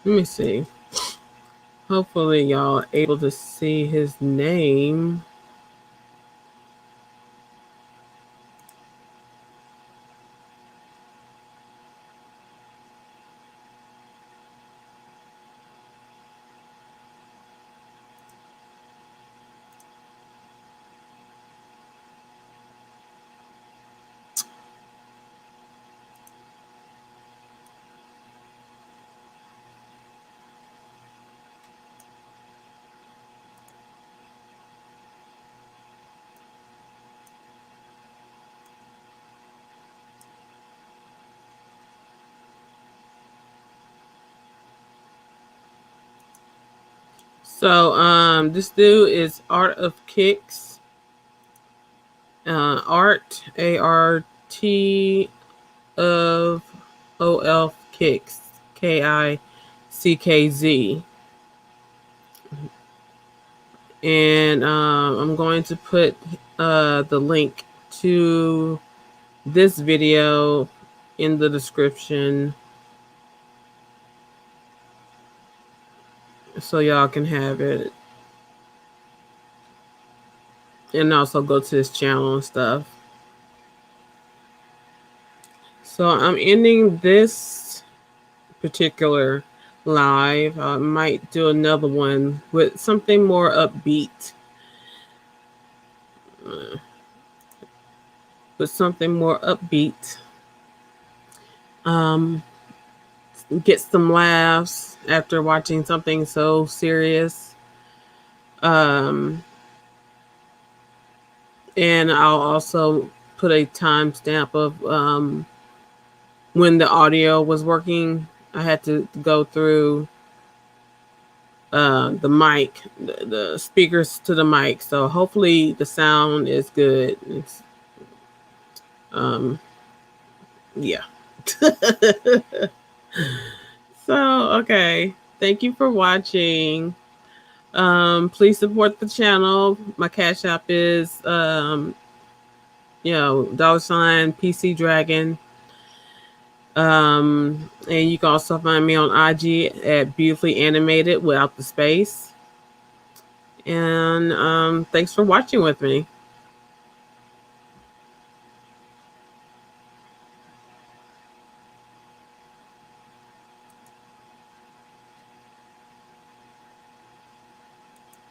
me see. Hopefully y'all are able to see his name. So this dude is artofkickz. Art ART of OF Kicks KICKZ. And I'm going to put the link to this video in the description so y'all can have it, and also go to his channel and stuff. So I'm ending this particular live. I might do another one with something more upbeat. Get some laughs after watching something so serious. And I'll also put a timestamp of when the audio was working. I had to go through the mic, the speakers to the mic. So hopefully the sound is good. Yeah. So, okay. Thank you for watching. Please support the channel. My Cash App is, $sign PCDragon. And you can also find me on IG at Beautifully Animated without the space. And thanks for watching with me.